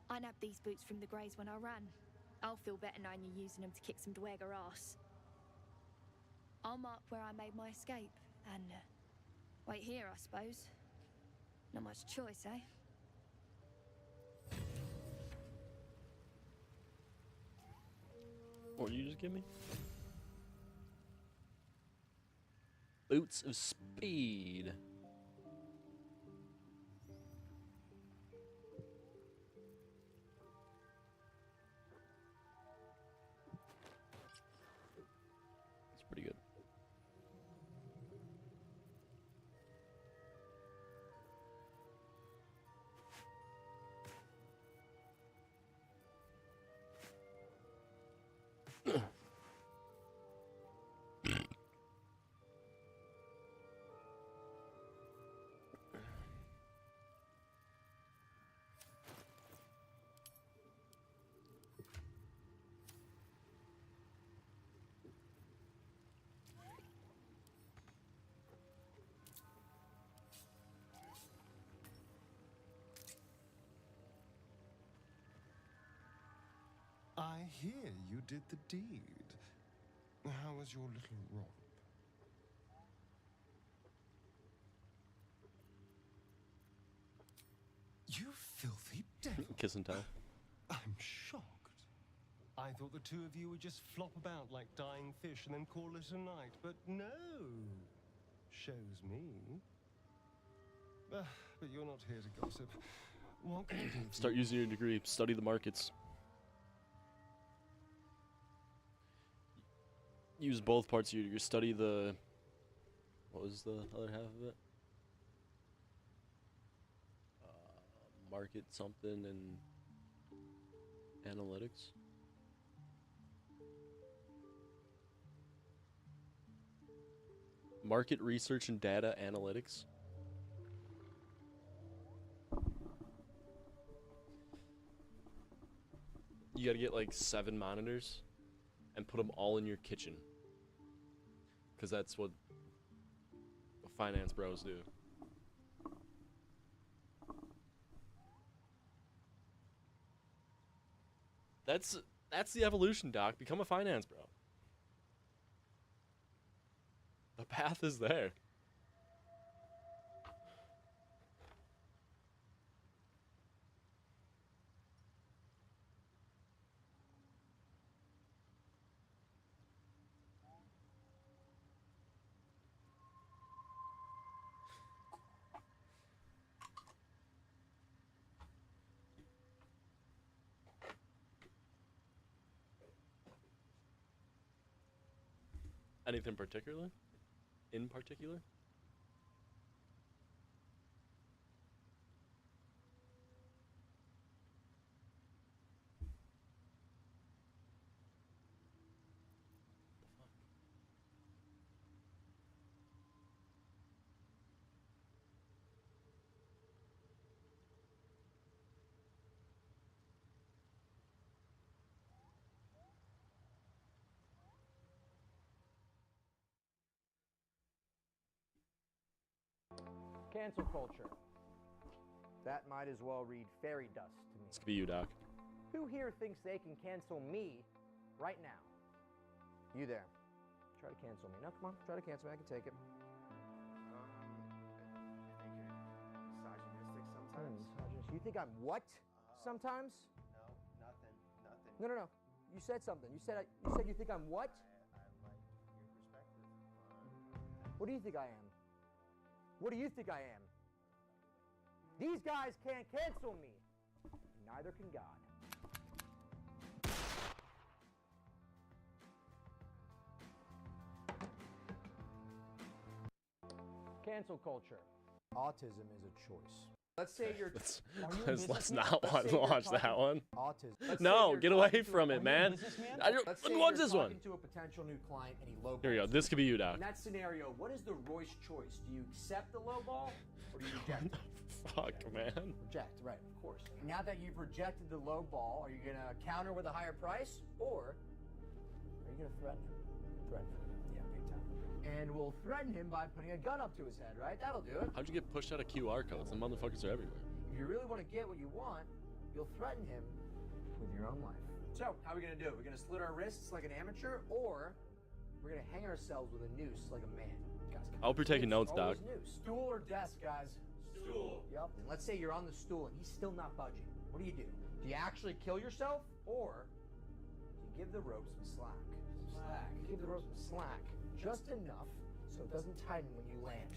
I nabbed these boots from the Greys when I ran. I'll feel better knowing you're using them to kick some Dwergar ass. I'll mark where I made my escape and wait here, I suppose. Not much choice, eh? What did you just give me? Boots of speed. It's pretty good. I hear you did the deed. How was your little romp? You filthy devil! Kiss and tell. I'm shocked. I thought the two of you would just flop about like dying fish and then call it a night, but no. Shows me. But you're not here to gossip. What can I do for Start you? using your degree. Study the markets. Use both parts of your degree. Study the... What was the other half of it? Market something and analytics. Market research and data analytics. You gotta get like 7 monitors and put them all in your kitchen. Because that's what finance bros do. That's the evolution, Doc. Become a finance bro. The path is there. Anything particular? In particular? Cancel culture. That might as well read fairy dust to me. This could be you, Doc. Who here thinks they can cancel me right now? You there. Try to cancel me. No, come on. Try to cancel me. I can take it. I think you're misogynistic sometimes. Misogynist. You think I'm what? Sometimes? No, nothing. No. You said something. You said you think I'm what? I like your perspective. What do you think I am? What do you think I am? These guys can't cancel me. Neither can God. Cancel culture. Autism is a choice. Let's say you're. Let's not watch that one. Autism. No, get away from it, man. Let's say Watch you're this one. talking to a potential new client and he lowballs Here we go. This could be you, Doc. In that scenario, what is the Royce choice? Do you accept the lowball or do you reject it? Fuck, man. Reject, right, of course. Now that you've rejected the lowball, are you going to counter with a higher price or are you going to threaten him? Threaten him. Yeah, big time. And we'll threaten him by putting a gun up to his head, right? That'll do it. How'd you get pushed out of QR codes? The motherfuckers are everywhere. If you really want to get what you want, you'll threaten him with your own life. So, how are we going to do it? We're going to slit our wrists like an amateur, or we're going to hang ourselves with a noose like a man. Guys, I hope you're taking notes, Doc. Noose. Stool or desk, guys? Stool. Yep. And let's say you're on the stool and he's still not budging. What do? Do you actually kill yourself, or do you give the rope some slack? Give the rope some slack. Just enough so it doesn't tighten when you land.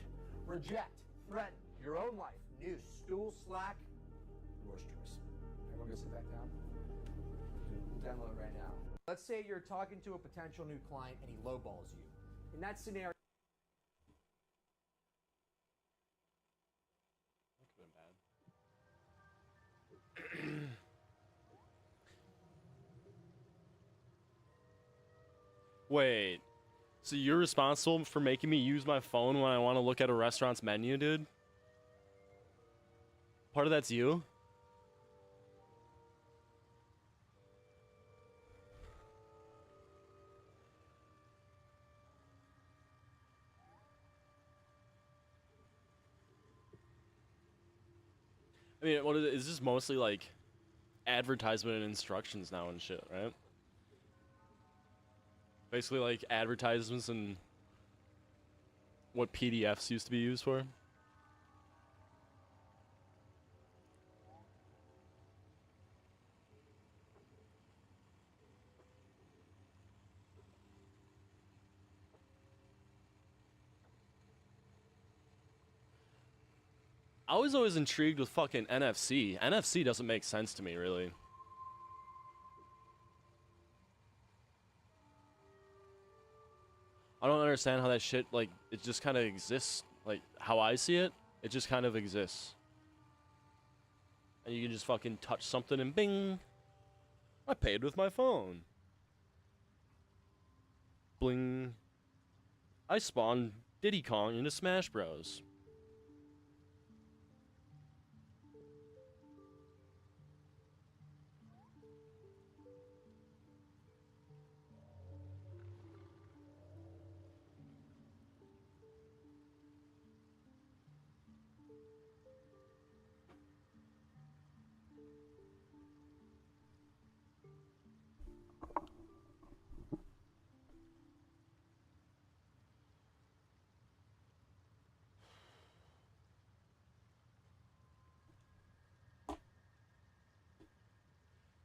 Reject, threaten, your own life. Noose, stool, slack, yours choice. Everyone go sit back down? We'll download it right now. Let's say you're talking to a potential new client and he lowballs you. In that scenario, Wait, so you're responsible for making me use my phone when I want to look at a restaurant's menu, dude? Part of that's you? I mean, what is this mostly like advertisement and instructions now and shit, right? Basically like advertisements and what PDFs used to be used for. I was always intrigued with fucking NFC. NFC doesn't make sense to me, really. I don't understand how that shit, like, it just kind of exists. Like, how I see it, it just kind of exists. And you can just fucking touch something and bing. I paid with my phone. Bling. I spawned Diddy Kong into Smash Bros.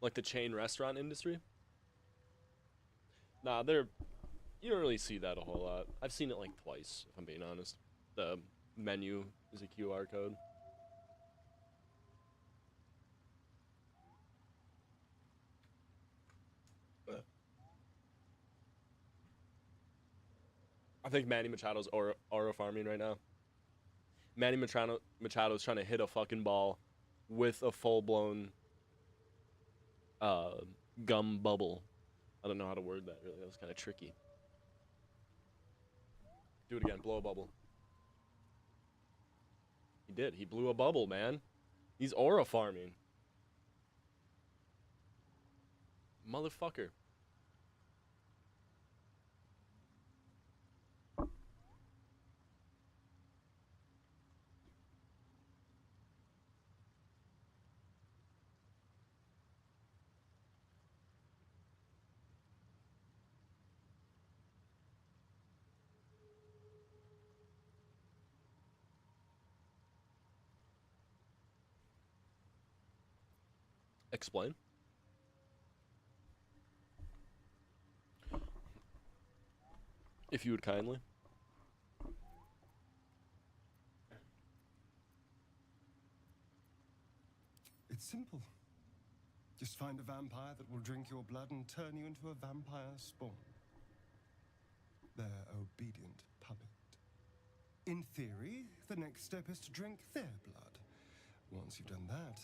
Like the chain restaurant industry? Nah, you don't really see that a whole lot. I've seen it like twice, if I'm being honest. The menu is a QR code. I think Manny Machado's aura farming right now. Manny Machado's trying to hit a fucking ball with a full-blown gum bubble. I don't know how to word that, really. That was kind of tricky. Do it again. Blow a bubble. He did. He blew a bubble, man. He's aura farming. Motherfucker. Explain. If you would kindly. It's simple. Just find a vampire that will drink your blood and turn you into a vampire spawn. Their obedient puppet. In theory, the next step is to drink their blood. Once you've done that,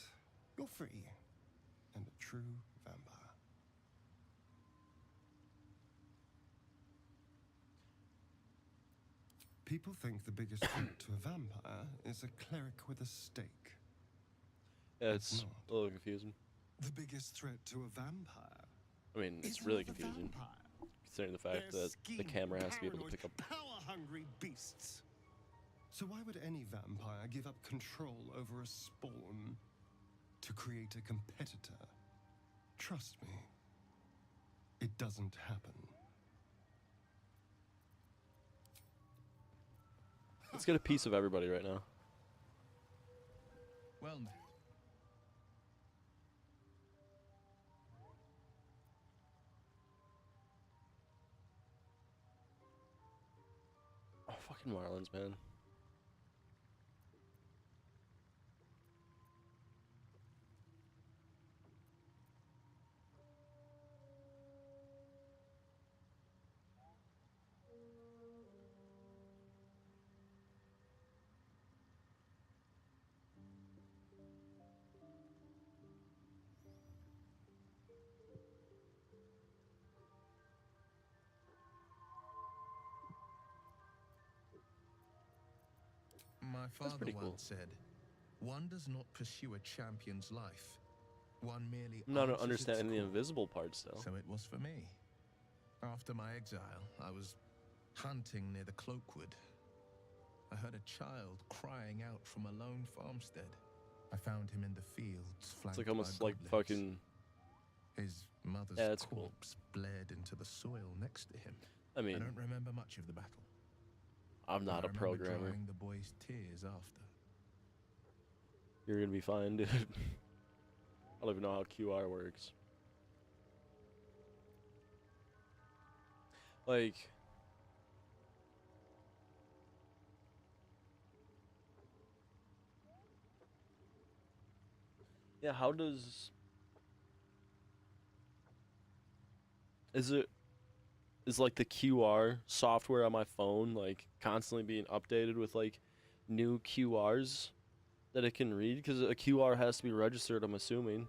you're free and a true vampire. People think the biggest threat to a vampire is a cleric with a stake. Yeah, it's a little confusing. The biggest threat to a vampire. I mean, it's really confusing, considering the fact that the camera has to be able to pick up. Power-hungry beasts. So why would any vampire give up control over a spawn to create a competitor? Trust me, it doesn't happen. Let's get a piece of everybody right now. Well, oh, fucking Marlins, man. My father pretty cool. once said, "One does not pursue a champion's life. One merely I'm not answers its understanding the call." invisible parts, though. So it was for me. After my exile, I was hunting near the Cloakwood. I heard a child crying out from a lone farmstead. I found him in the fields, flanked It's like almost by like goblins. fucking. His mother's Yeah, that's cool. corpse bled into the soil next to him. I mean, I don't remember much of the battle. I'm not but a I remember programmer. drying the boy's tears after. You're gonna be fine, dude. I don't even know how QR works. Like, Yeah, how does... Is like the QR software on my phone like constantly being updated with like new QRs that it can read? Because a QR has to be registered, I'm assuming.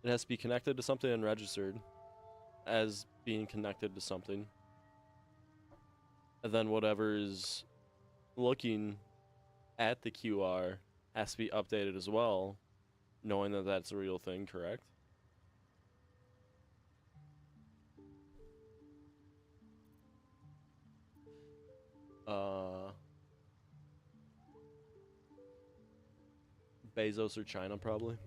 It has to be connected to something and registered as being connected to something. And then whatever is looking at the QR has to be updated as well, knowing that that's a real thing, correct? Bezos or China, probably.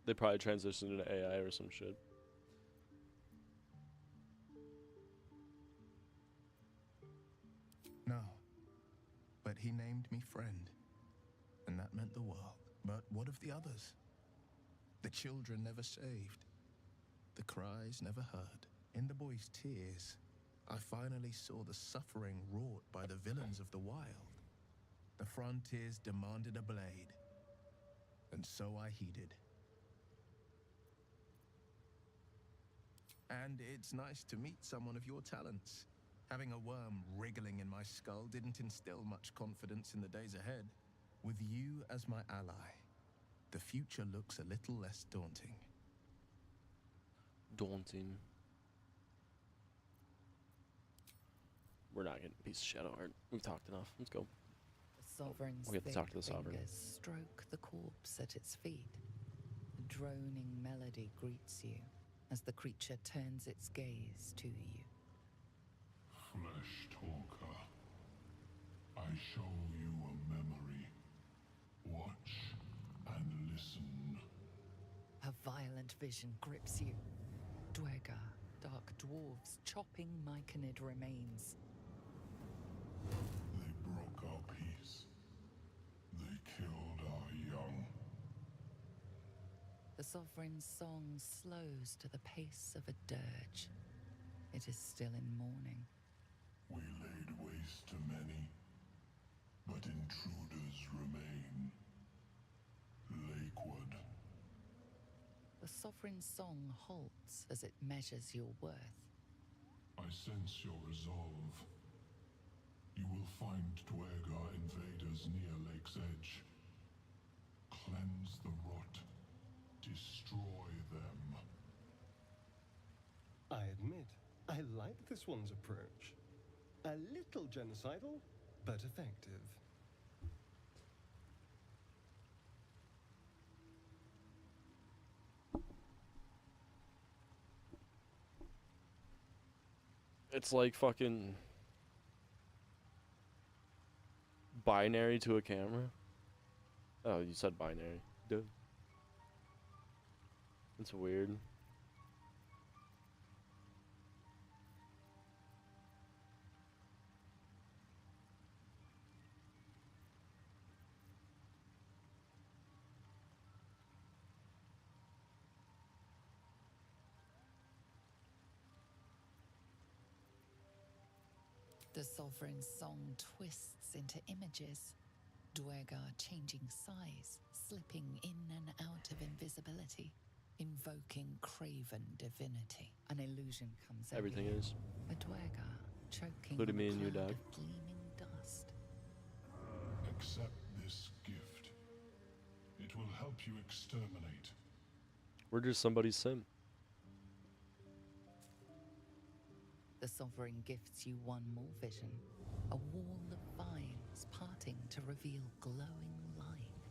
They probably transitioned into AI or some shit. No. But he named me friend, and that meant the world. But what of the others? The children never saved. The cries never heard. In the boy's tears, I finally saw the suffering wrought by the villains of the wild. The frontiers demanded a blade, and so I heeded. And it's nice to meet someone of your talents. Having a worm wriggling in my skull didn't instill much confidence in the days ahead. With you as my ally, the future looks a little less daunting. Daunting. We're not getting a piece of shadow art. We've talked enough. Let's go. The sovereign's We have to talk to the thick sovereign. fingers stroke the corpse at its feet. A droning melody greets you as the creature turns its gaze to you. Flesh talker, I show you a memory. Watch and listen. A violent vision grips you. Dwergar, dark dwarves chopping myconid remains. They broke our peace. They killed our young. The sovereign's song slows to the pace of a dirge. It is still in mourning. We laid waste to many, but intruders remain. Lakewood. The sovereign's song halts as it measures your worth. I sense your resolve. You will find Dwergar invaders near Lake's Edge. Cleanse the rot. Destroy them. I admit, I like this one's approach. A little genocidal, but effective. It's like fucking binary to a camera. Oh, you said binary. Dude. That's weird. The sovereign's song twists into images. Dwergar changing size, slipping in and out of invisibility, invoking craven divinity. An illusion comes over Everything you. is. A Dwergar choking Including on me a and you, cloud Dad. of gleaming dust. Accept this gift. It will help you exterminate. We're just somebody's sim. The sovereign gifts you one more vision. A wall of vines parting to reveal glowing light.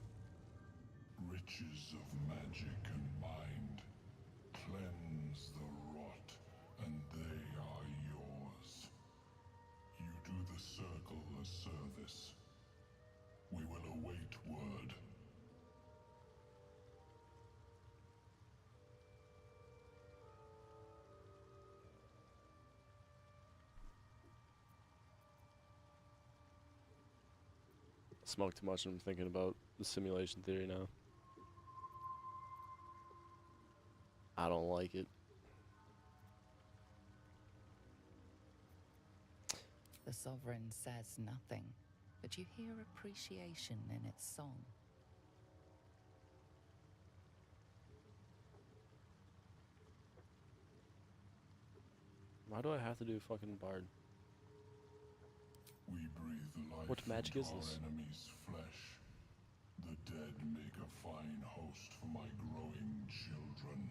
Riches of magic and mind. Cleanse the rot, and they are yours. You do the circle a service. We will await word. Smoked too much and I'm thinking about the simulation theory now. I don't like it. The sovereign says nothing, but you hear appreciation in its song. Why do I have to do fucking bard? We breathe the life What magic into is this? our enemy's flesh. The dead make a fine host for my growing children.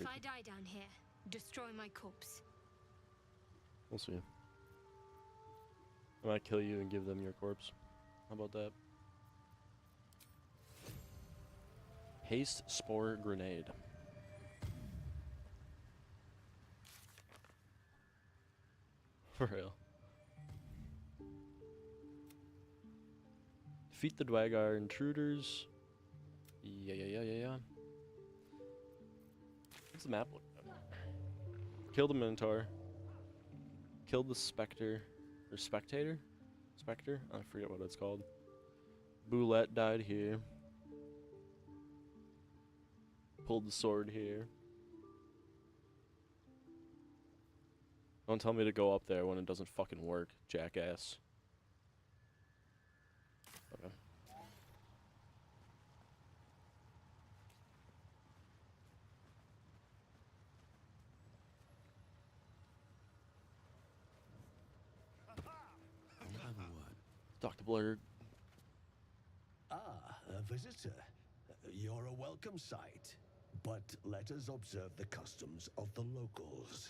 If I die down here, destroy my corpse. We'll see. I might kill you and give them your corpse. How about that? Haste Spore Grenade. For real. Defeat the Dwagar intruders. Yeah. What's the map look like? Kill the Minotaur. Kill the Spectre. Or Spectator? Spectre? I forget what it's called. Boulette died here. Pulled the sword here. Don't tell me to go up there when it doesn't fucking work, jackass. Okay. Dr. Blurg. Ah, a visitor. You're a welcome sight. But let us observe the customs of the locals.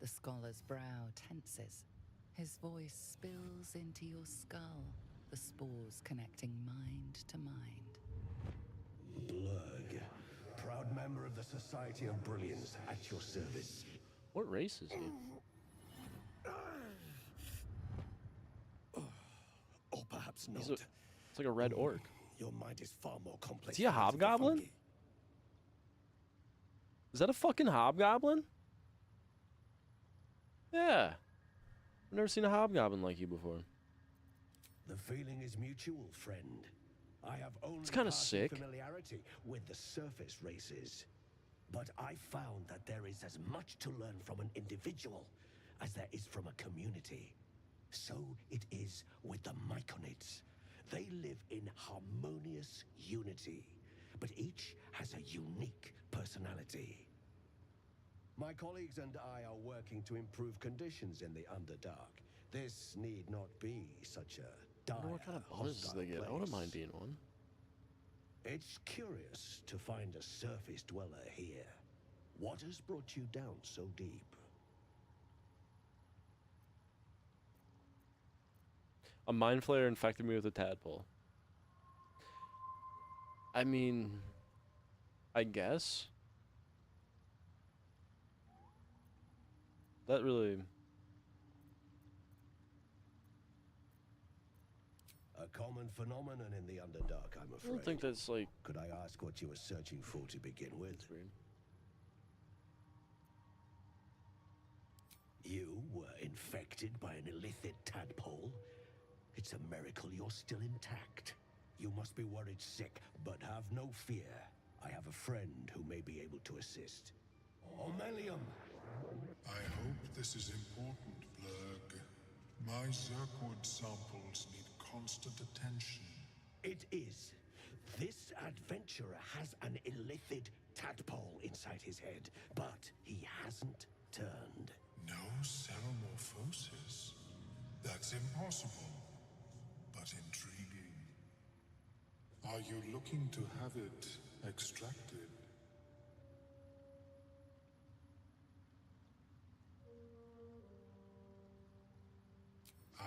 The scholar's brow tenses. His voice spills into your skull, the spores connecting mind to mind. Blurg, proud member of the Society of Brilliance, at your service. What race is he? Or perhaps not. It's like a red orc. Your mind is far more complex. Is he a hobgoblin? Is that a fucking hobgoblin? Yeah. I've never seen a hobgoblin like you before. The feeling is mutual, friend. I have only It's kinda passing sick. familiarity with the surface races. But I found that there is as much to learn from an individual as there is from a community. So it is with the Myconids. They live in harmonious unity, but each has a unique personality. My colleagues and I are working to improve conditions in the Underdark. This need not be such a I dire, wonder what kind of bonuses hostile they get. I wouldn't mind place. being one. It's curious to find a surface dweller here. What has brought you down so deep? A mind flayer infected me with a tadpole. I mean, I guess. That really... A common phenomenon in the Underdark, I'm afraid. I don't think that's like... Could I ask what you were searching for to begin with? That's weird. You were infected by an illithid tadpole? It's a miracle you're still intact. You must be worried sick, but have no fear. I have a friend who may be able to assist. Omelium! I hope this is important, Blurg. My Zerkwood samples need constant attention. It is. This adventurer has an illithid tadpole inside his head, but he hasn't turned. No ceremorphosis. That's impossible, but intriguing. Are you looking to have it extracted?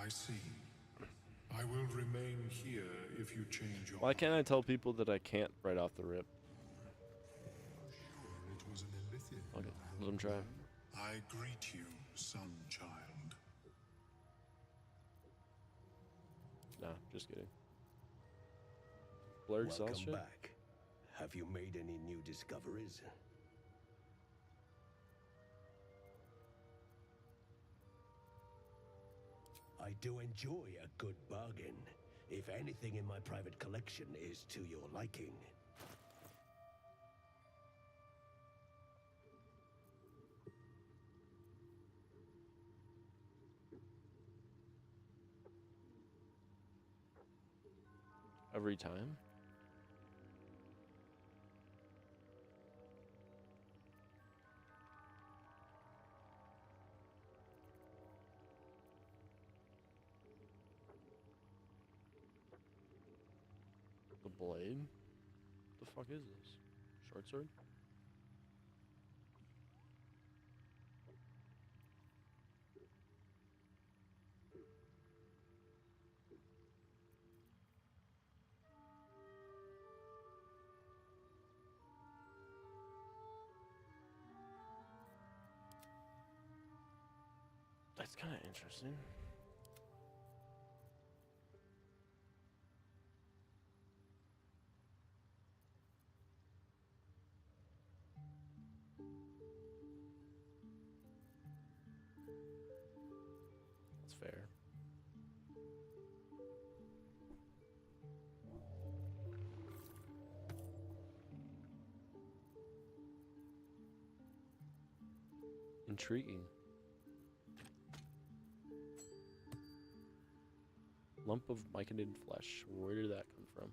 I see. I will remain here if you change your... Why can't I tell people that I can't right off the rip? It was an illithid. Okay, let them try. I greet you, son child. Nah, just kidding. Blurg sells Welcome shit? back. Have you made any new discoveries? I do enjoy a good bargain, if anything in my private collection is to your liking. every time. The blade? The fuck is this? Short sword? That's kind of interesting. That's fair. Intriguing. Lump of myconid flesh. Where did that come from?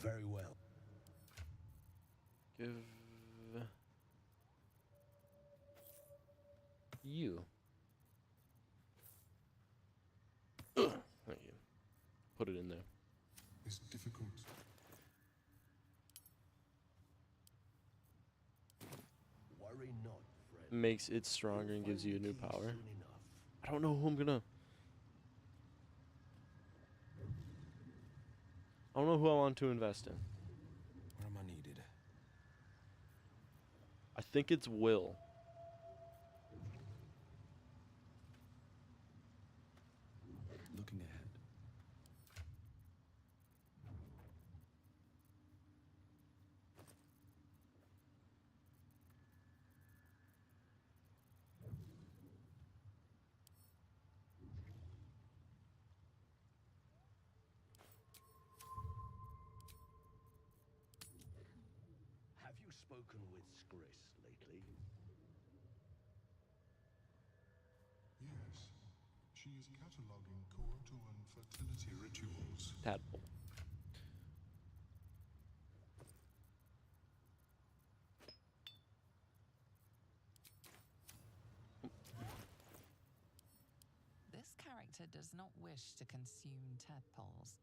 Very well. Give you. Thank you. Put it in there. Is difficult. Worry not, friend. Makes it stronger and gives you a new power. I don't know who I'm gonna. I don't know who I want to invest in. Where am I needed? I think it's Will. Looking ahead. Have you spoken with Skris lately? Yes. She is cataloging Korotuan fertility rituals. Tadpole. This character does not wish to consume tadpoles.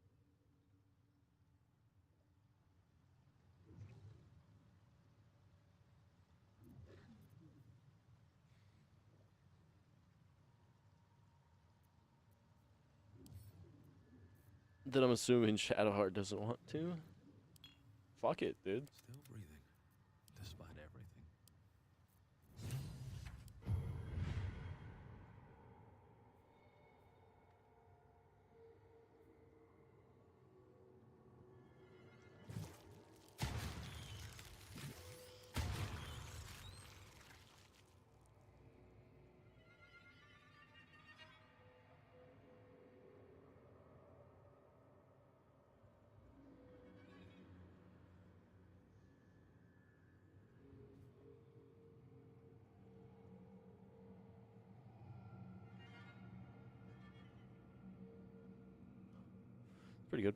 Then I'm assuming Shadowheart doesn't want to. Fuck it, dude. Still breathing, despite everything. Pretty good.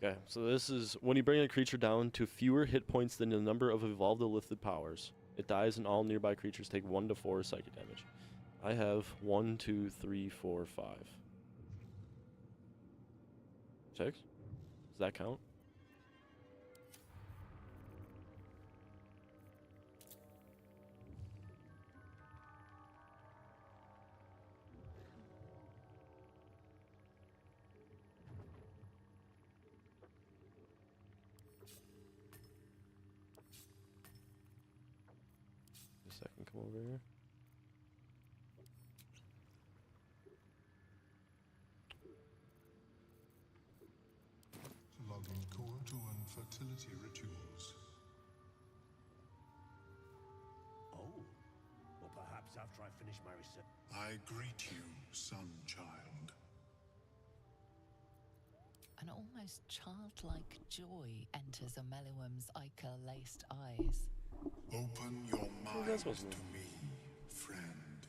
Okay, so this is when you bring a creature down to fewer hit points than the number of evolved or lifted powers. It dies and all nearby creatures take 1 to 4 psychic damage. I have 1, 2, 3, 4, 5. 6? Does that count? A second, come over here. Logging coital and fertility rituals. Oh, well, perhaps after I finish my research. I greet you, son child. An almost childlike joy enters Ameluum's ichor-laced eyes. Open your mind that's supposed to to me, friend.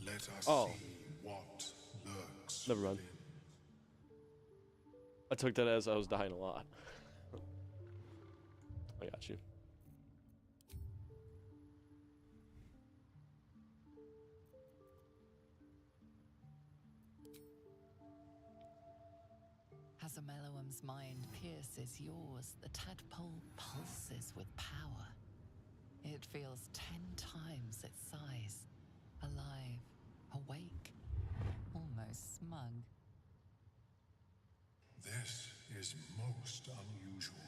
Let us Oh. see what lurks Never mind. within. I took that as I was dying a lot. I got you. As Ameluum's mind pierces yours, the tadpole pulses with power. It feels 10 times its size. Alive, awake, almost smug. This is most unusual.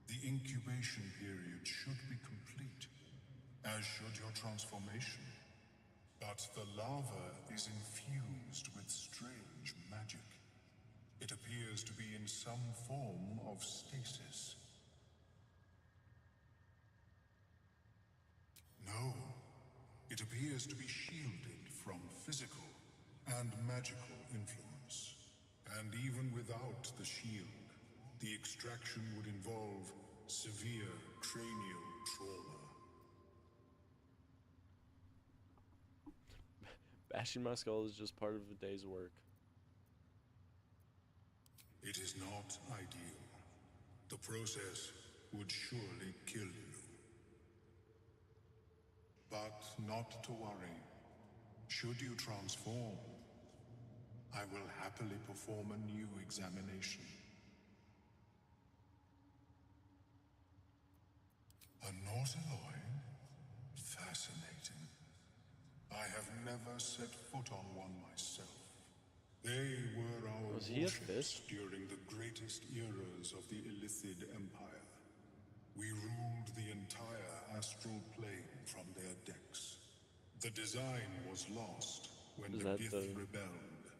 The incubation period should be complete, as should your transformation. But the larva is infused with strange magic. It appears to be in some form of stasis. No, it appears to be shielded from physical and magical influence. And even without the shield, the extraction would involve severe cranial trauma. Bashing my skull is just part of a day's work. It is not ideal. The process would surely kill you. But not to worry. Should you transform, I will happily perform a new examination. A Nautiloid? Fascinating. I have never set foot on one myself. They were our Was he a warships fish? during the greatest eras of the Illithid Empire. We ruled the entire astral plane from their decks. The design was lost when Is the that Gith the- rebelled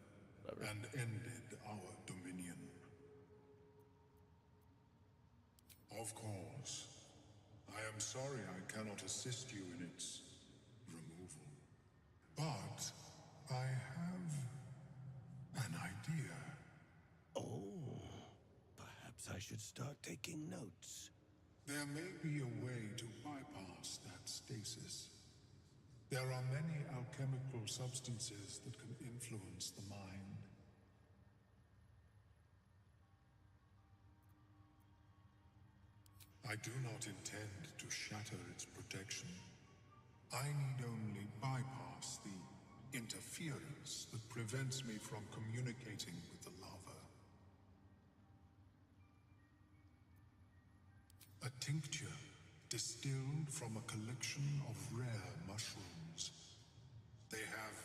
Whatever. and ended our dominion. Of course, I am sorry I cannot assist you in its removal. But I have an idea. Oh, perhaps I should start taking notes. There may be a way to bypass that stasis. There are many alchemical substances that can influence the mind. I do not intend to shatter its protection. I need only bypass the interference that prevents me from communicating with the larva. A tincture distilled from a collection of rare mushrooms. They have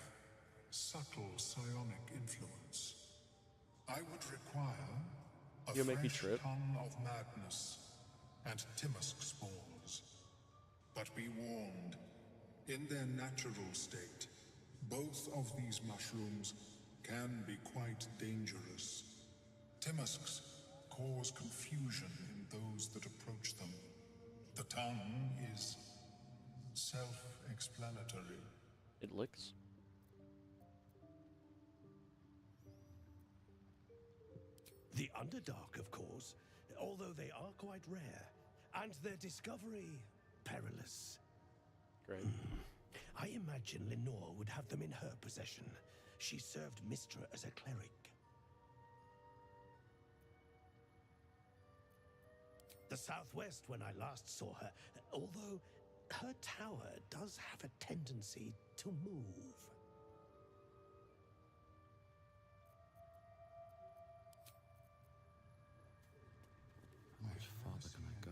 subtle psionic influence. I would require a You'll make me fresh trip. ton of madness and Timusk spores. But be warned, in their natural state, both of these mushrooms can be quite dangerous. Timusks cause confusion in those that approach them. The tongue is self-explanatory. It licks. The Underdark, of course, although they are quite rare, and their discovery perilous. Great. I imagine Lenore would have them in her possession. She served Mystra as a cleric. The Southwest when I last saw her, although her tower does have a tendency to move. How much farther can I go?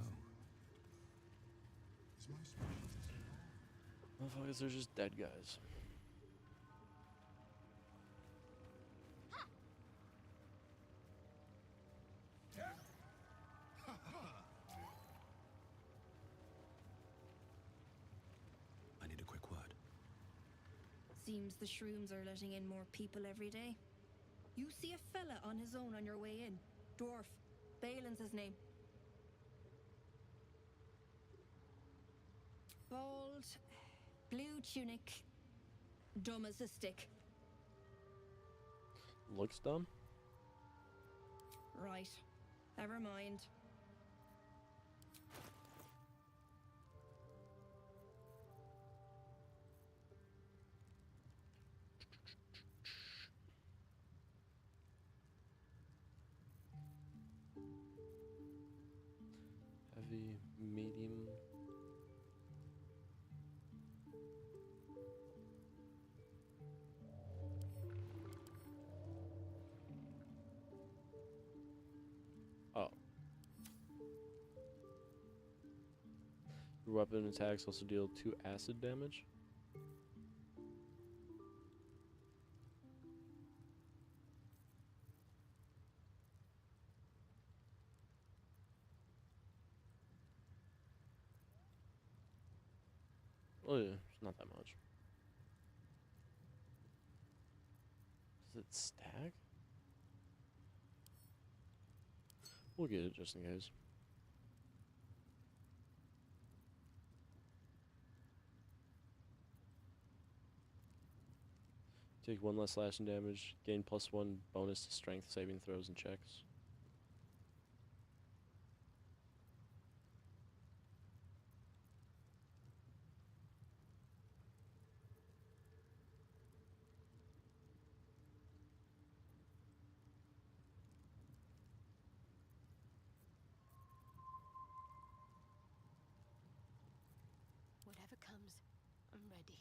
Motherfuckers, they're just dead guys. I need a quick word. Seems the shrooms are letting in more people every day. You see a fella on his own on your way in. Dwarf. Balin's his name. Bald, blue tunic, dumb as a stick. Looks dumb? Right. Never mind. Heavy, medium. Oh. Your weapon attacks also deal 2 acid damage. Oh yeah, it's not that much. Does it stack? We'll get it just in case. Take 1 less slashing damage, gain +1 bonus to strength saving throws and checks. Whatever comes, I'm ready.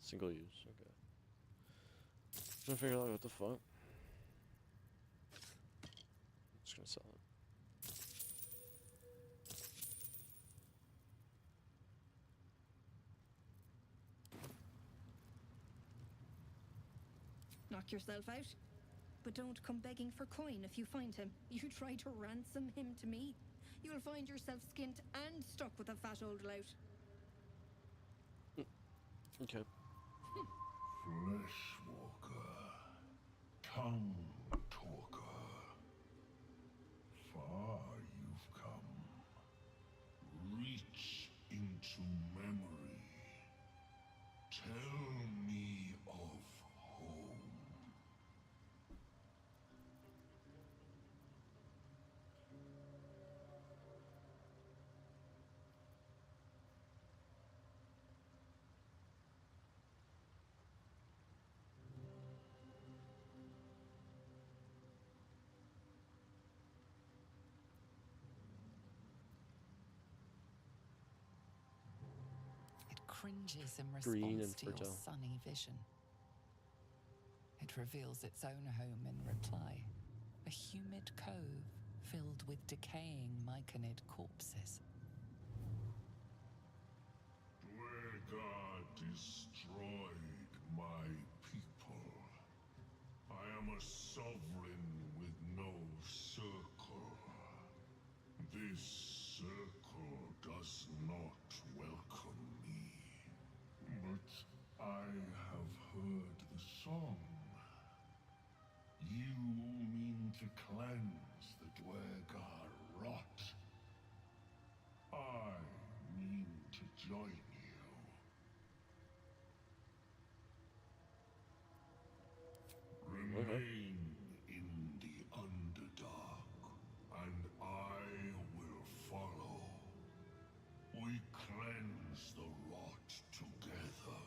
Single use, okay. Trying to figure out what the fuck. Just gonna sell it. Knock yourself out. But don't come begging for coin if you find him. You try to ransom him to me, you'll find yourself skint and stuck with a fat old lout. Okay. Fleshwalker, tongue talker, far you've come. Reach into memory. Tell me of home. Cringes in Green response and to your fertile. sunny vision. It reveals its own home in reply. A humid cove filled with decaying myconid corpses. Dwergar destroyed my people. I am a sovereign with no circle. This circle does does not welcome me. But I have heard the song. You mean to cleanse the Dwergar rot. I mean to join you. Remain in the Underdark, and I will follow. We cleanse the rot together.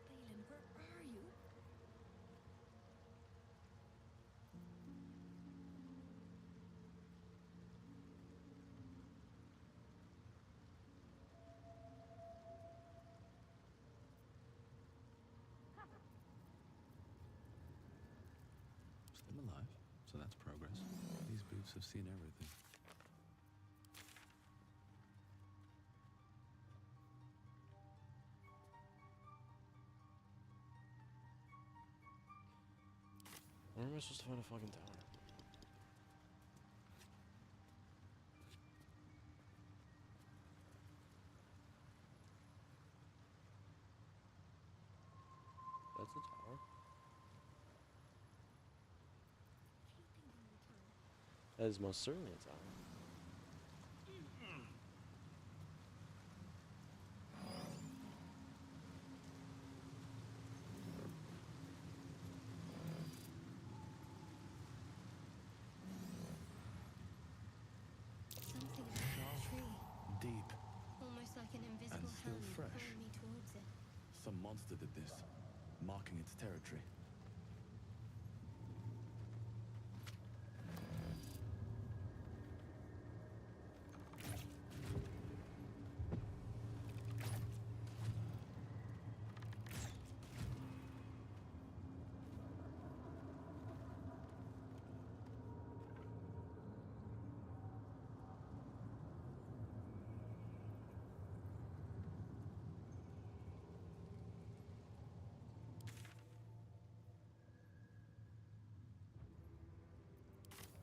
Balin, where are you? Still alive, so that's progress. These boots have seen everything. Where am I supposed to find a fucking tower? That's a tower. That is most certainly a tower. Something in the tree. Deep. Almost like an invisible And still hand fresh. pulling me towards it. Some monster did this, marking its territory.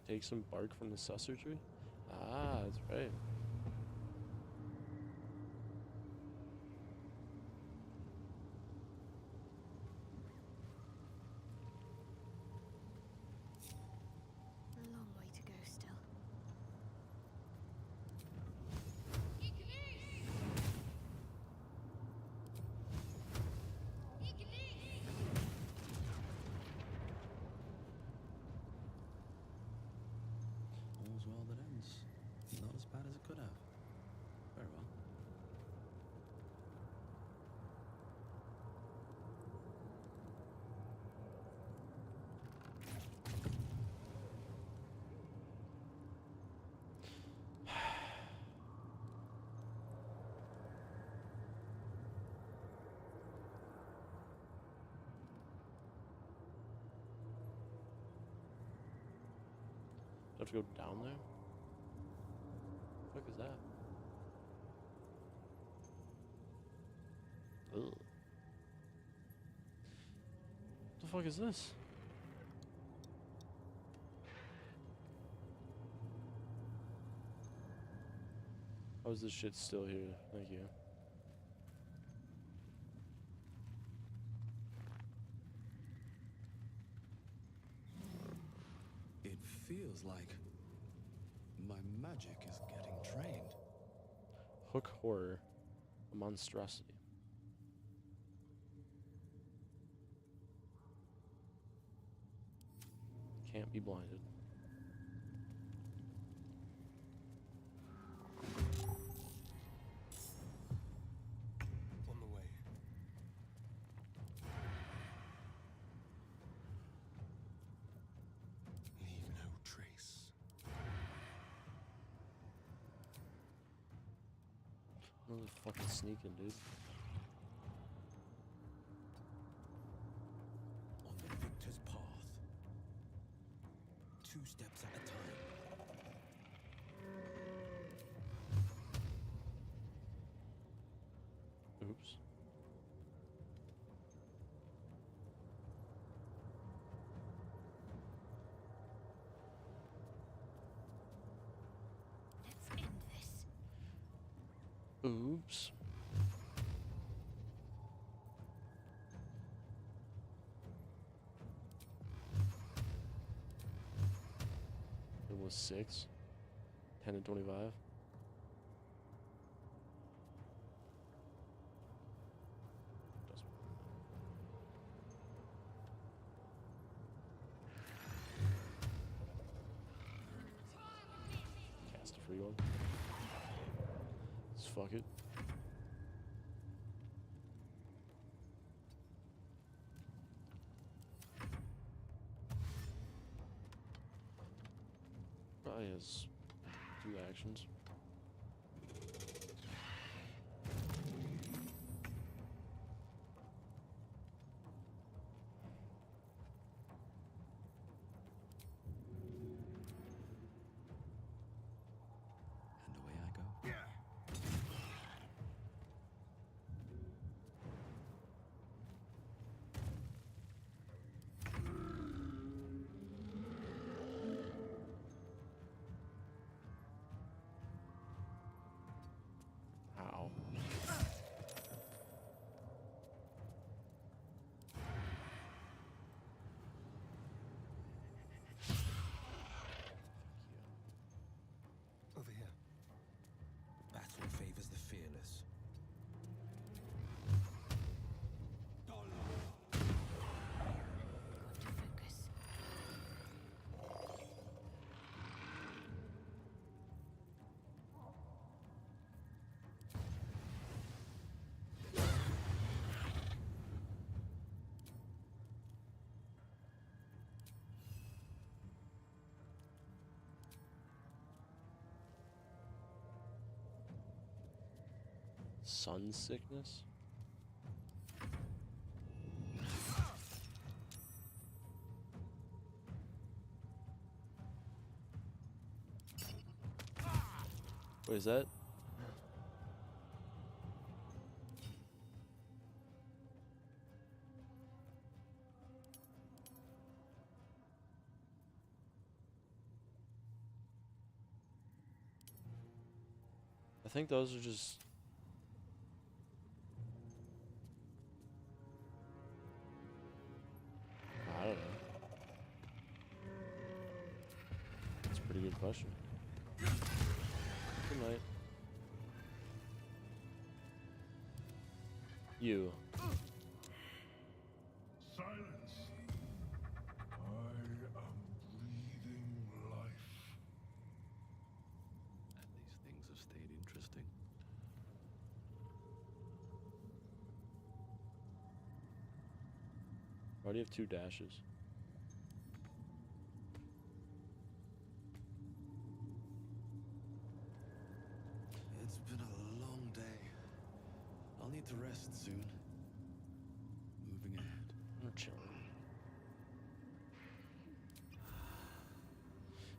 Take some bark from the susser tree? Ah, that's right. A long way to go still. All's well that ends. Not as bad as it could have. Very well. Do I have to go down there? What the fuck is that? Ugh. What the fuck is this? How is this shit still here? Thank you. It feels like my magic is getting trained. Hook horror. A monstrosity. Can't be blinded. On the way. Leave no trace. Another fucking sneaking, dude. On the victor's path. 2 steps at a time. Oops. Oops. It was 6. 10 and 25. Cast a free one. Let's fuck it. Probably has 2 actions. And away I go. Ow. Over here. Battle favors the fearless. Sun sickness? What is that? I think those are just I don't know. That's a pretty good question. Good night. You. Silence. I am breathing life. And these things have stayed interesting. Why do you have 2 dashes? It's been a long day. I'll need to rest soon. Moving ahead. I'm chilling.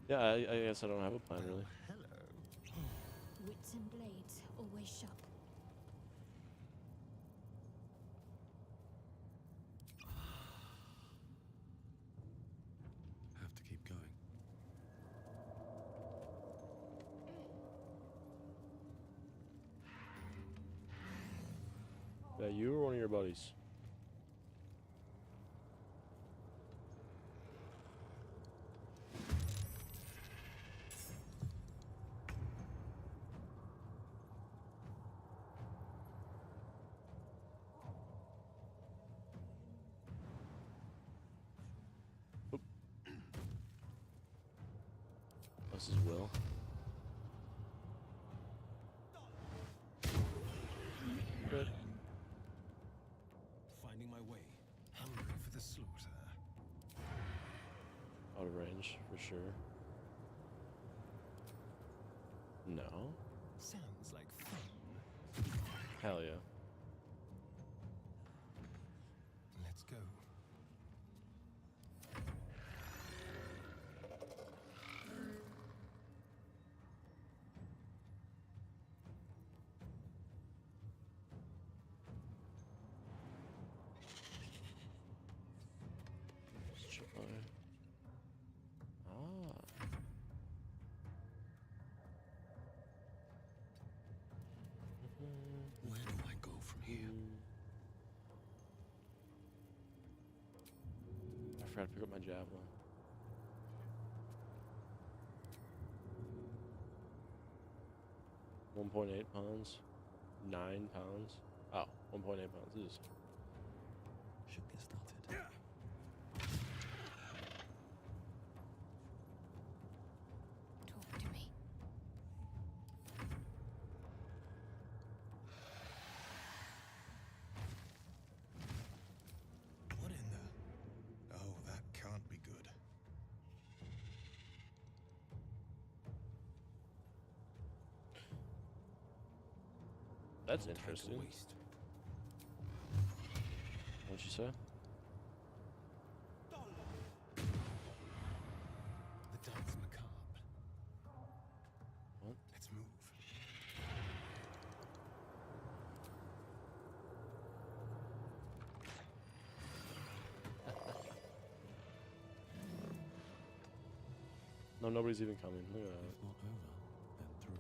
Yeah, I guess I don't have a plan really. Wits and blades always sharp. Have to keep going. Yeah, you or one of your buddies? Oop. This is Will. Good. Finding my way. Hungry for the slaughter. Out of range, for sure. No. Sounds like fun. Hell yeah. Let's go. Let's try. Ah. Where do I go from here? I forgot to pick up my javelin. £1.8, 9 pounds. Oh, 1.8 pounds. This is Should get started. Talk to me. What in the... Oh, that can't be good. That's No time to interesting. waste. What'd you say? The dance macabre. What? Let's move. No, nobody's even coming. Look at that. If not over, then through.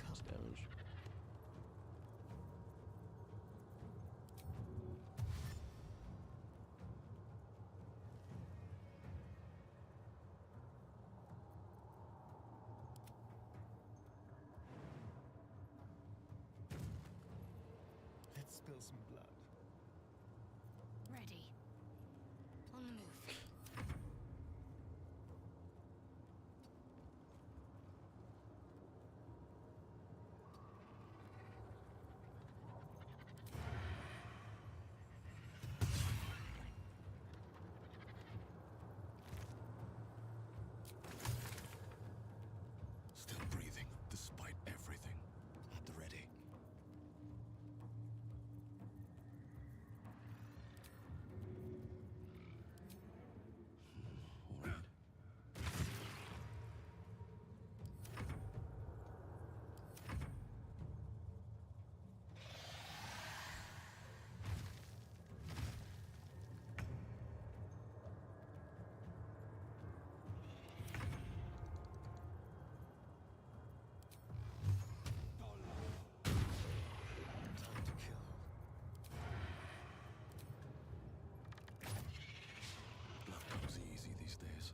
That's damage. Let's spill some blood. Ready. On the move. Still breathing, despite everything. At the ready. All right. Time to kill. Blood comes easy these days.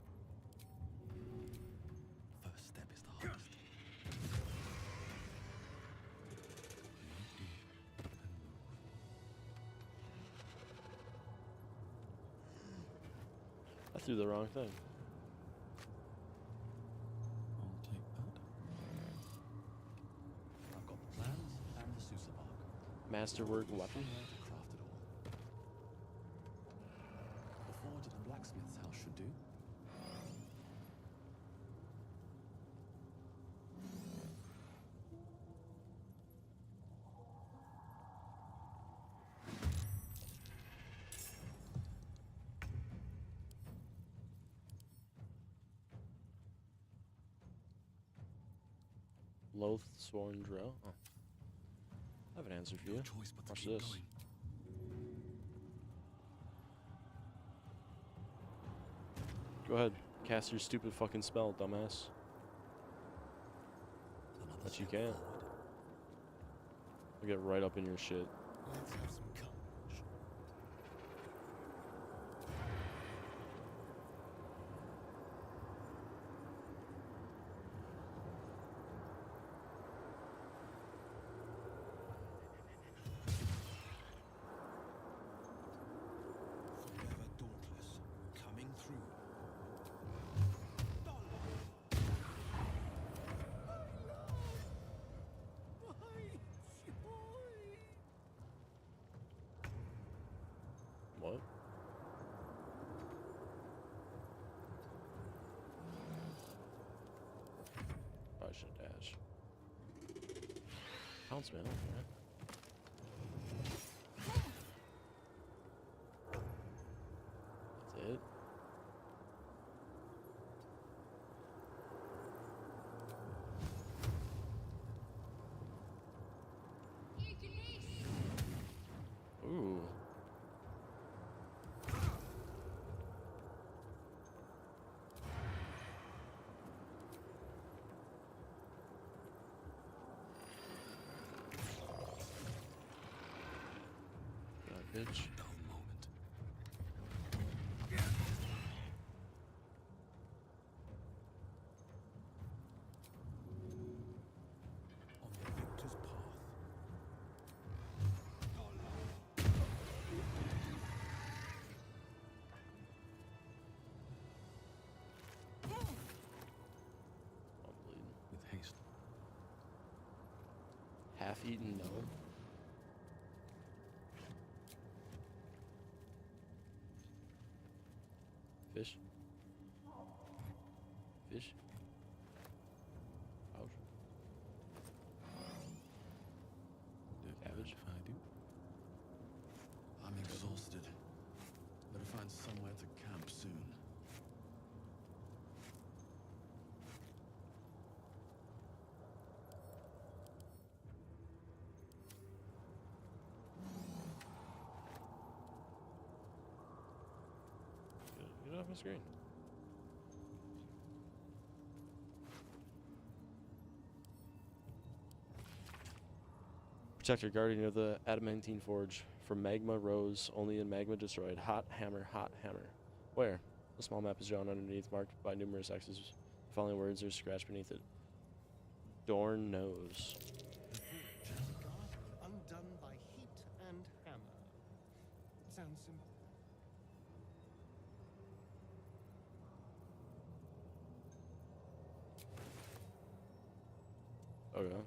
First step is the hardest. I threw the wrong thing. I'll take that. I've got the plans and the Sousa bark. Masterwork weapon. Somewhere to craft it all. The forge at the blacksmith's house should do. Loath Sworn Drill. Oh. I have an answer for you. Choice but to Watch keep this. going. Go ahead. Cast your stupid fucking spell, dumbass. Another But you step can't. forward. I'll get right up in your shit. Let's have some courage. Forever dauntless, coming through. should dash. Pounce, man. Okay. That's it. Ooh. Bitch. With haste. Half-eaten, no. Fish. Fish. Ouch. Cabbage. If I do. I'm exhausted. Better find somewhere to camp soon. Get off my screen. Protector, guardian of the adamantine forge. From magma rose, only in magma destroyed. Hot hammer, hot hammer. Where? A small map is drawn underneath, marked by numerous X's. The following words are scratched beneath it. Dorn knows. Undone by heat and hammer. Sounds simple. Okay.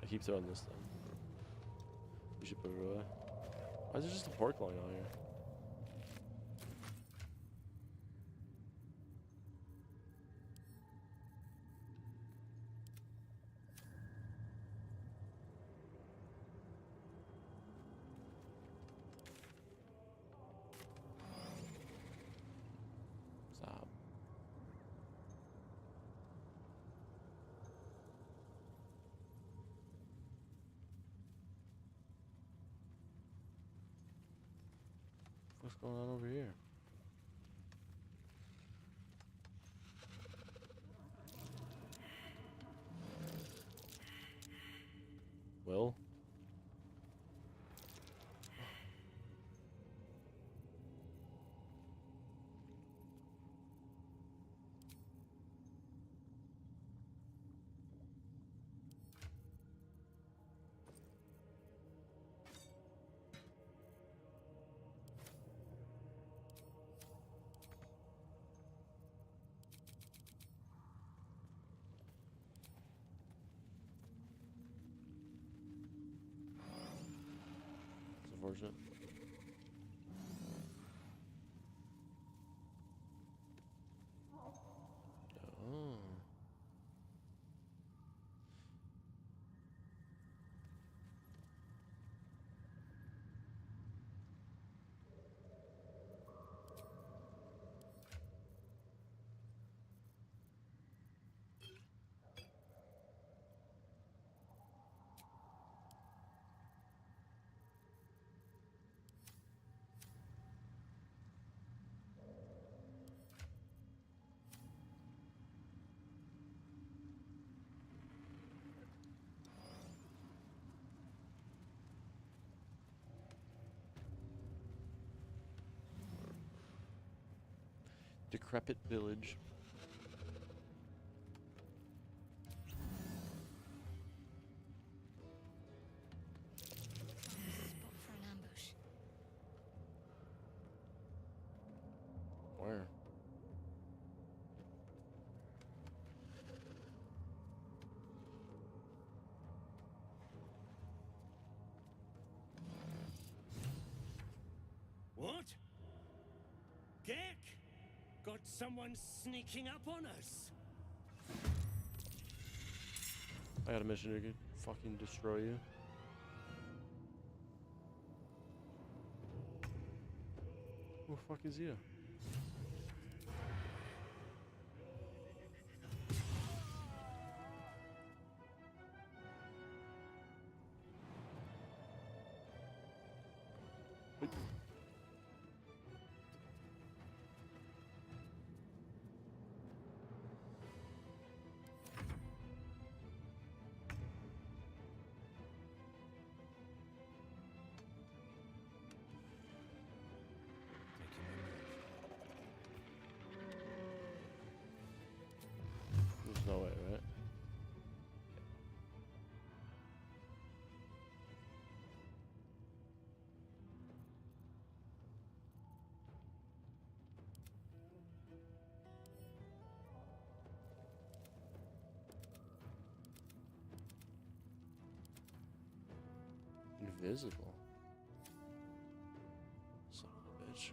I keep throwing this thing. We should put it away. Why is there just a pork loin on here? Stop. What's going on over here? Will? Unfortunate. Oh. Decrepit village. Spot for an ambush. Where? Someone's sneaking up on us. I got a mission to fucking destroy you. Who the fuck is you? There's no way, right? Invisible. Son of a bitch.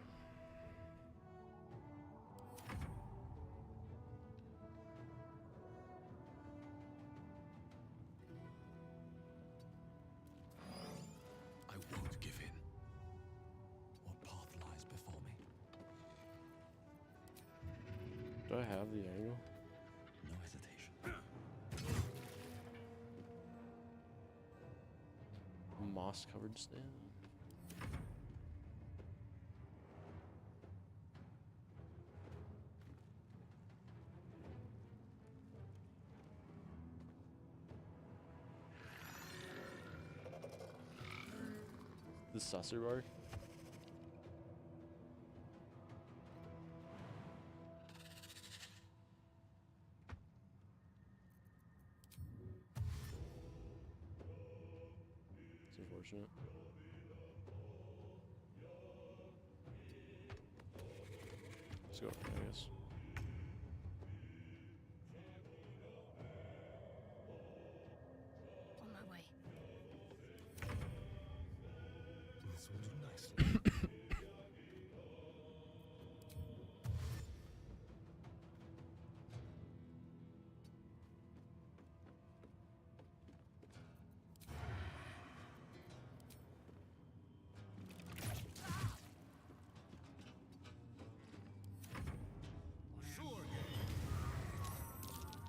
I won't give in. What path lies before me? Do I have the angle? No hesitation. Moss covered stand. The saucer bar. It's unfortunate. Let's go, I guess. On my way. This will do nicely.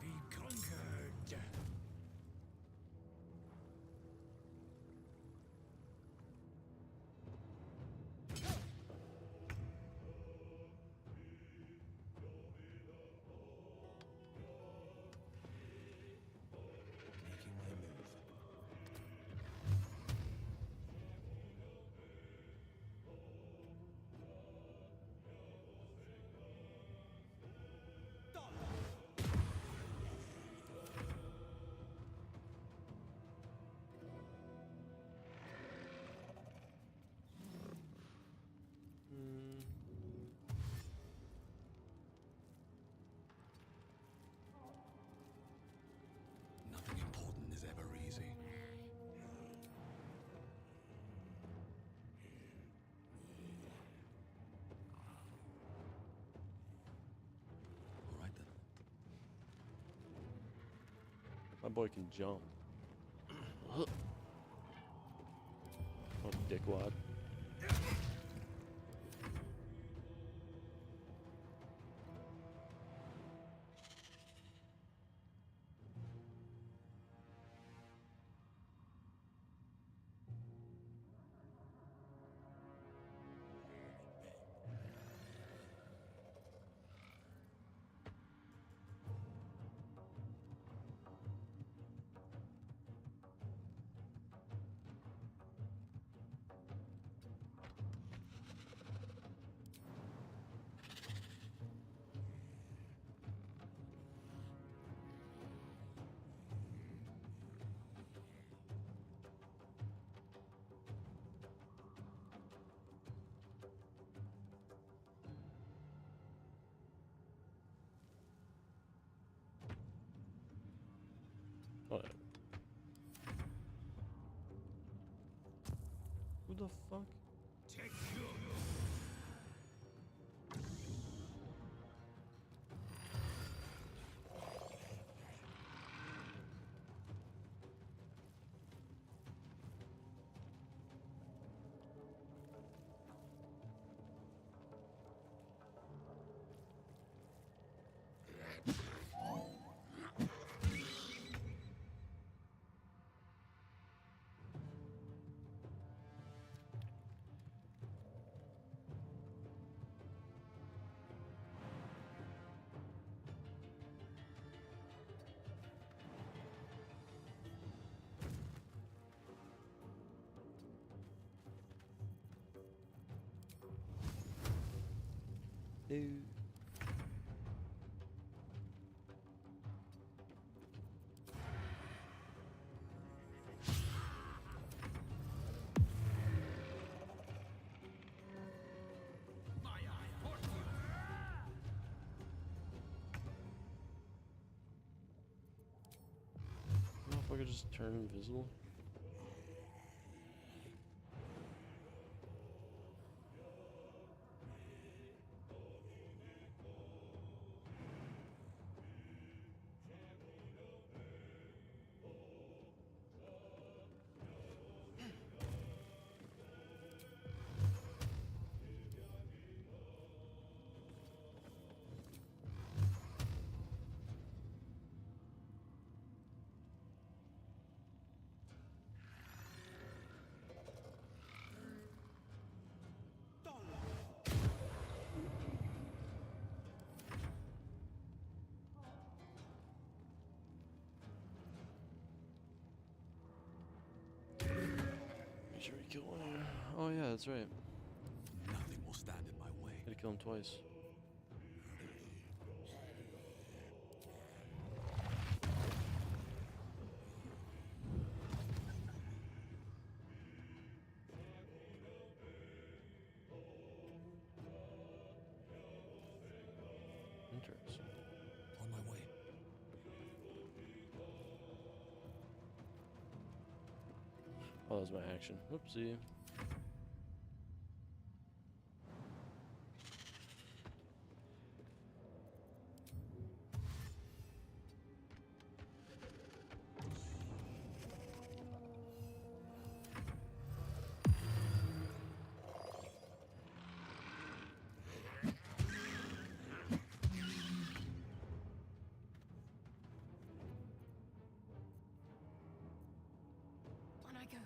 Be conquered. Making my move. Nothing important is ever easy. All right then. My boy can jump. Oh, dickwad. Oh, yeah. Who the fuck? do. Motherfucker just turn invisible. Make sure we kill one here. Oh yeah, that's right. Nothing will stand in my way. Gotta kill him twice. Interesting. On my way. Oh, that was my action. Whoopsie. On I go.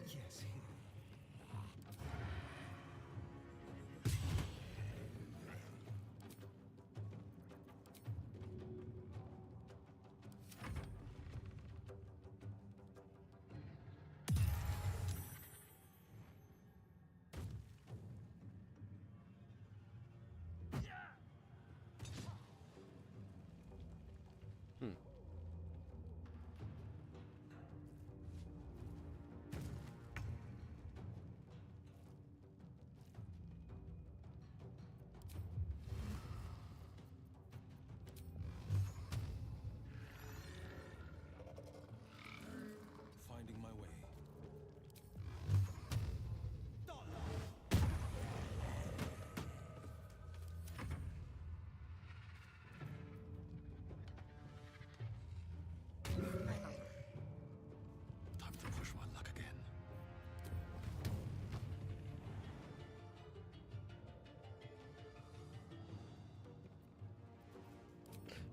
Yes, Hmm. Finding my way. Time to push my luck again.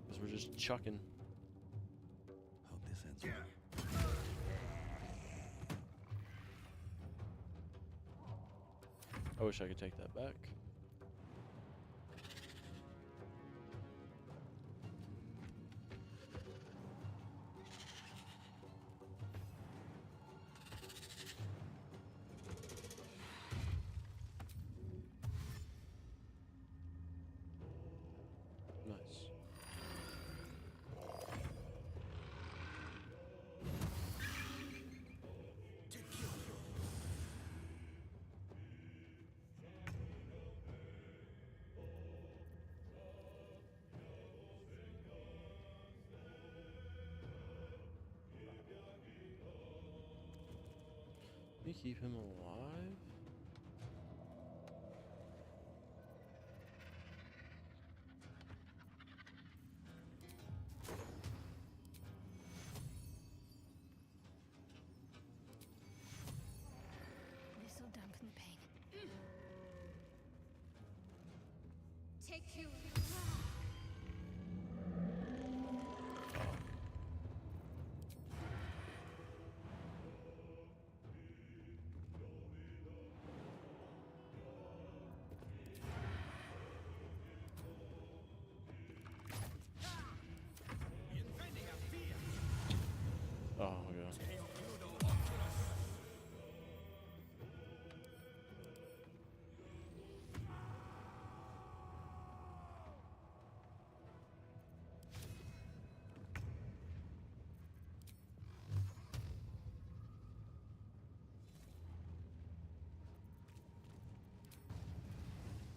Because we're just chucking. Hope this ends well. I wish I could take that back. Nice. We keep him alive? take you. Oh my god.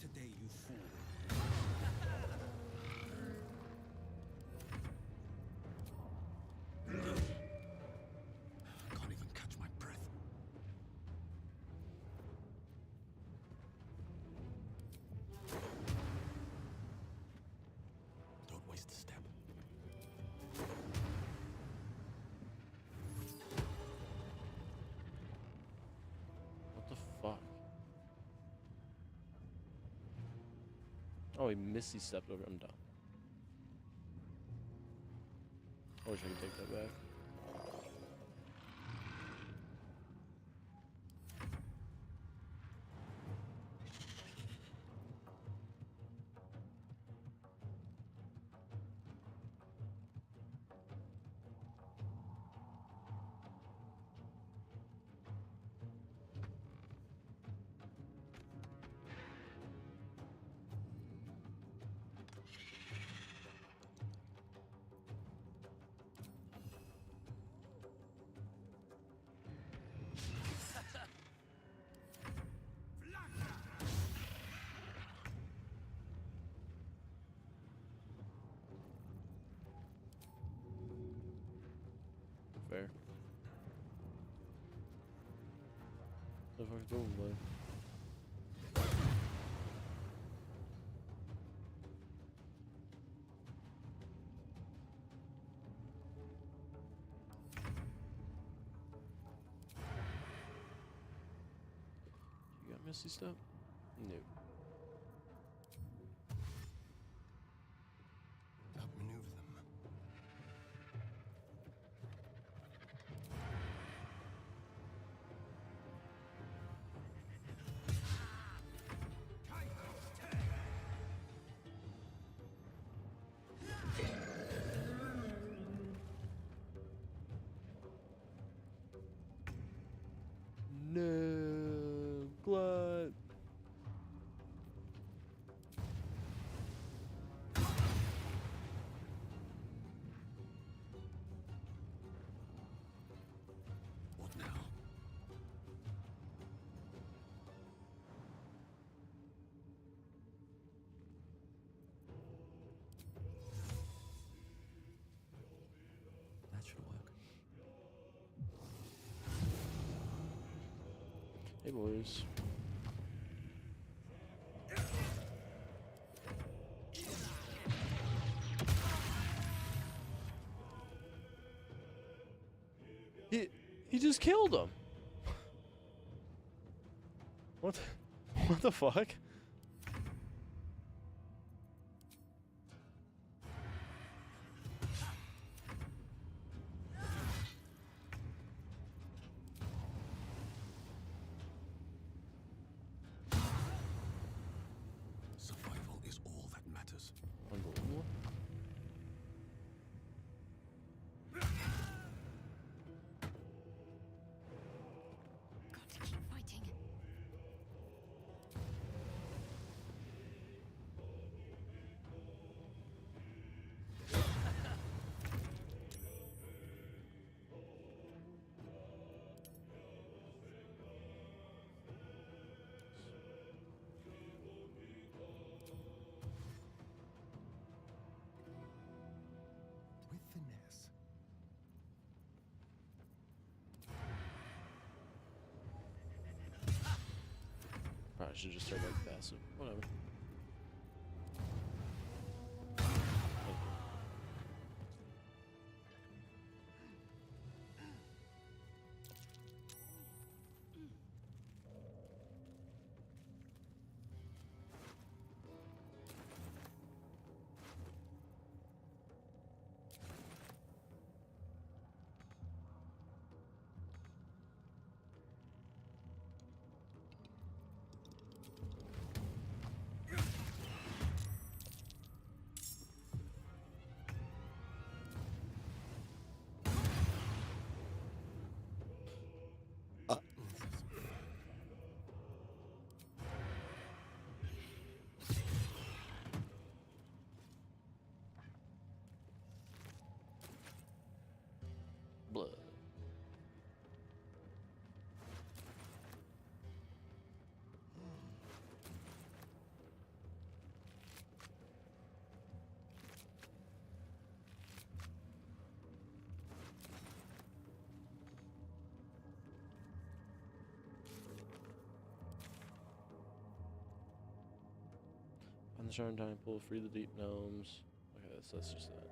Today, you fool. I can't even catch my breath. Don't waste a step. What the fuck? Oh, he Misty stepped over. I'm done. I wish I could take that back. Fair. What the fuck's doing, boy? You got Misty Step? No. Outmaneuver them. No, Glut. What now? That should work. Hey, boys. He just killed him. What? What the fuck? Survival is all that matters. Unbelievable. Got to keep fighting. With finesse. Probably should just start like passive. Whatever. On the Sharn Temple, free the deep gnomes. Okay, so that's just that.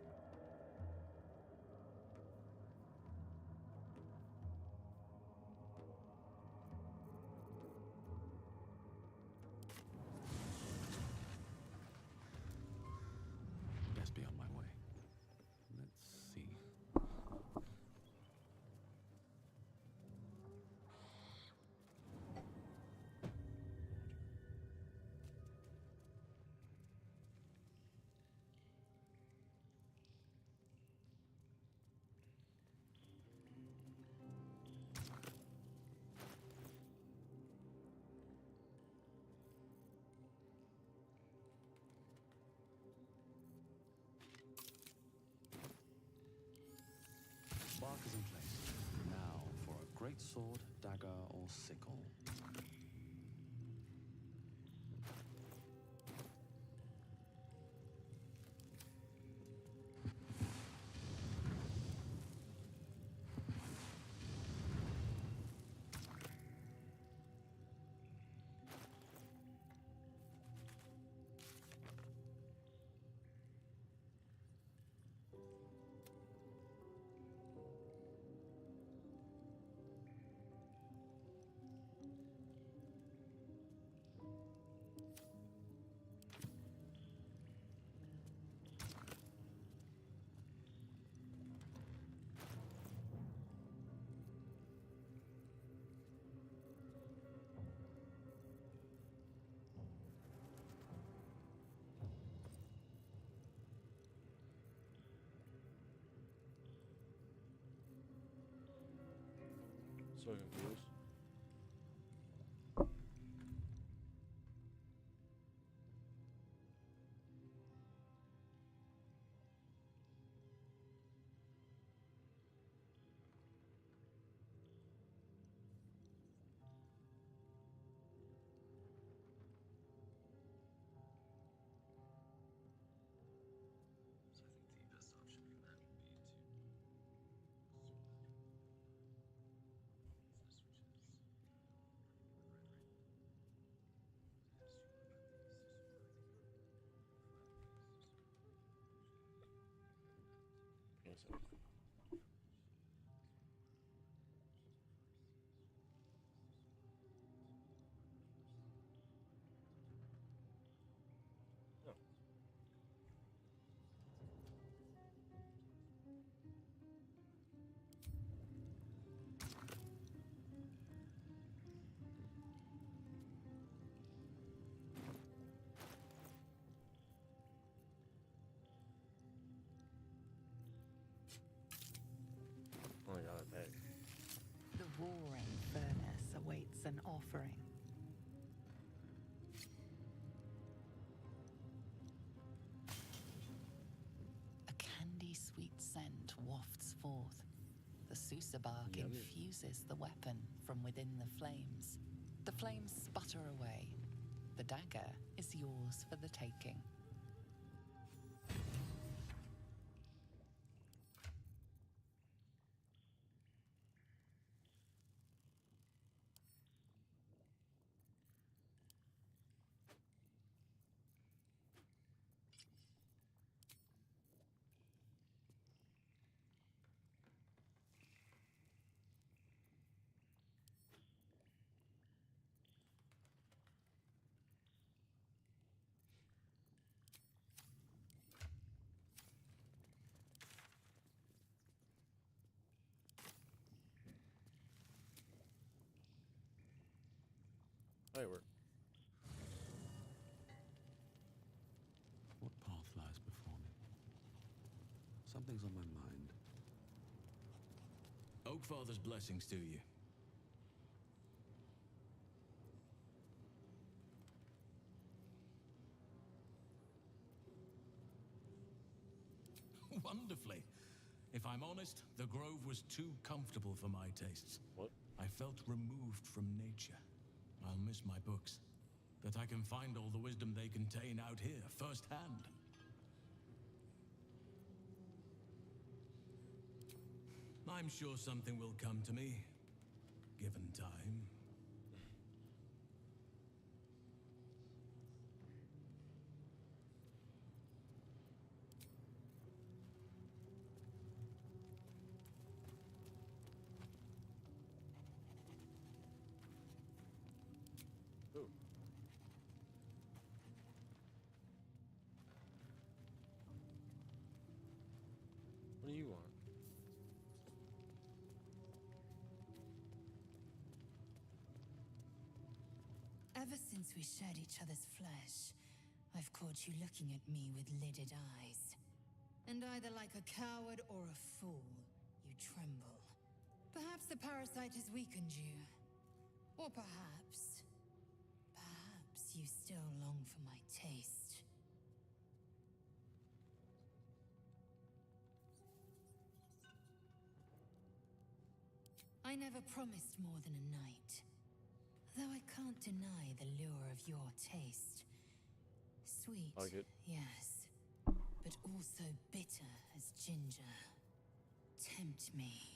Best be on my way. Let's see. Bark is in place. Now for a great sword, dagger, or sickle. So confused. Yes, sir. Oh. Oh my god, that. The roaring furnace awaits an offering. A candy-sweet scent wafts forth. The Susa bark Yummy. infuses the weapon from within the flames. The flames sputter away. The dagger is yours for the taking. Hey, work. What path lies before me? Something's on my mind. Oakfather's blessings to you. Wonderfully. If I'm honest, the grove was too comfortable for my tastes. What? I felt removed from nature. I'll miss my books. That I can find all the wisdom they contain out here, firsthand. I'm sure something will come to me, given time. do you want? Ever since we shared each other's flesh, I've caught you looking at me with lidded eyes. And either like a coward or a fool, you tremble. Perhaps the parasite has weakened you. Or perhaps you still long for my taste. I never promised more than a night. Though I can't deny the lure of your taste. Sweet, like it. yes, but also bitter as ginger. Tempt me.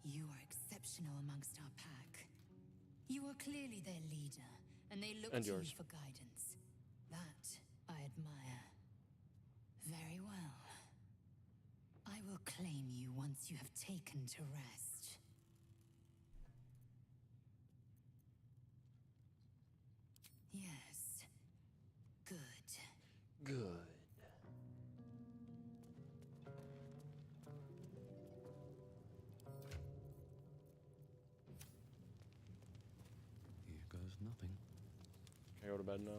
You are exceptional amongst our pack. You are clearly their leader, and they look to you for guidance. That I admire. Very well. I will claim you once you have taken to rest. Yes. Good. Good. Here goes nothing. Can I go to bed now?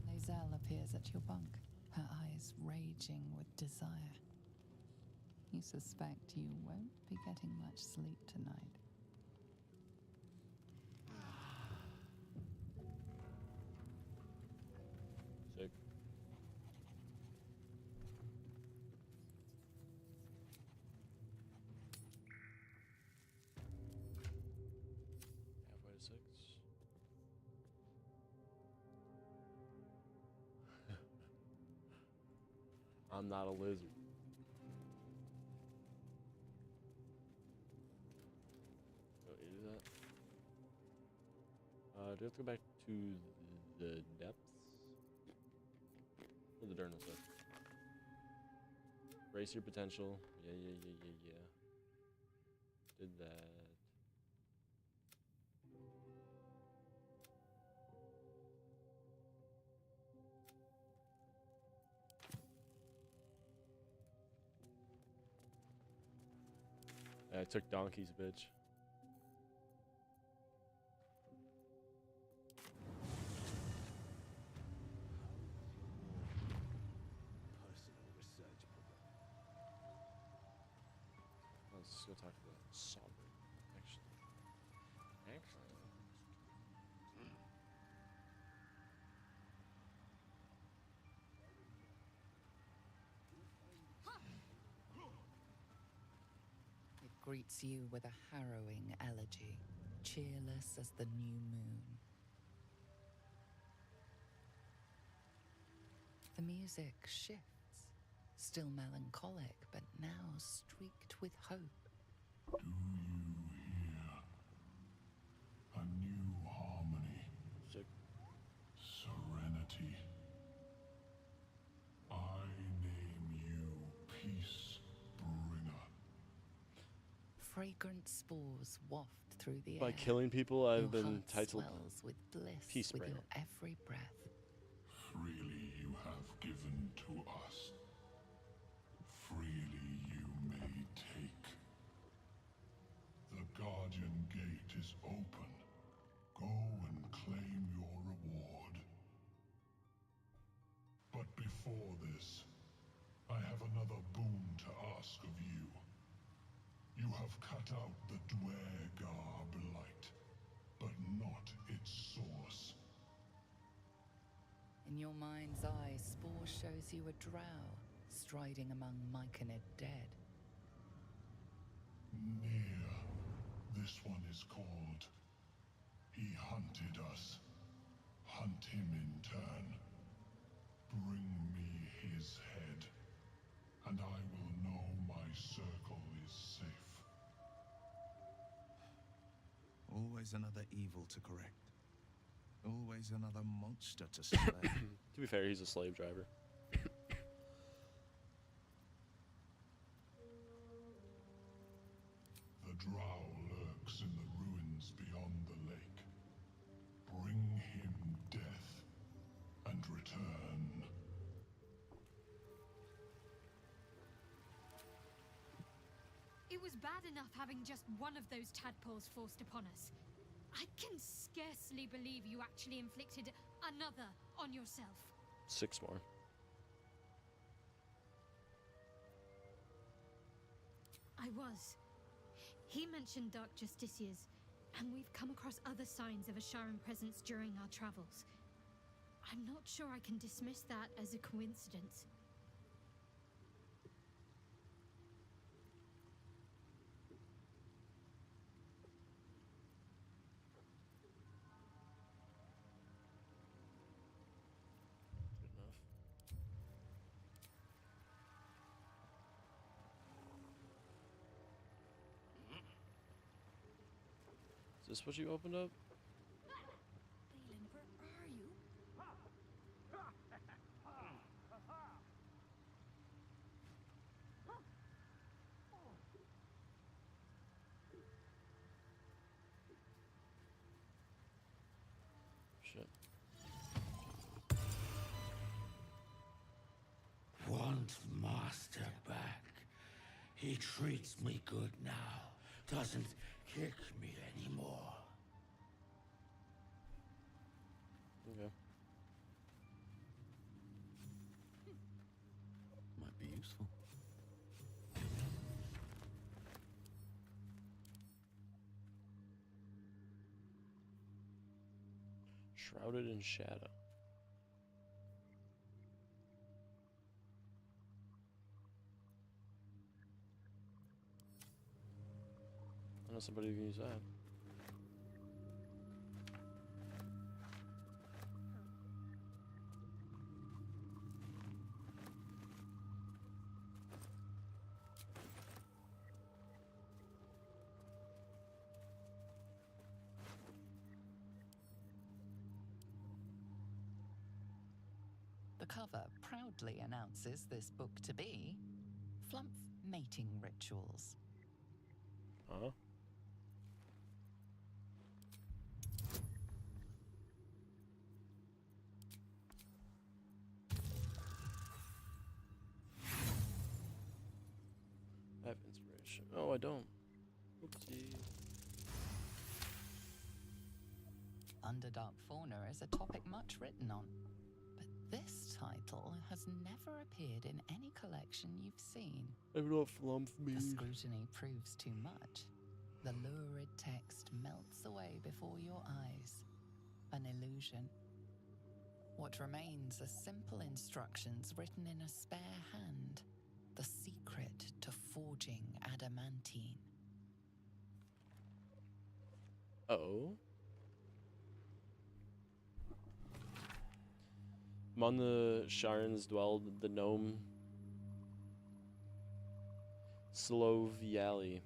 Lae'zel appears at your bunk, her eyes raging with desire. You suspect you won't be getting much sleep tonight. Sick. Halfway to 6. I'm not a lizard. Is that? Do we have to go back to the depths? Or the Durnal stuff? Raise your potential. Yeah. Did that. I took Donkey's bitch. Personal research program. Let's go talk to the Sovereign. Actually. It greets you with a harrowing elegy, cheerless as the new moon. The music shifts, still melancholic, but now streaked with hope. Do you hear? A new harmony. Serenity. I name you Peace Bringer. Fragrant spores waft through the air. By killing people, I've Your been heart titled swells with bliss Peace with Bringer. your every breath. Freely you have given to us. Freely you may take. The Guardian Gate is open. Go and claim your reward. But before this, I have another boon to ask of you. You have cut out the Dwergar blight, but not its source. In your mind's eye, Spore shows you a drow striding among Myconid dead. Near. This one is called. He hunted us. Hunt him in his head, and I will know my circle is safe. Always another evil to correct. Always another monster to slay. To be fair, he's a slave driver. The drow lurks in the ruins beyond the lake. Bring him death and return. It was bad enough having just one of those tadpoles forced upon us. I can scarcely believe you actually inflicted another on yourself. 6 more. I was. He mentioned Dark Justiciars, and we've come across other signs of a Sharan presence during our travels. I'm not sure I can dismiss that as a coincidence. Is this what you opened up? Leland, where are you? Shit. Want Master back. He treats me good now. Doesn't kick me anymore. Okay. Might be useful. Shrouded in shadow. I know somebody who can use that. The cover proudly announces this book to be Flumph Mating Rituals. Uh-huh. I have inspiration. Oh, I don't. Oopsie. Underdark fauna is a topic much written on, but this title has never appeared in any collection you've seen. I'm not Flumph me. The scrutiny proves too much. The lurid text melts away before your eyes. An illusion. What remains are simple instructions written in a spare hand. The secret to forging adamantine. Oh. Among the Sharans dwelled the gnome Sloviali,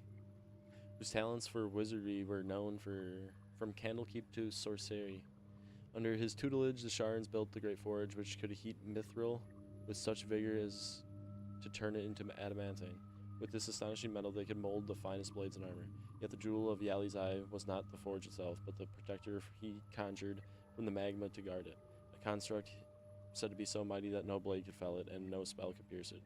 whose talents for wizardry were known from Candlekeep to sorcery. Under his tutelage, the Sharans built the Great Forge, which could heat mithril with such vigor as to turn it into adamantine. With this astonishing metal, they could mold the finest blades and armor. Yet the jewel of Yali's eye was not the forge itself, but the protector he conjured from the magma to guard it. A construct said to be so mighty that no blade could fell it, and no spell could pierce it.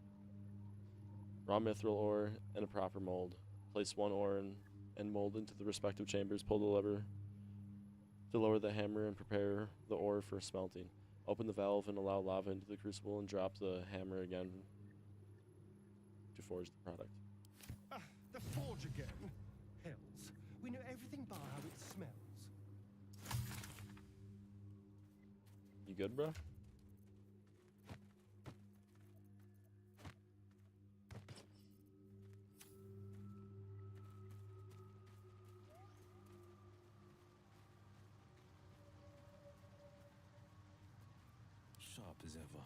Raw mithril ore and a proper mold. Place one ore and mold into the respective chambers. Pull the lever to lower the hammer and prepare the ore for smelting. Open the valve and allow lava into the crucible and drop the hammer again to forge the product. The forge again? Hells. We know everything by how it smells. You good, bro? Sharp as ever.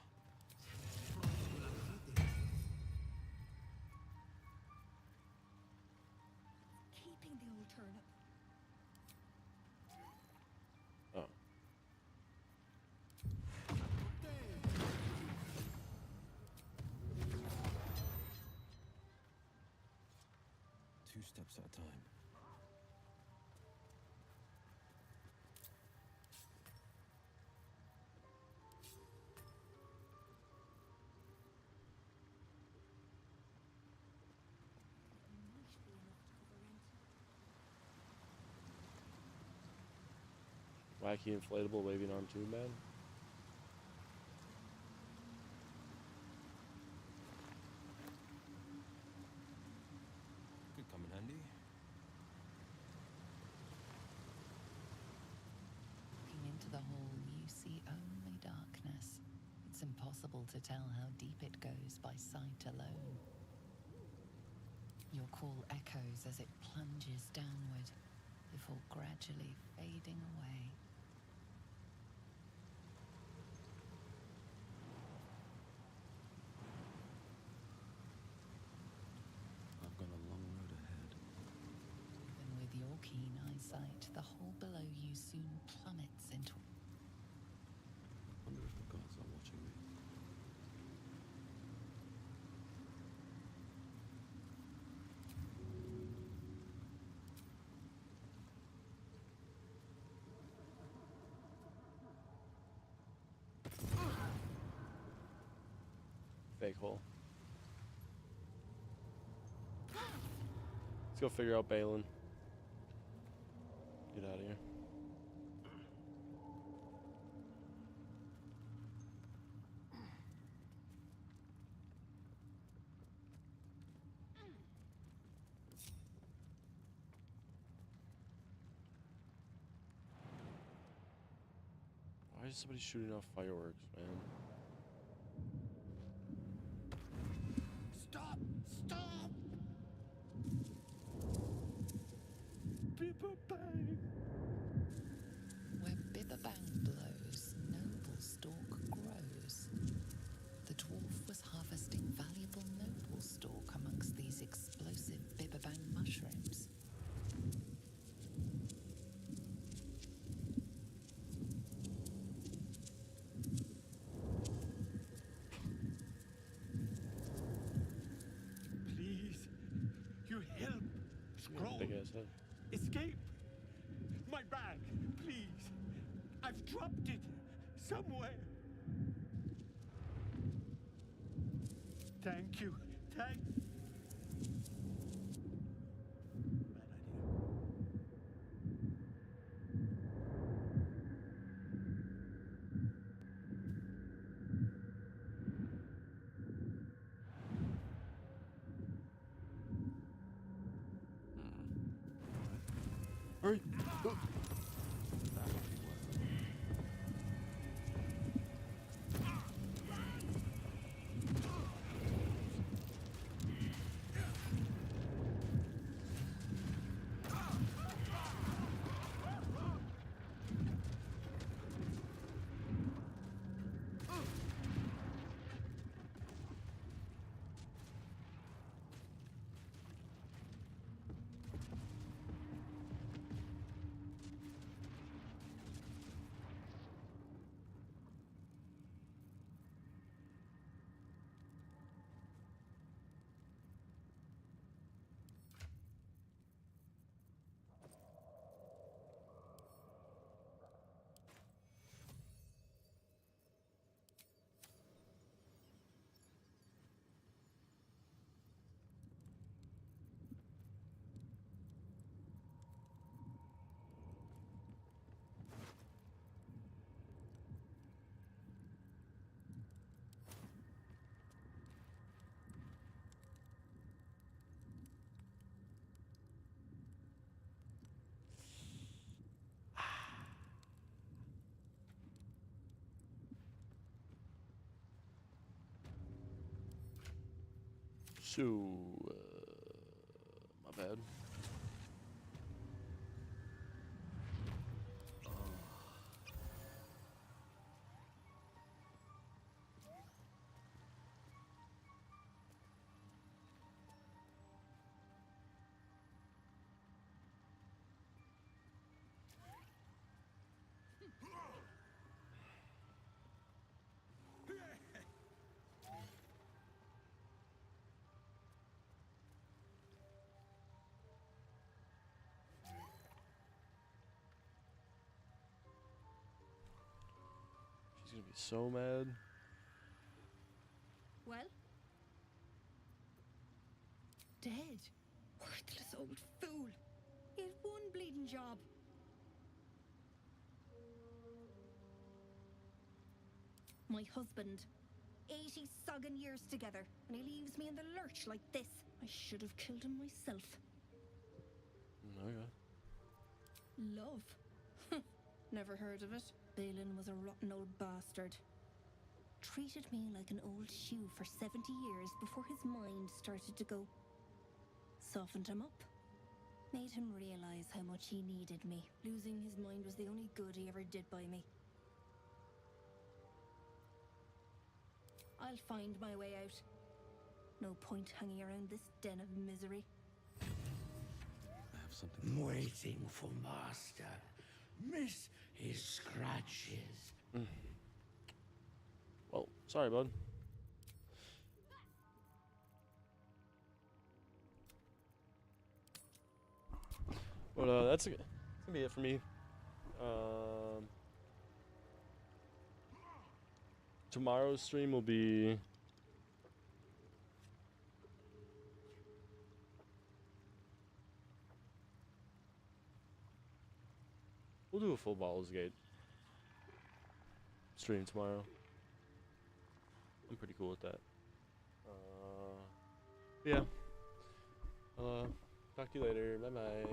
turnip. Oh. Two steps at a time. Wacky inflatable waving on tube man. Could come in handy. Looking into the hole, you see only darkness. It's impossible to tell how deep it goes by sight alone. Your call echoes as it plunges downward, before gradually fading away. I've got a long road ahead. Even with your keen eyesight, the hole below you soon plummets into... I wonder if the gods are watching me. Fake hole. Let's go figure out Balin. Get out of here. Why is somebody shooting off fireworks, man? Stop! Stop! Bibberbang! Where Bibberbang blows, noble stalk grows. The dwarf was harvesting valuable noble stalk amongst these explosive Bibberbang mushrooms. Please, you help. Scroll. Big ass head. Escape. My bag, please. I've dropped it somewhere. Thank you. Thank. Hurry! So, my bad. be so mad. Well? Dead. Worthless old fool. He had one bleeding job. My husband. 80 soggin years together, and he leaves me in the lurch like this. I should have killed him myself. Okay. Love? Never heard of it. Balin was a rotten old bastard. Treated me like an old shoe for 70 years before his mind started to go. Softened him up. Made him realize how much he needed me. Losing his mind was the only good he ever did by me. I'll find my way out. No point hanging around this den of misery. I have something. Waiting for master. Miss his scratches. Well, sorry, bud. But that's gonna be it for me. Tomorrow's stream will be we'll do a full Baldur's Gate stream tomorrow. I'm pretty cool with that. Yeah. Talk to you later. Bye bye.